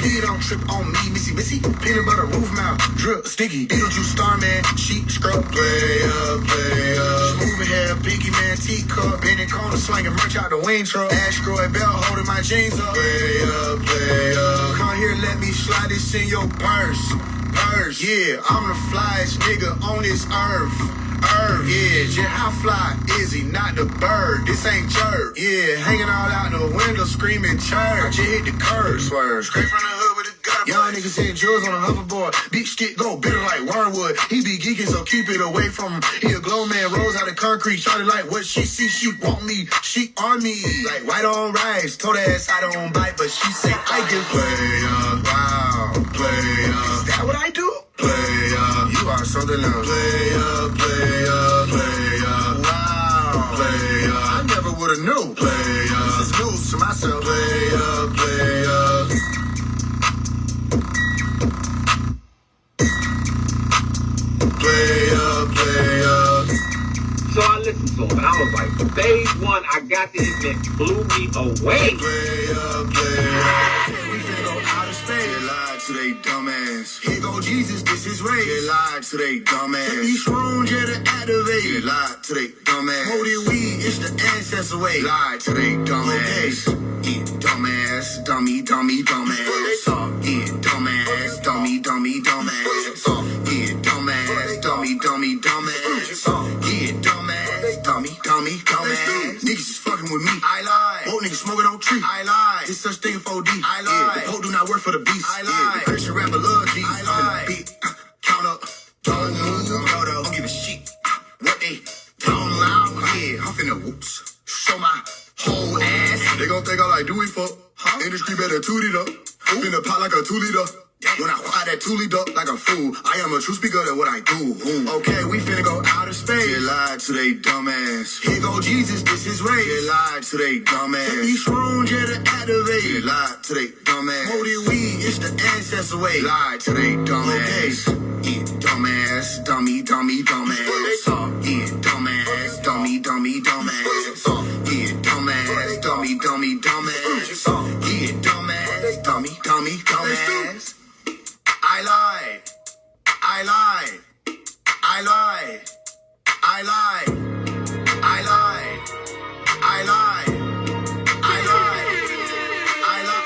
He don't trip on me, missy. Peanut butter roof mouth, drip sticky. Beetlejuice Starman, sheep scrub. Player. Smooth hair, pinky man, teacup. Bending corner, slanging merch out the wing truck. Asteroid belt holding my jeans up. Player. Come here, let me slide this in your purse. Yeah, I'm the flyest nigga on this earth. Yeah, just how fly is he? Not the bird. This ain't jerk. Yeah, hanging all out the window, screaming church. I just hit the curb, swerve. Straight from the hood with a gutter. Young niggas hitting Jules on a hoverboard. Beat stick go bitter like wormwood. He be geeking, so keep it away from him. He a glow man, rose out of concrete. Shot it like what she see, she want me. She on me. Like white on rice. Told her ass I don't bite, but she say I give player. Wow, player. Is that what I do? Player. You are something else. Player. Wow, player. I never would've knew. Player. This is news to myself. Player. So I listened to him and I was like, FaZe One, I got this, it blew me away. We finna go out of space. They lied to they dumbass. Here go Jesus, this is race. They lied to they dumbass. Take these shrooms, yeah, to activate. They lied to they dumbass. Holy weed, it's the ancestor way. Lied to they dumbass. Yeah, dumbass, dummy, dumbass. Yeah, dumbass, dummy, dumbass. Pope niggas smoking on tree. I lie. This such thing 4D. I lie. The Pope do not work for the beast. I lie. The Christian rapper love Jesus. I lie. Beat. Count up. Don't move. Don't give a shit. What they talking loud? Yeah, I'm finna whoops. Show my whole ass. They gon' think I like, do we fuck? Huh? Industry better toot it up. Finna pop like a 2-liter. When I fire that 2-liter like a fool, I am a true speaker than what I do. Okay, we finna go outer space. Get lied to they dumbass. Here go Jesus, this is race. Get lied to they dumbass. Take these shrooms, yeah, to activate. Get lied to they dumbass. Moldy weed, it's the ancestor way. Lied to they dumbass. Okay. Yeah, dumbass, dummy, dummy, dumbass. Yeah, dumbass, dummy, dummy, dumbass. Yeah, dumbass, dummy, dummy, dumbass. Yeah, dumbass, dummy, dummy, dumbass. I lie. I lie. I lie. I lie. I lie. I lie. I lie. I lie.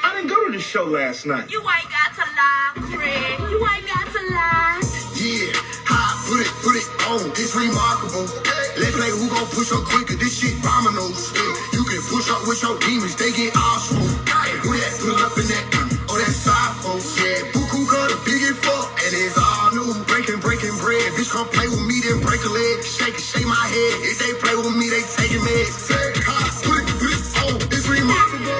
I didn't go to the show last night. You ain't got to lie, Craig. You ain't got to lie. Yeah, put it on. It's remarkable. Let's play who gon' push up quicker. This shit dominoes. You can push up with your demons, they get all smooth. Who that pull up in that? Oh, that's side folks. Yeah, Buku got a big and fuck, and it's all new. Breaking bread. Bitch, come play with me, then break a leg. Shake my head. If they play with me, they taking meds. Put it on. It's remarkable.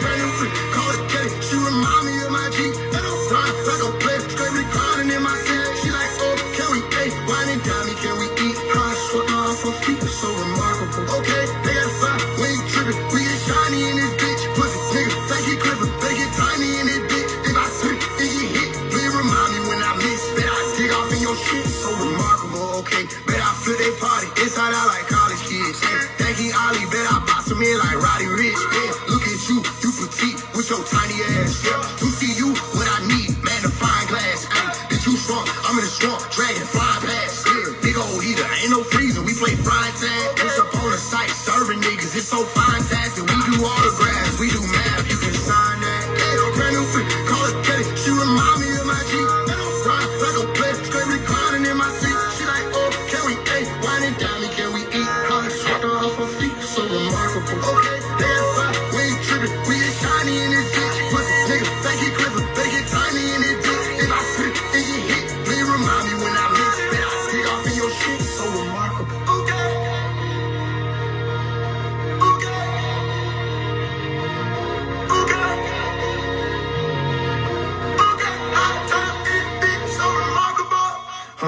Brand new free. Call it Kelly. She remind me of my G. Let her ride like a player. Straight reclining in my seat. She like, oh, can we eat? Wine and dine me, can we eat? High sweat off her feet. It's so remarkable. Okay, they got fire. We ain't tripping. We get shiny in this bitch. Pussy nigga, think he clipping. They get tiny in this bitch. If I slip, it get hit. Please remind me when I miss. Bet I dig off in your shit. So remarkable, okay. Bet I flip they party. Inside out like college kids. Yeah. Thank you, Ollie. Bet I box him in like Roddy Rich. Yeah. Look at you petite with your tiny ass. Yeah. To see you, what I need, magnifying glass. Hey, bitch, you strong. I'm in the swamp, dragon flying past. Yeah. Big old heater, ain't no freezer. We play frying tag. Push up on the site, serving niggas. It's so fantastic. We do autographs, we do math. You can sign that. Hey, brand new free. Call it Kelly. She remind me of my G. Let her ride like a player. Straight reclining in my seat. She like, oh, can we eat? Wine and dine me, can we eat? High sweat off her feet. So remarkable. Okay, they got fire. We ain't tripping. We get shiny in this bitch. Pussy nigga, think he clipping. They get tiny in this bitch. If I slip, it get hit. Please remind me when I miss. Bet I dig off in your shit. So remarkable. Okay. Okay. Okay. Okay. I turn it big. So remarkable. I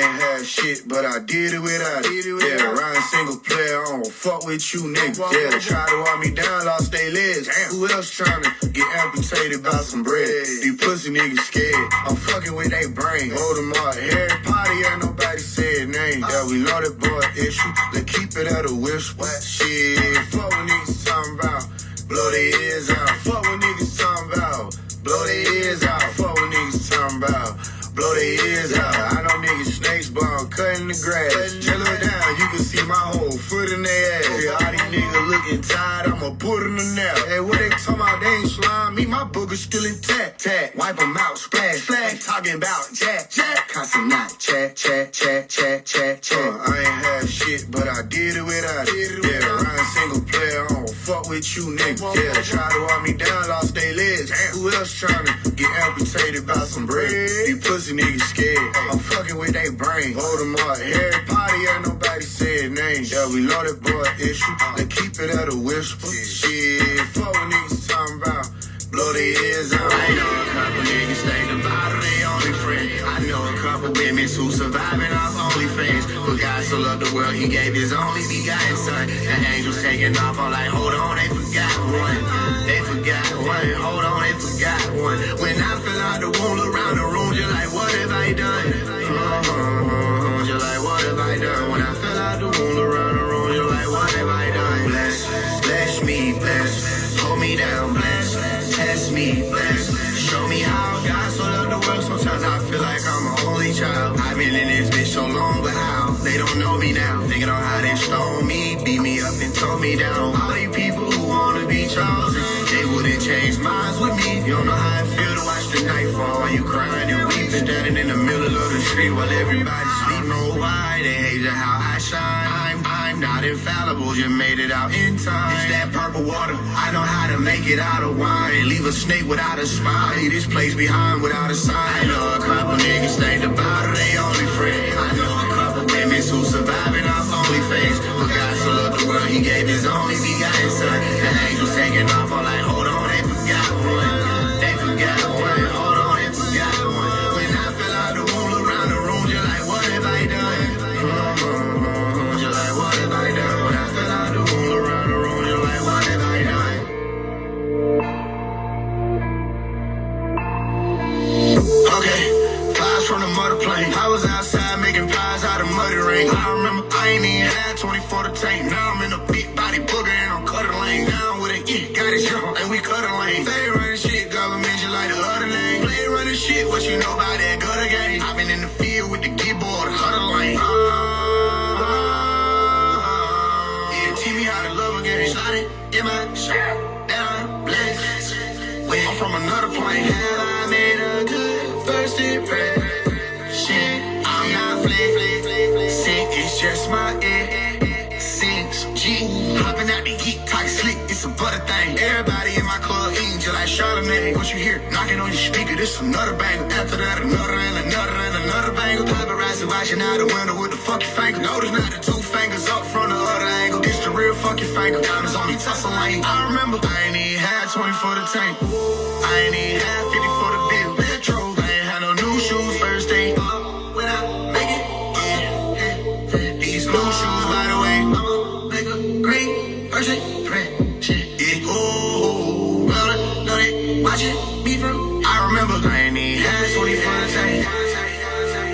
ain't had shit, but I did it without it. Yeah, Ryan single player, I don't fuck with you niggas. Yeah, try to walk me down, lost they legs. Who else tryna get amputated by some bread? These pussy niggas scared. I'm fucking with they brain. Hold them up. Harry Potter, yeah, nobody said name. Yeah, we know that boy issue. Let's keep it at a whisper. Shit, fuck what niggas talking about. Blow their ears out. Fuck what niggas talking about. Blow their ears out. Fuck what niggas talking about. Blow their ears out. I know niggas snakes, but I'm cutting the grass. Chill her down, you can see my whole foot in their ass. Yeah, all these niggas looking tired, I'ma put in the nap. Hey, what they talking about? They ain't slime me, my booger's still intact. Wipe them out, splash, splash. Talking about jack. Constant not chat. I ain't had shit, but I did it without it. Yeah, Ryan single player, I don't fuck with you niggas. Yeah, try to walk me down, lost they legs. Who else tryna get amputated by some bread? These pussy niggas scared. I'm fucking with they brain. Hold them up. Harry Potter, yeah, nobody said name. Yeah, we know that boy issue. Let's keep it at a whisper. Shit, fuck what niggas talking about. Blow their ears out. I know a couple niggas think the bottom they only friend. I know a couple women who surviving off OnlyFans. But God so loved the world, he gave his only begotten son. The angels taking off, I'm like, hold on, they forgot one. They forgot one. Hold on, they forgot one. When I fell out the womb around the room, you're like, what have I done? You're like, what have I done? When I fell out the womb around the room, you're like, what have I done? Bless me, bless. Hold me down, bless. Test me, bless. Show me how God so loved the world. Sometimes I feel like I'm an only child. I've been in this bitch so long, but how? They don't know me now. Thinking on how they stole me, beat me up and tore me down. All these people who wanna be chosen, they wouldn't change minds with me. You don't know how it feel to watch the night fall while you crying and weeping, standing in the middle of the street while everybody sleep. Know why they hate how I shine. I'm I'm not infallible, just made it out in time. It's that purple water, I know how to make it out of wine. Leave a snake without a spine, leave this place behind without a sign. I know a couple niggas think the bottle they only friend. I know a couple women who surviving off OnlyFans. But God so loved the world, he gave his only begotten son. The angels taking off, I'm like, hold on, they forgot one. They forgot one, hold on, they forgot one. When I fell out the wall around the room, you're like, what have I done? You're like, what have I done? When I fell out the wall around the room, you're like, what have I done? Okay, flies from the mother plane. I was outside making pies out of muddy rain. I remember I ain't even had 24 to tank. Now I'm in a big body booger and I'm cutting lane. Now with an E, got it young and we cutting lane. They running shit, government you like the other name. Play running shit, what you know about that gutter game? I've been in the field with the keyboard, huddle lane. Yeah, teach me how to love again. Shot it in my shirt, and I'm blessed. I'm from another plane. Have I made a good first impression? I'm not flick, sick, it's just my essence. G, hopping out the heat, tight slick, it's a butter thing. Everybody in my club eating just like Charlamagne. What you hear? Knocking on your speaker, this another banger. After that, another and another and another banger. Paparazzi watching out the window with the fucking finger. Notice not the two fingers up from the other angle. This the real fucking finger. Diamonds on me, tussling. I remember I ain't even had 20 for the tank. I ain't even had 50 for the bill. Metro, I ain't had no new shoes first day. When I make it, yeah. These new shoes, by the way, I'ma make a great first impression. Yeah, oh, know they watching me from. I remember I ain't even had 20 for the tank.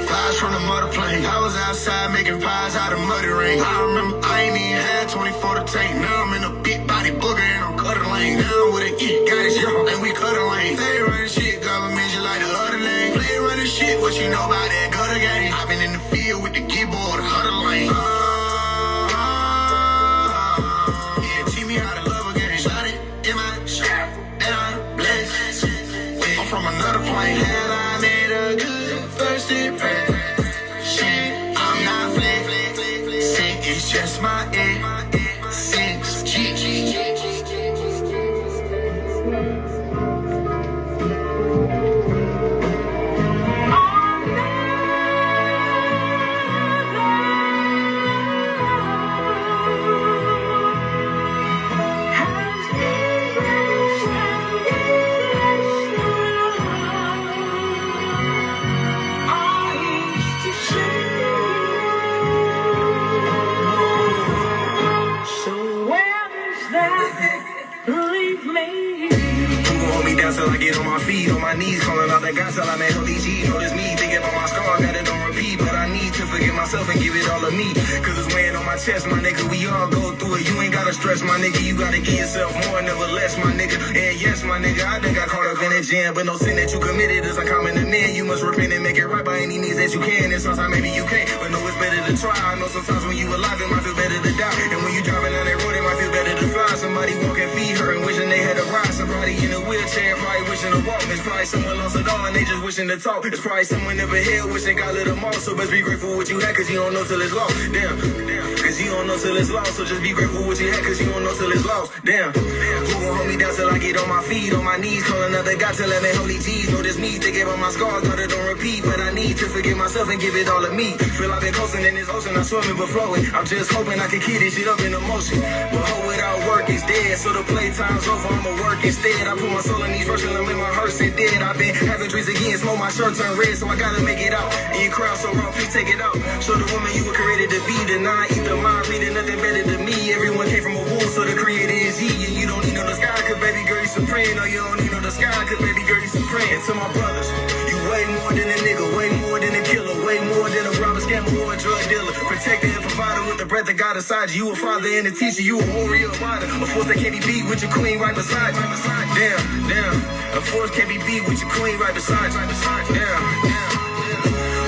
Flies from the mother plane. I was outside making pies out of muddy rain. I remember I ain't even had 20 for the tank. Now I'm in a big body booger and I'm cutting lane. Now with an E, got it young and we cutting lane. They running shit, government you like the other name. Play running shit, what you know about that gutter game? I've been in the field with the keyboard, huddle lane. Yeah, teach me how to love again. Shot it in my shirt, and I'm blessed. I'm from another plane. Have I made a good first impression? I'm not flick, sick, it's just my essence. G. Till I get on my feet, on my knees, calling out that God till I made holy G. Know this me, thinking about my scar, got it on repeat. But I need to forgive myself and give it all to me. Cause it's weighing on my chest, my nigga. We all go through it. You ain't gotta stress, my nigga. You gotta give yourself more, never less, my nigga. And yes, my nigga, I think I caught up in a jam. But no sin that you committed is uncommon to men. You must repent and make it right by any means that you can. And sometimes maybe you can't, but no, it's better to try. I know sometimes when you alive, it might feel better to die. And when you driving down that road, it might feel better to fly. Somebody walking, feed her and wishing they had a ride. Somebody in a wheelchair, probably wishing to walk. It's probably someone lost it all and they just wishing to talk. It's probably someone never here wishing God let them off. So best be grateful what you had, cause you don't know till it's lost. Damn, cause you don't know till it's lost. So just be grateful what you had, cause you don't know till it's lost. Damn, who gon' hold me down till I get on my feet, on my knees, call another God till I make holy G's. Know this me, they gave up my scars, got it on repeat. But I need to forgive myself and give it all to me. Feel I've been coasting in this ocean, I'm swimming but flowing. I'm just hoping I can keep this shit up in emotion. But hope without work is dead, so the playtime's over, I'ma work instead. I put my soul in these verses, I'm in my hearse and dead. I've been having dreams again, smoke my shirt turn red, so I gotta make it out. And your crowd so raw, please take it out. Show the woman you were created to be, deny either mind, reading nothing better than me. Everyone came from a womb, so the creator is he. And you don't need no the sky, cause baby girl you supreme. No, you don't need no the sky, cause baby girl you supreme. And to my brothers, you way more than a nigga, way more than a killer, way more than a robber, scammer, or a drug dealer. Protector and provider with the breath of God inside you. You a father and a teacher, you a warrior, a rider. A force that can't be beat with your queen right beside you. Damn, damn. A force can't be beat with your queen right beside you. Damn, damn.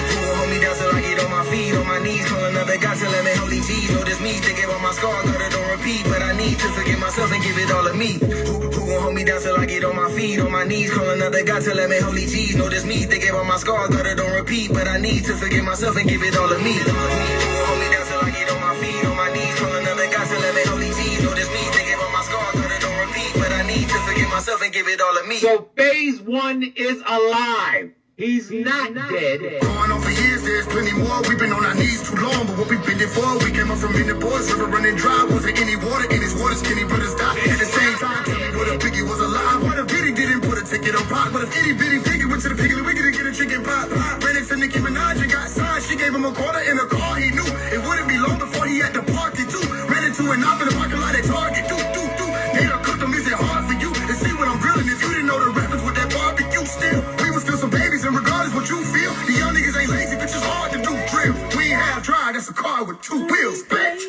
Who gon' hold me down till I get on my feet, on my knees, call another God till I make holy G's. Know this me, they gave up my scar, got it on repeat. But I need to forgive myself and give it all to me. Who gon' hold me down till I get on my feet, on my knees, call another God till I make holy G's. Know this me, they gave up my scar, got it on repeat. But I need to forgive myself and give it all to me. Who gon' hold me down till I get get on my feet, on my knees, calling another God to let me hold these G's. Know this me, thinking about my scar, thought it don't repeat, but I need to forgive myself and give it all to me. So phase one is alive. He's not dead. Going on for years, there's plenty more. We've been on our knees too long, but what we've been there for? We came up from in the boys, river running dry. Wasn't any water in his water, skinny brothers died. At the same time, tell me what if Biggie was alive. What if Diddy didn't put a ticket on pop? What if itty bitty Biggie went to the Piggly Wiggly to get a chicken pop? Ran into Nicki Minaj and got signed. She gave him a quarter in a car. He knew it wouldn't be long before he had to park it too. Ran into an op in the parking lot at Target. They done cooked them. Is it hard for you to see what I'm grilling? If you didn't know the reference with that barbecue still, we was still some babies, and regardless what you feel, the young niggas ain't lazy, bitch, it's hard to do drill. We ain't half dry, that's a car with two wheels, bitch.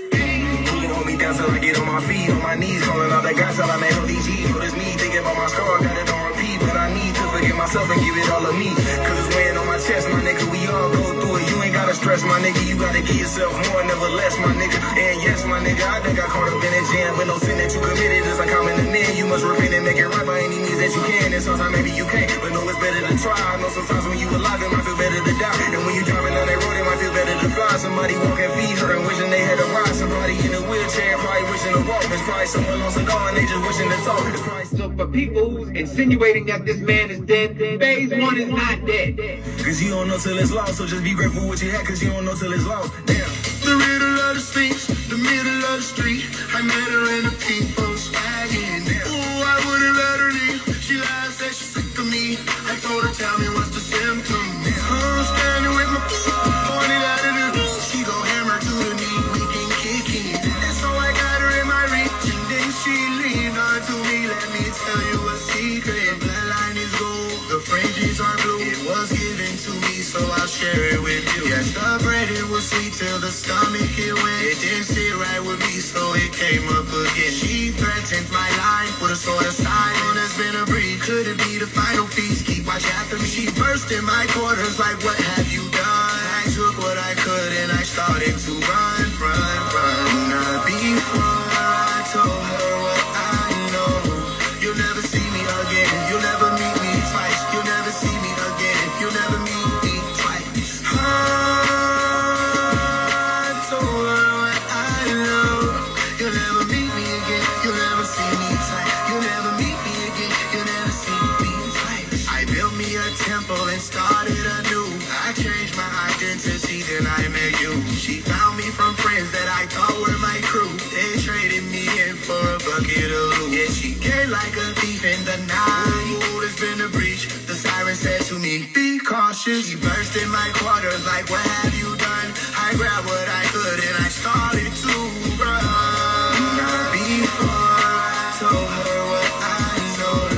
Hold me down till I get on my feet, on my knees, calling out that God till I made all these G's. Know this me, thinking about my scar, got it on repeat, but I need to forgive myself and give it all to me. Cause it's weighing on my chest, my nigga, we all go through it. You ain't gotta stress, my nigga, you gotta give yourself more, never less, my nigga. And yes, my nigga, I think I caught up in that jam, but no sin that you committed is uncommon to men. You must repent and make it right by any means that you can. And sometimes maybe you can't, but no, it's better to try. I know sometimes when you alive, it might feel better to die. And when you driving down that road, it might feel better to fly. Somebody walking feet hurting, wishing they had a ride. Somebody in a wheelchair, probably wishing to walk. It's probably someone lost a dog and they just wishing to talk. It's probably So for people who's insinuating that this man is dead, phase one is not dead. cause you don't know till it's lost, so just be grateful what you had, cause you don't know till it's lost. Damn. The riddle of the streets, the middle of the street. I met her in the people swagging. Ooh, I wouldn't let her leave. She lied, said she's sick of me. I told her, tell me what's the symptom. I'm standing with my pointed at her. She go hammer to the knee, we can kick it. And so I got her in my reach, and then she leaned on to me. Let me tell you a secret. Bloodline is gold, the fringes are blue. It was given to me, so I'll share it with you. Yes, the bread it was sweet till the stomach it went. It didn't sit right with me, so it came up again. She threatened my life with a sword of sign. On has been a breed, could it be the final feast? Keep watch after me. She burst in my quarters like, what have you done? I took what I could and I started to run. Not before I told her what I know. You'll never see me again. You'll never meet me twice. You'll never see me again. You'll never meet me twice. I told her what I know. You'll never meet me again. You'll never see me twice. You'll never meet me again. You'll never see me twice. I built me a temple and started anew. I changed my identity, then I met you. She found me from friends that I thought were my crew. They traded me in for a bucket of loot. Yeah, she came like a thief in the night. Ooh, there's been a breach. The siren said to me, be cautious. She burst in my quarters like, what have you done? I grabbed what I could and I started to run. Not before I told her what I know.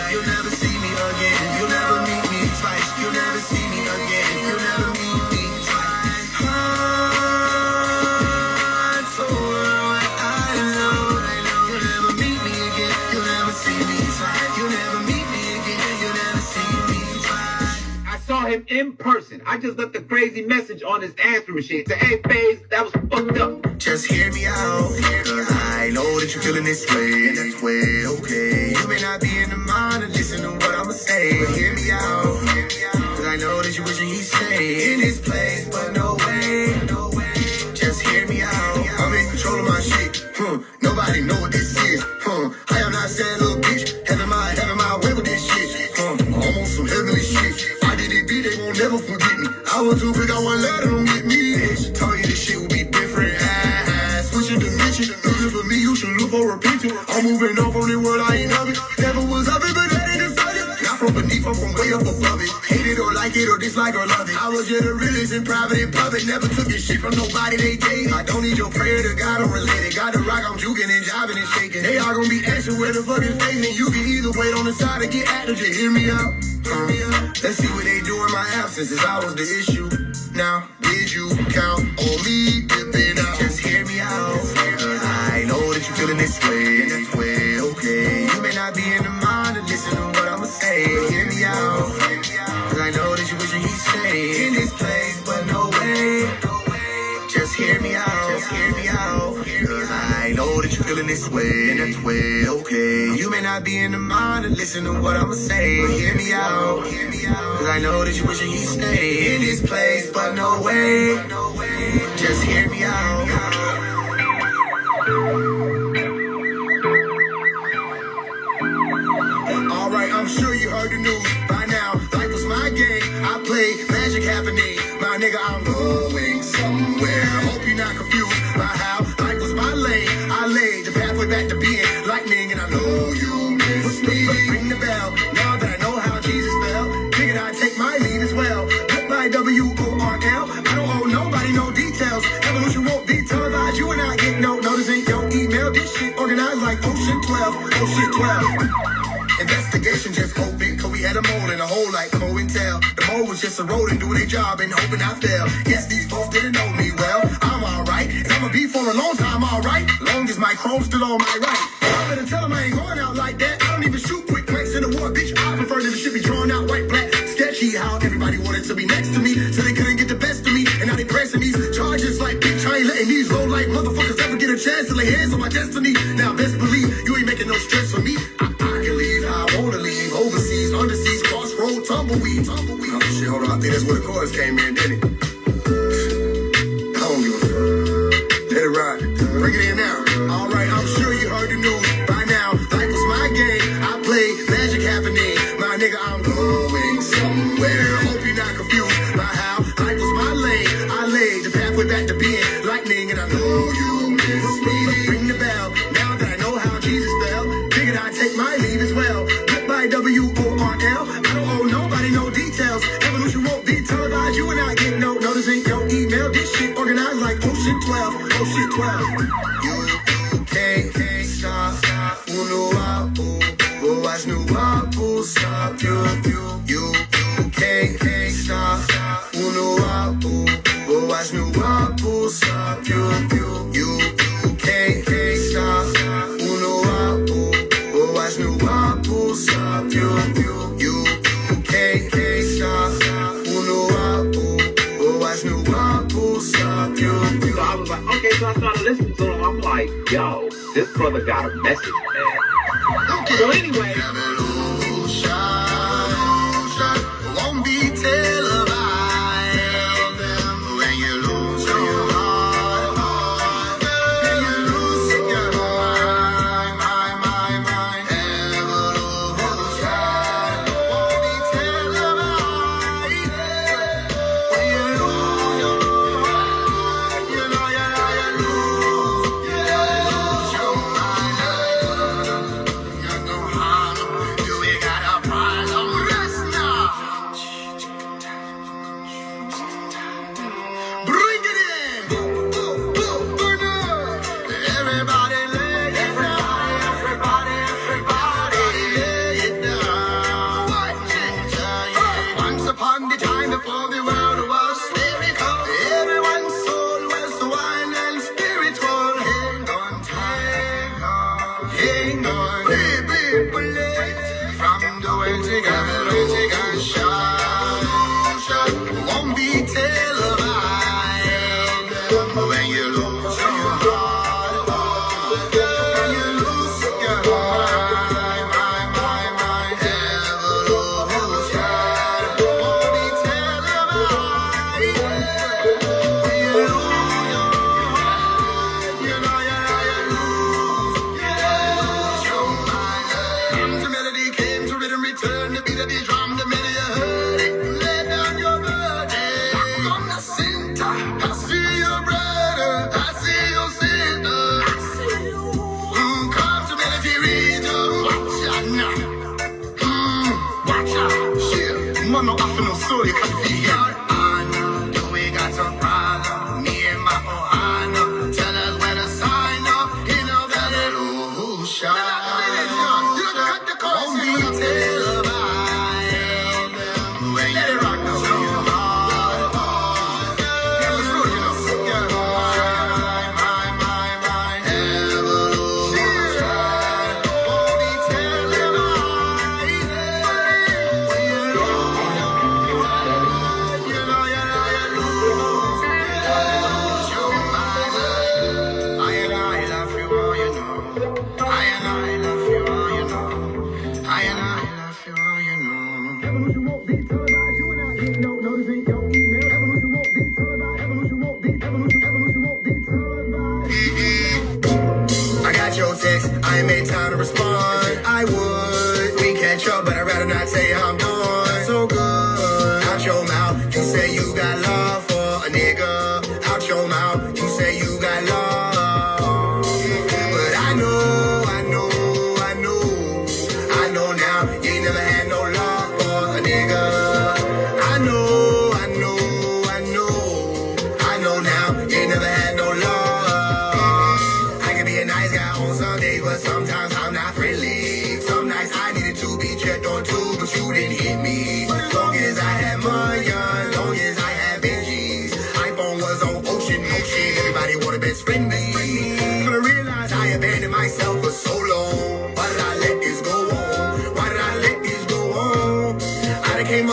You'll never see me again. You'll never meet me twice. You'll never see me again. You'll never meet me twice. I told her what I know. You'll never meet me again. You'll never see me twice. You'll never meet me again. You'll never see me twice. I saw him in person. I just left a crazy message on his answering machine. Say, hey, phase, that was fucked up. Just hear me out, cause I know that you're feeling this way, and that's way okay. You may not be in the mind to listen to what I'ma say, but hear me out, cause I know that you're wishing he'd stay in this place, but no way. Just hear me out, I'm in control of my shit, nobody know what this is, I am not saying little bitch, having my way with this shit, almost some heavenly shit. I did it, B, they won't never forget me. I was too quick, I won't let them get me. Bitch, told you this shit would be different. Switching dimension, looking for me, you should look for a picture. I'm moving off on the world, I ain't of it. Never was of it, but that ain't decided. Not from beneath, I'm from way up above it. Hate it or like it or dislike or love it. I was just the realest in private and public. Never took a shit from nobody they gave. I don't need your prayer to God, I'm related. Got the rock, I'm juking and jiving and shaking. They all gonna be asking where the fuck is faith. And you can either wait on the side or get active, just hear me out. Let's see what they do in my absence, as I was the issue. Now, did you count on me dipping out? Just hear me out. I know that you're feeling this way, and that's way okay. You may not be in the mind to listen to what I'ma say, but hear me out. Cause I know that you're wishing he'd stay in this place, but no way. Just hear me out, just hear me out. Cause I know that you're feeling this way, and that's way okay. You may not be in the mind to listen to what I'ma say, but hear me out. Cause I know that you're wishing he'd stay in this place, but no way. Just hear me out. I'm sure you heard the news by now. Life was my game. I played magic happening. My nigga, I'm going somewhere. Hope you're not confused by how life was my lane. I laid the pathway back to being lightning, and I know you miss me. Ring the bell. Now that I know how Jesus fell, figured I'd take my leave as well. Goodbye, WORL. I don't owe nobody no details. Evolution won't be televised. You and I get no notice in your email. This shit organized like Ocean 12. Ocean 12. Investigation just opened, cause we had a mole in a hole like COINTEL. The mole was just a rodent doing their job and hoping I fail. Guess these folks didn't know me well. I'm alright, and I'ma be for a long time, alright. Long as my chrome's still on my right. I better tell them I ain't going out like that. I don't even shoot quick blanks in the war, bitch. I prefer that it should be drawn out white, black. Sketchy how everybody wanted to be next to me, so they couldn't get the best of me. And now they pressing these charges like, bitch, I ain't letting these low like motherfuckers ever get a chance to lay hands on my destiny. Now best believe you ain't making no stress for me. I can leave how I wanna leave. Overseas, underseas, crossroad, tumbleweed. Oh shit, hold on. I think that's where the chorus came in, didn't it? I don't give a fuck. Let it ride. Bring it in now. Alright, I'm sure you heard the news by now. Life was my game. I played magic happening. My nigga, I'm going somewhere. Hope you're not confused by how life was my lane. I laid the pathway back to being lightning, and I know you miss me. Ring the bell. Now that I know how Jesus fell, figured I'd take my leave as well. Goodbye, WORL. I don't owe nobody no details. Evolution won't be televised. You and I get no notice in your email. This shit organized like Ocean 12. Ocean 12. You can't stop. Uno boas no papo, stop. You can't stop. Uno boas no papo, stop. You can't stop. Uno boas no papo, stop. You can't stop. Uno boas no papo, stop. So I was like, okay, so I started listening to him. I'm like, yo, this brother got a message, man. So anyway. Won't be televised when you lose your heart, when you lose your mind. Evolution won't be televised when you lose your heart. You know you lose your mind. You know how you ain't got a problem. Rest now. Bring it in. Everybody lay it down. Everybody lay it down. Once upon the time before the world was spherical, everyone's soul was wine and spiritual. Hang on, hang on. People late from doing together, won't be televised when you lose your heart, when you lose your mind. Evolution won't be televised when you lose your heart. You know you lose your mind. Come to melody, came to rhythm, return to beat of the drum. The minute you heard it, lay down your burden. From the center, I see your brother, I see your sister. Come to melody, rhythm, watch out now. Watch out, shit. Man, no often no soul, you can feel it. Anna, do we got a problem? Me and my Ohana, tell us where to sign up. You know that illusion. Won't be televised when you lose your heart. Yeah, let's roll, you know. Yeah. My evolution won't be televised when you lose your heart. You know you lose your mind. I love you, all you know. I love you, all you know. I love you, all you know. Evolution won't be televised. You and I get no notice in your email. Evolution won't be televised. Evolution won't be televised. I got your text. I ain't made time to respond. I would. We catch up, but I'd rather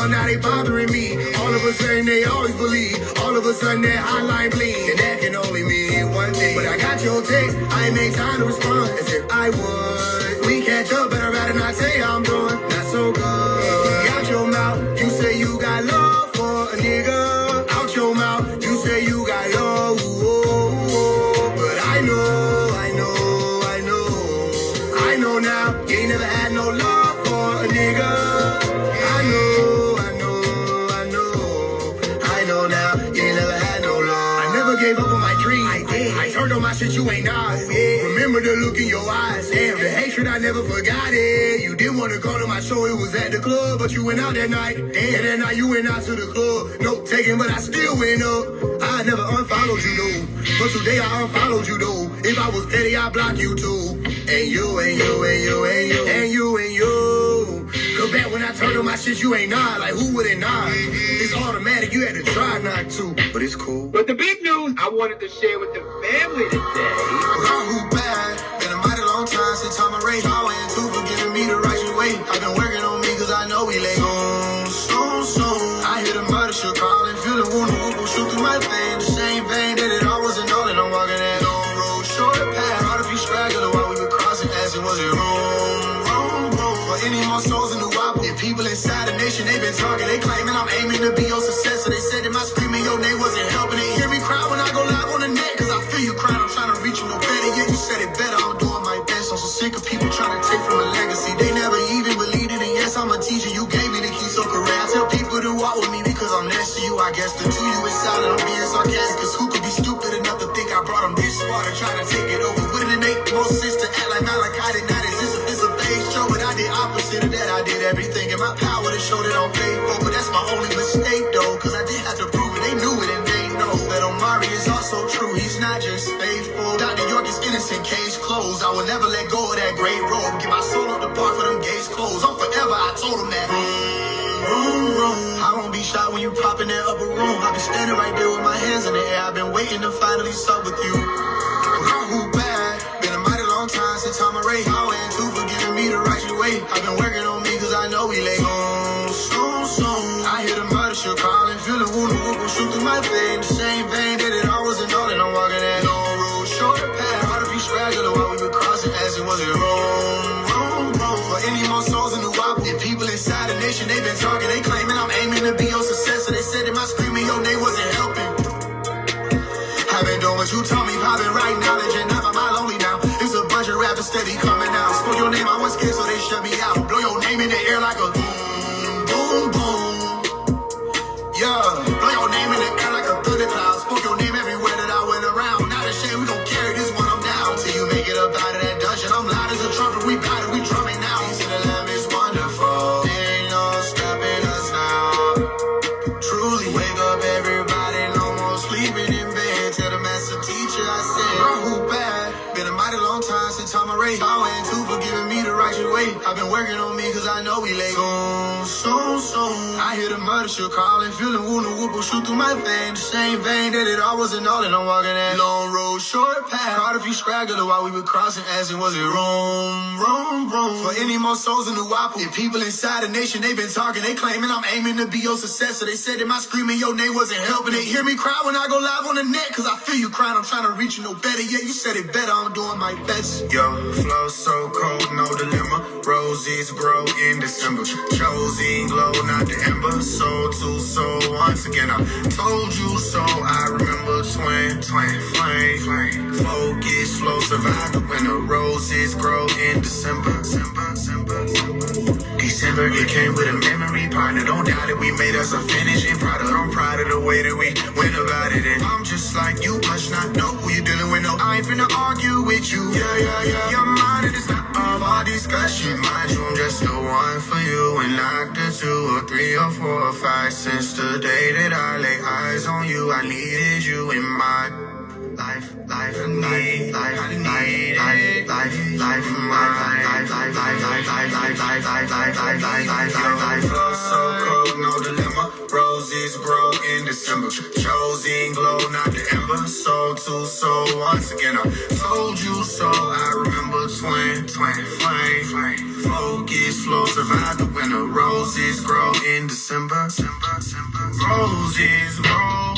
before, now they bothering me. All of a sudden they always believe. All of a sudden that hotline bleed. And that can only mean one thing. But I got your text, I ain't make time to respond as if I would. We catch up, but I'd rather not say how I'm doing. Not so good. Out your mouth, you say you got love for a nigga. Out your mouth, you say you got love. But I know now, you ain't never had no love for a nigga. I know now, you ain't never had no love. I never gave up on my dream. I turned on my shit, you ain't not. Remember the look in your eyes. Damn, the hatred, I never forgot it. You didn't want to go to my show, it was at the club, but you went out that night. Damn, that night you went out to the club. Note taken, but I still went up. I never unfollowed you, though. But today I unfollowed you, though. If I was petty, I'd block you, too. And you. Cause back when I turned on my shit, you ain't nod. Like, who would it nod? It's automatic, you had to try not to. But it's cool. But the big news I wanted to share with the family today. Who bad? Been a mighty long time since I'm a race. All in two for giving me the right way. I've been working on me cause I know we late. Soon. I hear the murder shit calling. Feel the wound, will shoot through my vein. The same vein that it all wasn't all that I'm walking that long road. Short path. Hard to be straggling while we were crossing. Asking, was it wrong? For any more souls in the wobble. If people inside the nation, they been talking. They claiming I'm aiming to be your successor. They said that my screaming your name wasn't helping. They hear me cry when I go live on the net. Cause I feel you crying. I'm trying to reach you no better. Yeah, you said it better. I'm doing my best. I'm so sick of people trying to take from a legacy. They never even believed it. And yes, I'm a teacher. You gave me the key so correct. I tell people to walk with me because I'm next to you. I guess the two you is solid. I'm being sarcastic. Cause who could be stupid enough to think I brought them this far to try to take it over? Wouldn't it make more sense to act like I did not exist if it's a fake show? But I did opposite of that. I did everything in my power to show that I'm faithful. But that's my only mistake though. Cause I did have to prove it. They knew it and they know that Omari is also true. He's not just faithful. Dr. York is innocent, case closed. I will never let go of that great robe. Get my soul up the bar for them gates closed. I'm forever, I told him that. Room. I won't be shot when you pop in that upper room. I've been standing right there with my hands in the air. I've been waiting to finally sup with you. Who bad? Been a mighty long time since I'm a race. All in two for giving me the right way. I've been working on me cause I know we late. Soon. I hear the murder shit calling. Feel the wound, will shoot through my vein. The same vein that it all wasn't all that I'm walking that long road. Short path. Hard to be straggling while we were crossing. Asking, was it wrong? For any more souls in the wobble. If people inside the nation, they been talking. They claiming I'm aiming to be your successor. They said that my screaming your name wasn't helping. I've been doing what you told me, popping right knowledge, and not my lonely now. It's a bunch of rappers steady coming out. Spoke your name, I was scared, so they shut me out. Blow your name in the air like a boom, boom. Yeah, blow your name in the air like a thundercloud. Spoke your name everywhere that I went around. Not ashamed, we gon' carry this one, I'm down. Till you make it up out of that dungeon. I'm loud as a trumpet, we got it, we drumming now. Peace to the Lamb is wonderful. Ain't no stopping us now. Truly, wake up everybody, no more sleeping in bed. Tell the master teacher I said, who bad? Been a mighty long time since I'm a race. All in two for giving me the right way. I've been working on me cause I know we late. Soon. I hear the murder shit calling. Feeling wound, will shoot through my vein. The same vein that it all wasn't all that I'm walking that long road. Short path. Hard if you straggling while we were crossing. Asking, was it wrong? For any more souls in the wobble. If people inside the nation, they been talking. They claiming I'm aiming to be your successor. They said that my screaming your name wasn't helping. They hear me cry when I go live on the net. Cause I feel you crying. I'm trying to reach you no better. Yeah, you said it better. I'm doing my best. Yo, flow so cold, no dilemma. Roses grow in December. Chosen glow, not the ember. Soul to soul, once again I told you so. I remember twin, flame. Focus, flow, survive the winter. Roses grow in December. December, it came with a memory partner. Don't doubt it, we made us a finishing product. I'm proud of the way that we went about it. And I'm just like you, must not know who you dealing with. No, I ain't finna argue with you. Yeah. Your mind is not of our discussion. Mind you, I'm just the one for you. And like the 2 or 3 or 4 or 5. Since the day that I lay eyes on you, I needed you in my life. Flow so cold, no dilemma. Roses grow in December. Chosen glow, not the ember. Soul to soul, once again I told you so. I remember twin flame. focus, flow, survive the winter. Roses grow in December. Roses grow.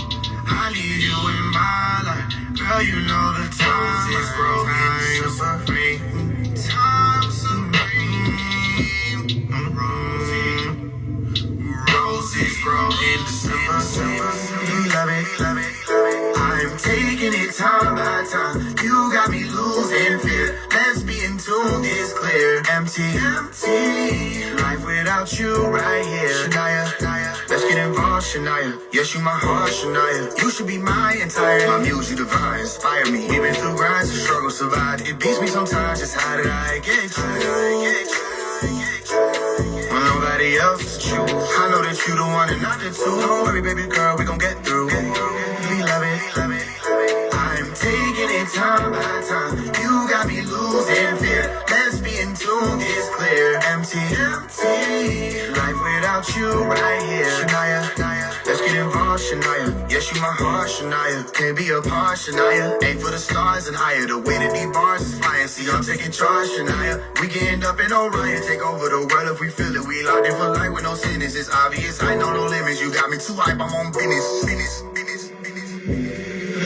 I need you in my life. Girl, you know the time. Roses grow in December. Time supreme. Roses grow in December. Love it, love it. I'm taking it time by time. You got me losing fear. Let's be in tune, it's clear. Empty. Life without you right here. Shania, let's get involved, Shania. Yes, you my heart, Shania. You should be my entire. My muse, you divine, inspire me. We've been through grinds and struggles, survived. It beats me sometimes, just how did I get you? When nobody else is true, I know that you the one and not the two. Don't worry, baby girl, we gon' get through. We love it, love it. I'm taking it time by time. You got me losing fear. Let's be in tune, it's clear. Empty. Life without you right here. Shania, let's get involved, Shania. Yes, you my heart, Shania. Can't be apart, Shania. Aim for the stars and higher. The way that these bars is flying. See, I'm taking charge, Shania. We can end up in Orion. Take over the world if we feel it. We locked in for life with no sentence. It's obvious, I know no limits. You got me too hype, I'm on business.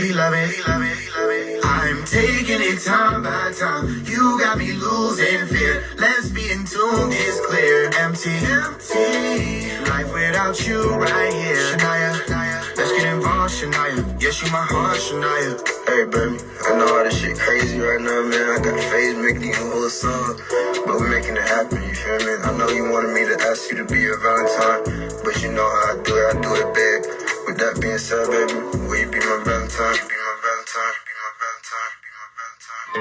We love it, love it, love it. I'm taking it time by time. You got me losing fear. Let's be in tune, it's clear. Empty. Life without you right here. Shania, let's get involved, Shania. Yes, you my heart, Shania. Hey, baby, I know all this shit crazy right now, man. I got the phase making you a whole song, but we're making it happen, you feel me? I know you wanted me to ask you to be your Valentine, but you know how I do it big. With that being said, baby, will you be my Valentine? Be my Valentine, be my Valentine, be my Valentine.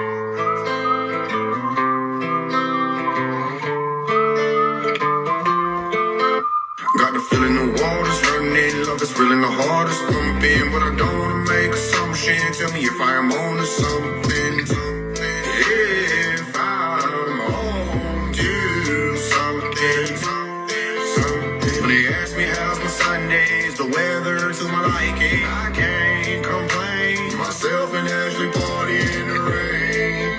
Got the feeling the water's running, love is real and the heart is pumping, but I don't wanna make assumption. Tell me if I am on to something. If I'm on to something. When they ask me how's my Sundays, the weather to my liking, I can't complain. Myself and Ashley party in the rain.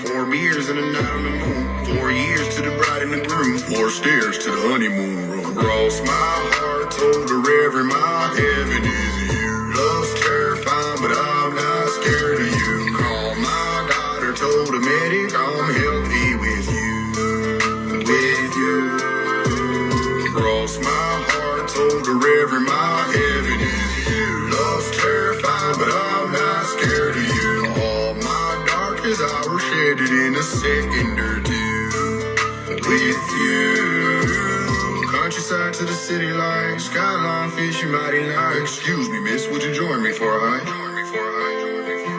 4 beers and a night on the moon. 4 years to the bride and the groom. 4 stairs to the honeymoon room. Cross my heart, told her every mile heaven is you. Love's terrifying, but I'm not scared of you. Call my daughter, told the medic I'm healthy with you. With you. Cross my heart, told her every mile heaven is you. Love's terrifying, but I'm not scared of you. All my darkest hours shed it in a second or two. With you. Countryside to the city lights, skyline fish, you mighty nice. Excuse me, miss, would you join me for a hike?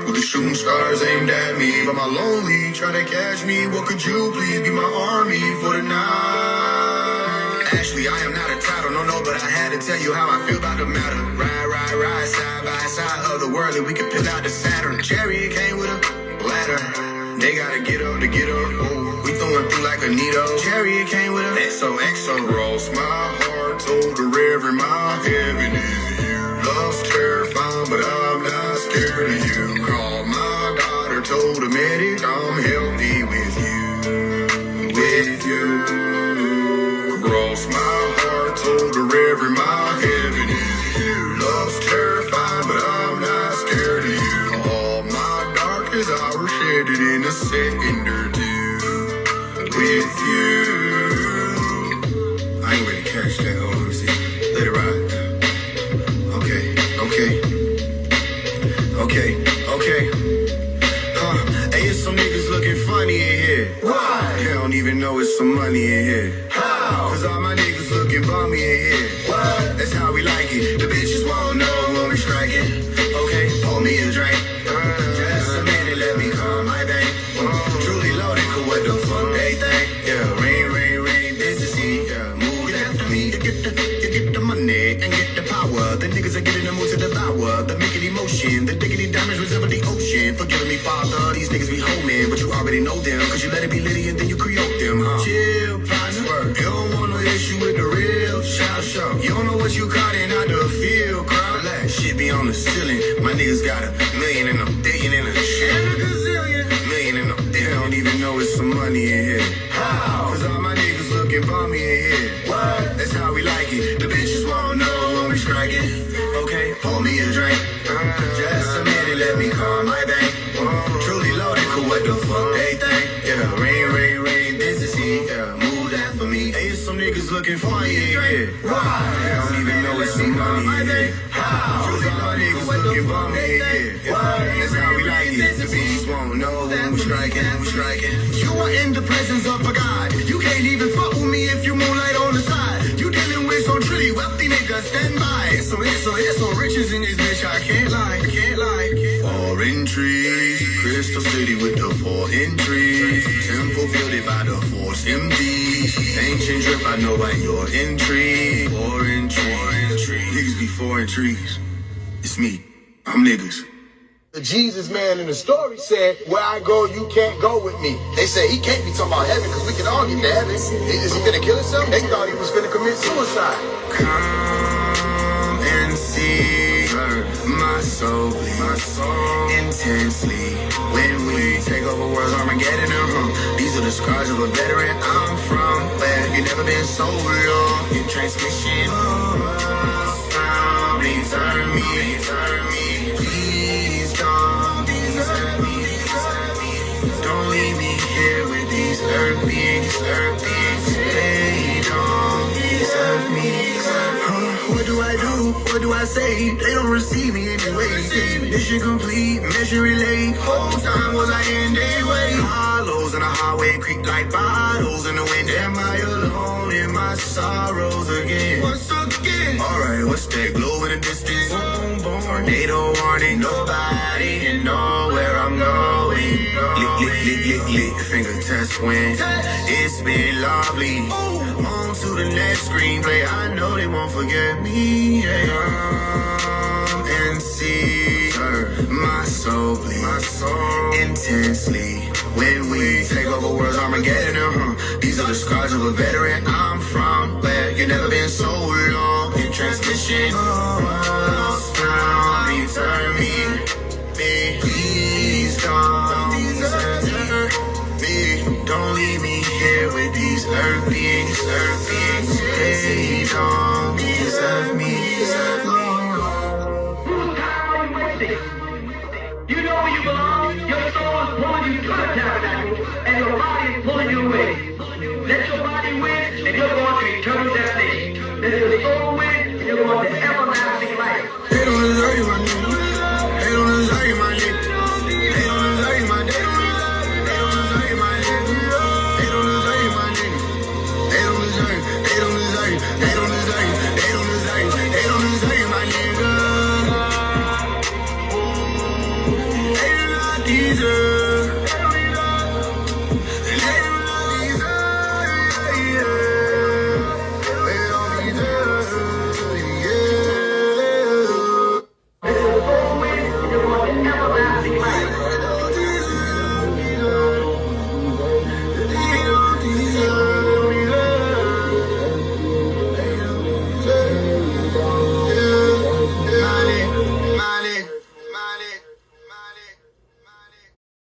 With the shooting stars aimed at me, but my lonely trying to catch me. What could you please be my army for the night? Ashley, I am not a title, no, but I had to tell you how I feel about the matter. Ride, side by side, otherworldly, we could pill out the Saturn. Chariot came with a ladder. They gotta get up to get up. Oh, we throwing through like a needle. Chariot came with a XOXO. Cross my heart, told her every mile heaven is you. Love's terrifying, but I'm not scared of you. Call my daughter, told the medic I'm healthy with you. With you. Cross my heart, told her every mile heaven is you. Love's terrifying, but I'm not scared of you. All my darkest hours shed it in a second or two. With you. I ain't ready to catch that. Hold on, let me see. Let it ride. Okay. Hey, it's some niggas looking funny in here. Why? They don't even know it's some money in here. How? Cause all my niggas looking bummy in here. What? That's how we like it. The bitches won't know when we striking. Okay, pour me a drink. Just a minute, let me calm my bank. Truly loaded, cause what the fuck they think? Yeah, ring, this is it. Yeah, move after me. You get the money and get the power. The niggas are getting the mood to devour. The making emotion, the diggity diamonds resemble the ocean. Forgiving me, father, these niggas be homing, but you already know them, cause you let it be litty and then you create them. Chill, partner. You don't want no issue with the real show. You don't know what you caught in out the field, crowd. Relax, shit be on the ceiling. My niggas got a million and a billion and a shit. Million and a billion. They don't even know it's some money in here. Cause all my niggas looking bummy in here. What? That's how we like it. The bitches won't know when we striking. Okay, pour me a drink. Just a minute, let me call my bank. Truly loaded, cool, what the fuck they think? Yeah, ring, ring, ring, this is it. Yeah, move that for me. Hey, some niggas looking for me in here. I don't even know it's some money in here. Cause all my niggas looking for me in here. That's how we like it. The bitches won't know when we striking, You are in the presence of a God. You can't even fuck with me if you moonlight on the side. You dealing with some truly wealthy niggas, stand by. It's some riches in this bitch, I can't lie. Foreign trees, Crystal City with the 4 entries. Temple built by the Force MDs. Ancient drip, I know by your intrigue. Foreign trees, niggas be foreign trees. It's me, I'm niggas. The Jesus man in the story said, where I go, you can't go with me. They said he can't be talking about heaven because we can all get to heaven. Is he gonna kill himself? They thought he was gonna commit suicide. Come and see my soul intensely. When we take over worlds, Armageddon, these are the scars of a veteran. I'm from where you never been so long. In transmission, return me. Please don't desert me. Don't leave me here with these earth beings. They don't deserve me. What do I do? What do I say? They don't receive me anyway. Mission complete, mission relay. Whole time was I in their way. Hollows in the highway, creak like bottles in the wind. Am I alone in my sorrows again? What's again? Alright, what's that glow in the distance? Boom, boom. Tornado warning, nobody can know where I'm going. Lick, finger test when it's been lovely. On to the next screenplay, I know they won't forget me. And see my soul intensely. When we take over worlds, Armageddon, these are the scars of a veteran. I'm from where you never been so long. In transmission, return me. Please don't desert me. Don't leave me here with these earth beings. They don't deserve me. You know where you belong. Your soul is pulling you to the tabernacle, and your body is pulling you away. Let your body win, and you're going to eternal destination. This is the soul